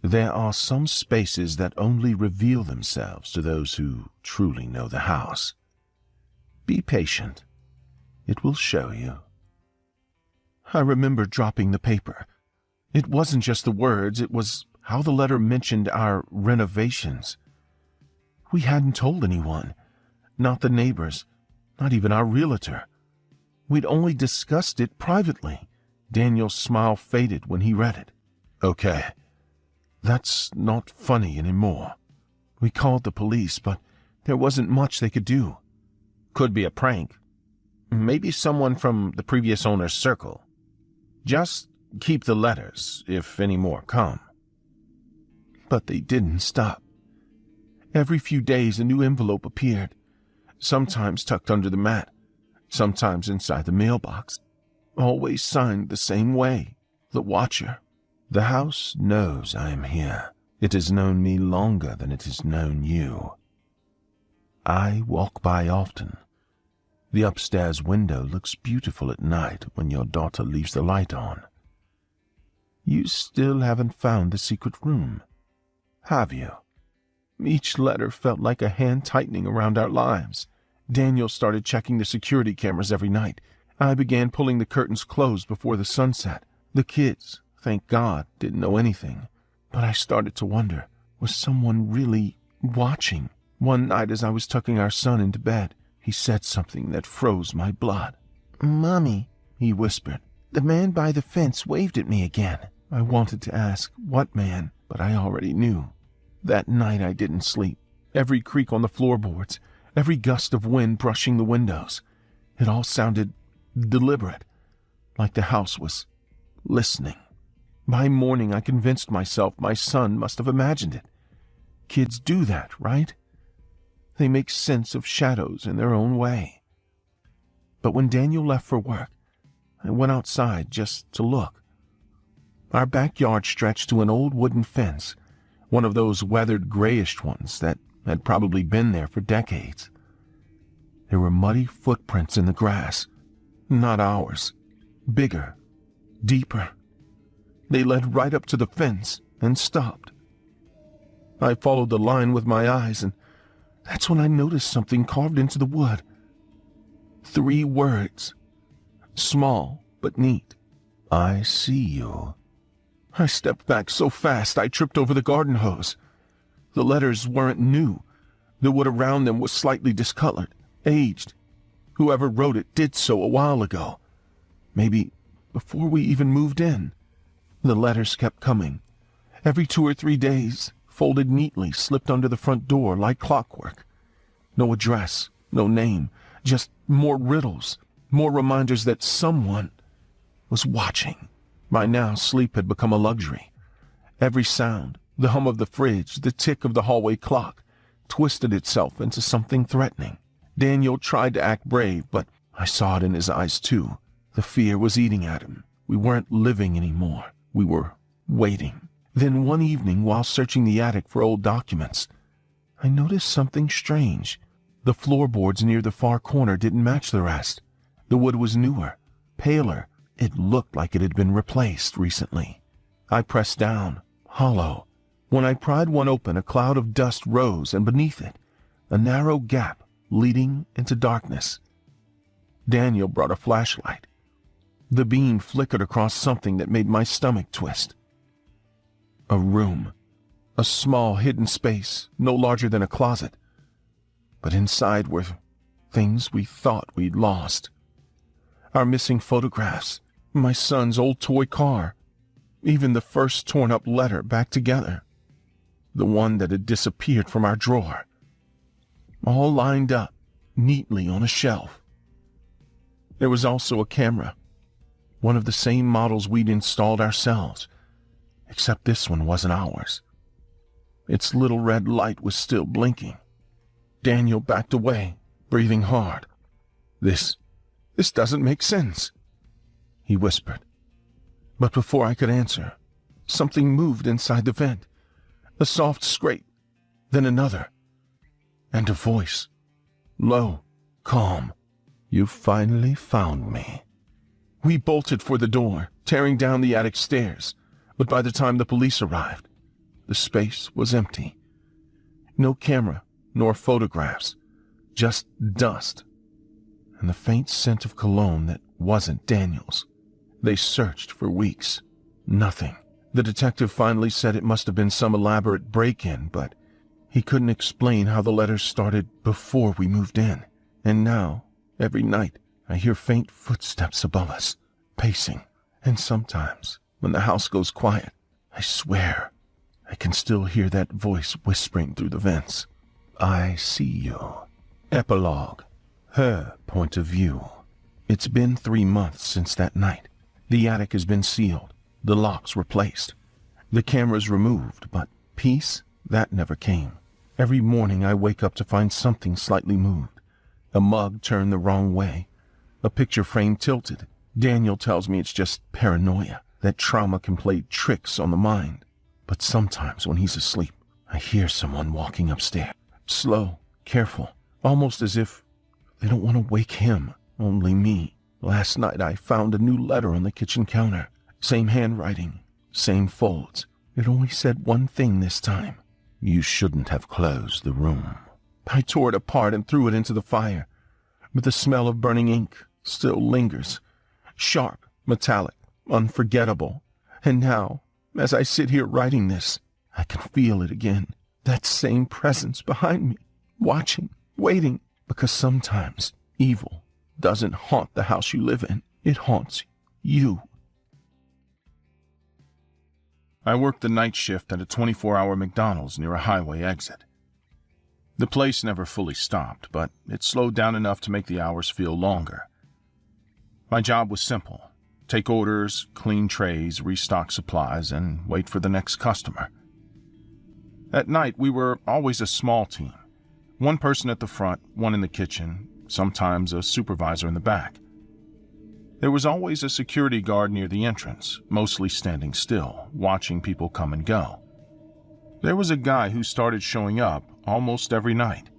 There are some spaces that only reveal themselves to those who truly know the house. Be patient. It will show you. I remember dropping the paper. It wasn't just the words, it was how the letter mentioned our renovations. We hadn't told anyone, not the neighbors, not even our realtor. We'd only discussed it privately. Daniel's smile faded when he read it. Okay, that's not funny anymore. We called the police, but there wasn't much they could do. Could be a prank. Maybe someone from the previous owner's circle. Just keep the letters, if any more come. But they didn't stop. Every few days a new envelope appeared, sometimes tucked under the mat, sometimes inside the mailbox, always signed the same way, The Watcher. The house knows I am here. It has known me longer than it has known you. I walk by often. The upstairs window looks beautiful at night when your daughter leaves the light on. You still haven't found the secret room, have you? Each letter felt like a hand tightening around our lives. Daniel started checking the security cameras every night. I began pulling the curtains closed before the sunset. The kids, thank God, didn't know anything. But I started to wonder, was someone really watching? One night as I was tucking our son into bed, he said something that froze my blood. "Mommy," he whispered. "The man by the fence waved at me again." I wanted to ask, what man, but I already knew. That night I didn't sleep. Every creak on the floorboards, every gust of wind brushing the windows, it all sounded deliberate, like the house was listening. By morning I convinced myself my son must have imagined it. Kids do that, right? They make sense of shadows in their own way. But when Daniel left for work, I went outside just to look. Our backyard stretched to an old wooden fence, one of those weathered grayish ones that had probably been there for decades. There were muddy footprints in the grass, not ours, bigger, deeper. They led right up to the fence and stopped. I followed the line with my eyes, and that's when I noticed something carved into the wood. 3 words, small but neat. I see you. I stepped back so fast I tripped over the garden hose. The letters weren't new. The wood around them was slightly discolored, aged. Whoever wrote it did so a while ago. Maybe before we even moved in. The letters kept coming. Every 2 or 3 days, folded neatly, slipped under the front door like clockwork. No address, no name, just more riddles, more reminders that someone was watching. By now, sleep had become a luxury. Every sound, the hum of the fridge, the tick of the hallway clock, twisted itself into something threatening. Daniel tried to act brave, but I saw it in his eyes too. The fear was eating at him. We weren't living anymore. We were waiting. Then one evening, while searching the attic for old documents, I noticed something strange. The floorboards near the far corner didn't match the rest. The wood was newer, paler. It looked like it had been replaced recently. I pressed down, hollow. When I pried one open, a cloud of dust rose, and beneath it, a narrow gap leading into darkness. Daniel brought a flashlight. The beam flickered across something that made my stomach twist. A room. A small hidden space, no larger than a closet. But inside were things we thought we'd lost. Our missing photographs, my son's old toy car, even the first torn-up letter back together. The one that had disappeared from our drawer. All lined up, neatly on a shelf. There was also a camera, one of the same models we'd installed ourselves, except this one wasn't ours. Its little red light was still blinking. Daniel backed away, breathing hard. This doesn't make sense," he whispered. But before I could answer, something moved inside the vent. A soft scrape, then another, and a voice, low, calm. "You finally found me." We bolted for the door, tearing down the attic stairs, but by the time the police arrived, the space was empty. No camera, nor photographs, just dust and the faint scent of cologne that wasn't Daniel's. They searched for weeks. Nothing. The detective finally said it must have been some elaborate break-in, but he couldn't explain how the letters started before we moved in. And now, every night, I hear faint footsteps above us, pacing. And sometimes, when the house goes quiet, I swear, I can still hear that voice whispering through the vents. I see you. Epilogue. Her point of view. It's been 3 months since that night. The attic has been sealed, the locks replaced, the cameras removed, but peace, that never came. Every morning I wake up to find something slightly moved. A mug turned the wrong way, a picture frame tilted. Daniel tells me it's just paranoia, that trauma can play tricks on the mind. But sometimes when he's asleep, I hear someone walking upstairs. Slow, careful, almost as if they don't want to wake him, only me. Last night I found a new letter on the kitchen counter. Same handwriting, same folds. It only said one thing this time. You shouldn't have closed the room. I tore it apart and threw it into the fire, but the smell of burning ink still lingers. Sharp, metallic, unforgettable. And now, as I sit here writing this, I can feel it again. That same presence behind me, watching, waiting, because sometimes evil doesn't haunt the house you live in. It haunts you. I worked the night shift at a 24-hour McDonald's near a highway exit. The place never fully stopped, but it slowed down enough to make the hours feel longer. My job was simple. Take orders, clean trays, restock supplies, and wait for the next customer. At night, we were always a small team. One person at the front, one in the kitchen, sometimes a supervisor in the back. There was always a security guard near the entrance, mostly standing still, watching people come and go. There was a guy who started showing up almost every night.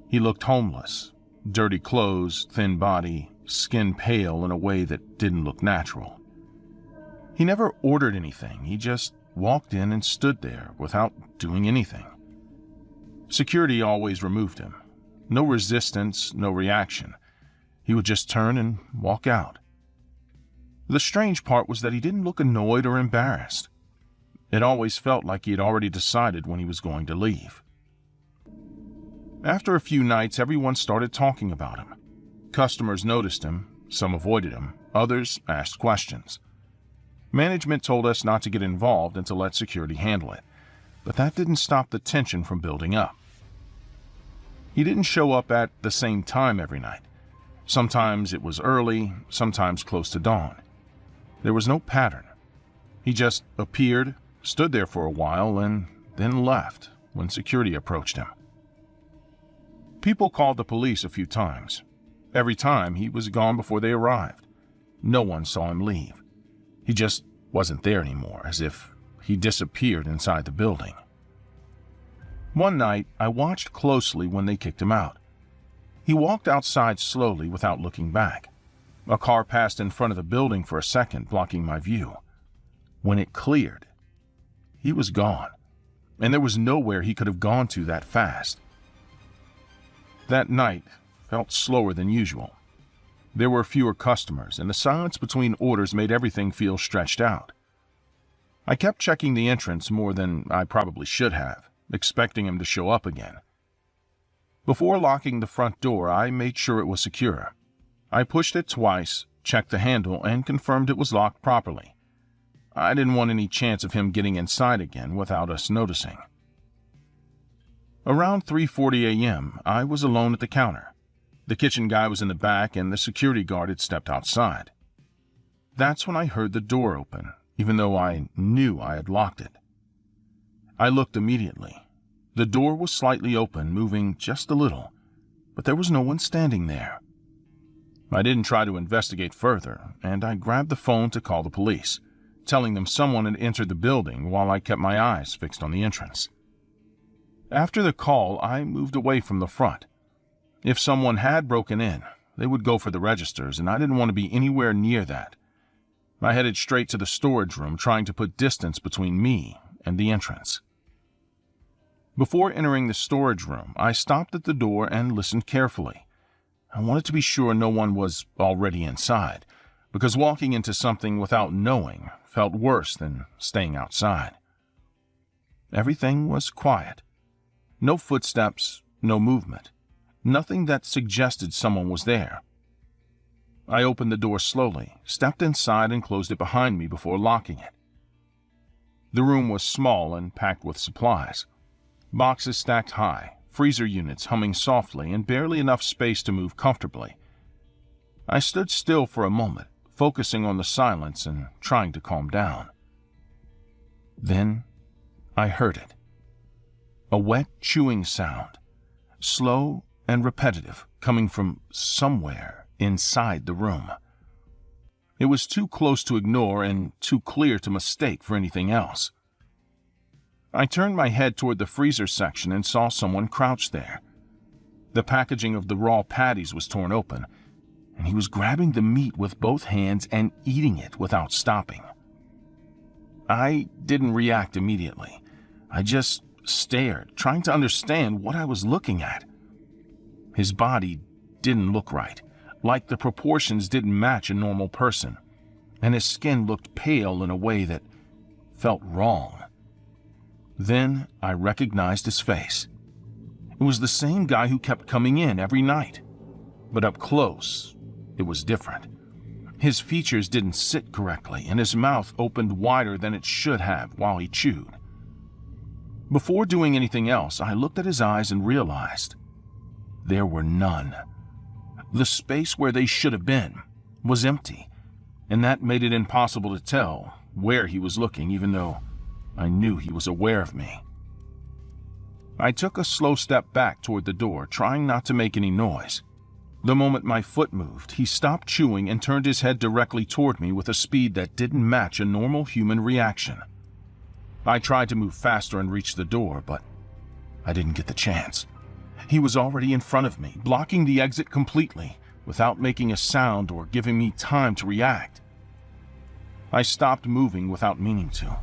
He looked homeless, dirty clothes, thin body, skin pale in a way that didn't look natural. He never ordered anything, he just walked in and stood there without doing anything. Security always removed him. No resistance, no reaction. He would just turn and walk out. The strange part was that he didn't look annoyed or embarrassed. It always felt like he had already decided when he was going to leave. After a few nights, everyone started talking about him. Customers noticed him, some avoided him, others asked questions. Management told us not to get involved and to let security handle it, but that didn't stop the tension from building up. He didn't show up at the same time every night. Sometimes it was early, sometimes close to dawn. There was no pattern. He just appeared, stood there for a while, and then left when security approached him. People called the police a few times. Every time, he was gone before they arrived. No one saw him leave. He just wasn't there anymore, as if he disappeared inside the building. One night, I watched closely when they kicked him out. He walked outside slowly without looking back. A car passed in front of the building for a second, blocking my view. When it cleared, he was gone, and there was nowhere he could have gone to that fast. That night felt slower than usual. There were fewer customers, and the silence between orders made everything feel stretched out. I kept checking the entrance more than I probably should have, expecting him to show up again. Before locking the front door, I made sure it was secure. I pushed it twice, checked the handle, and confirmed it was locked properly. I didn't want any chance of him getting inside again without us noticing. Around 3:40 a.m., I was alone at the counter. The kitchen guy was in the back, and the security guard had stepped outside. That's when I heard the door open, even though I knew I had locked it. I looked immediately. The door was slightly open, moving just a little, but there was no one standing there. I didn't try to investigate further, and I grabbed the phone to call the police, telling them someone had entered the building while I kept my eyes fixed on the entrance. After the call, I moved away from the front. If someone had broken in, they would go for the registers, and I didn't want to be anywhere near that. I headed straight to the storage room, trying to put distance between me and the entrance. Before entering the storage room, I stopped at the door and listened carefully. I wanted to be sure no one was already inside, because walking into something without knowing felt worse than staying outside. Everything was quiet. No footsteps, no movement. Nothing that suggested someone was there. I opened the door slowly, stepped inside, and closed it behind me before locking it. The room was small and packed with supplies. Boxes stacked high, freezer units humming softly, and barely enough space to move comfortably. I stood still for a moment, focusing on the silence and trying to calm down. Then I heard it. A wet chewing sound, slow and repetitive, coming from somewhere inside the room. It was too close to ignore and too clear to mistake for anything else. I turned my head toward the freezer section and saw someone crouched there. The packaging of the raw patties was torn open, and he was grabbing the meat with both hands and eating it without stopping. I didn't react immediately. I just stared, trying to understand what I was looking at. His body didn't look right, like the proportions didn't match a normal person, and his skin looked pale in a way that felt wrong. Then I recognized his face. It was the same guy who kept coming in every night, but up close, it was different. His features didn't sit correctly, and his mouth opened wider than it should have while he chewed. Before doing anything else, I looked at his eyes and realized there were none. The space where they should have been was empty, and that made it impossible to tell where he was looking, even though I knew he was aware of me. I took a slow step back toward the door, trying not to make any noise. The moment my foot moved, he stopped chewing and turned his head directly toward me with a speed that didn't match a normal human reaction. I tried to move faster and reach the door, but I didn't get the chance. He was already in front of me, blocking the exit completely, without making a sound or giving me time to react. I stopped moving without meaning to.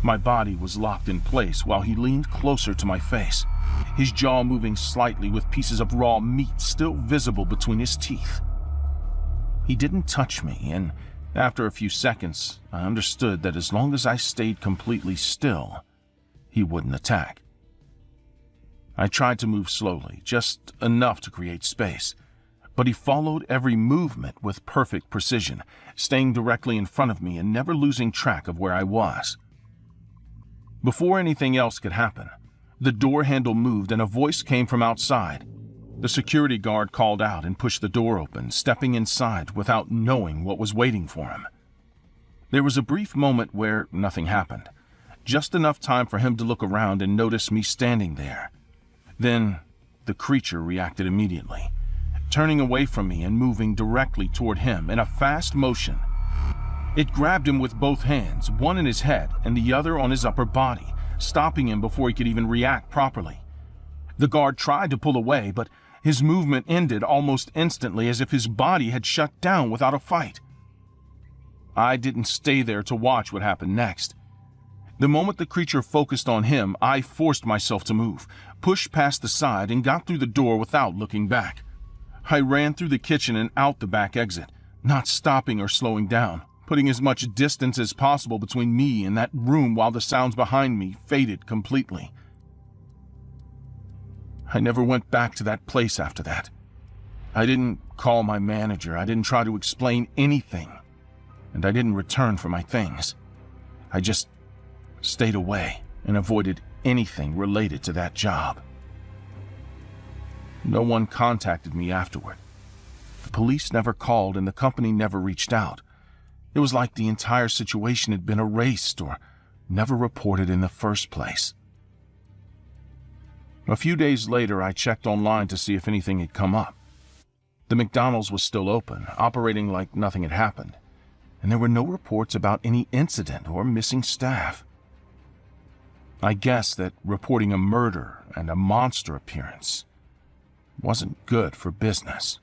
My body was locked in place while he leaned closer to my face, his jaw moving slightly with pieces of raw meat still visible between his teeth. He didn't touch me, and after a few seconds, I understood that as long as I stayed completely still, he wouldn't attack. I tried to move slowly, just enough to create space, but he followed every movement with perfect precision, staying directly in front of me and never losing track of where I was. Before anything else could happen, the door handle moved and a voice came from outside. The security guard called out and pushed the door open, stepping inside without knowing what was waiting for him. There was a brief moment where nothing happened, just enough time for him to look around and notice me standing there. Then, the creature reacted immediately, turning away from me and moving directly toward him in a fast motion. It grabbed him with both hands, one in his head and the other on his upper body, stopping him before he could even react properly. The guard tried to pull away, but his movement ended almost instantly, as if his body had shut down without a fight. I didn't stay there to watch what happened next. The moment the creature focused on him, I forced myself to move, pushed past the side, and got through the door without looking back. I ran through the kitchen and out the back exit, not stopping or slowing down, putting as much distance as possible between me and that room while the sounds behind me faded completely. I never went back to that place after that. I didn't call my manager, I didn't try to explain anything, and I didn't return for my things. I just stayed away and avoided anything related to that job. No one contacted me afterward. The police never called and the company never reached out. It was like the entire situation had been erased or never reported in the first place. A few days later, I checked online to see if anything had come up. The McDonald's was still open, operating like nothing had happened, and there were no reports about any incident or missing staff. I guessed that reporting a murder and a monster appearance wasn't good for business.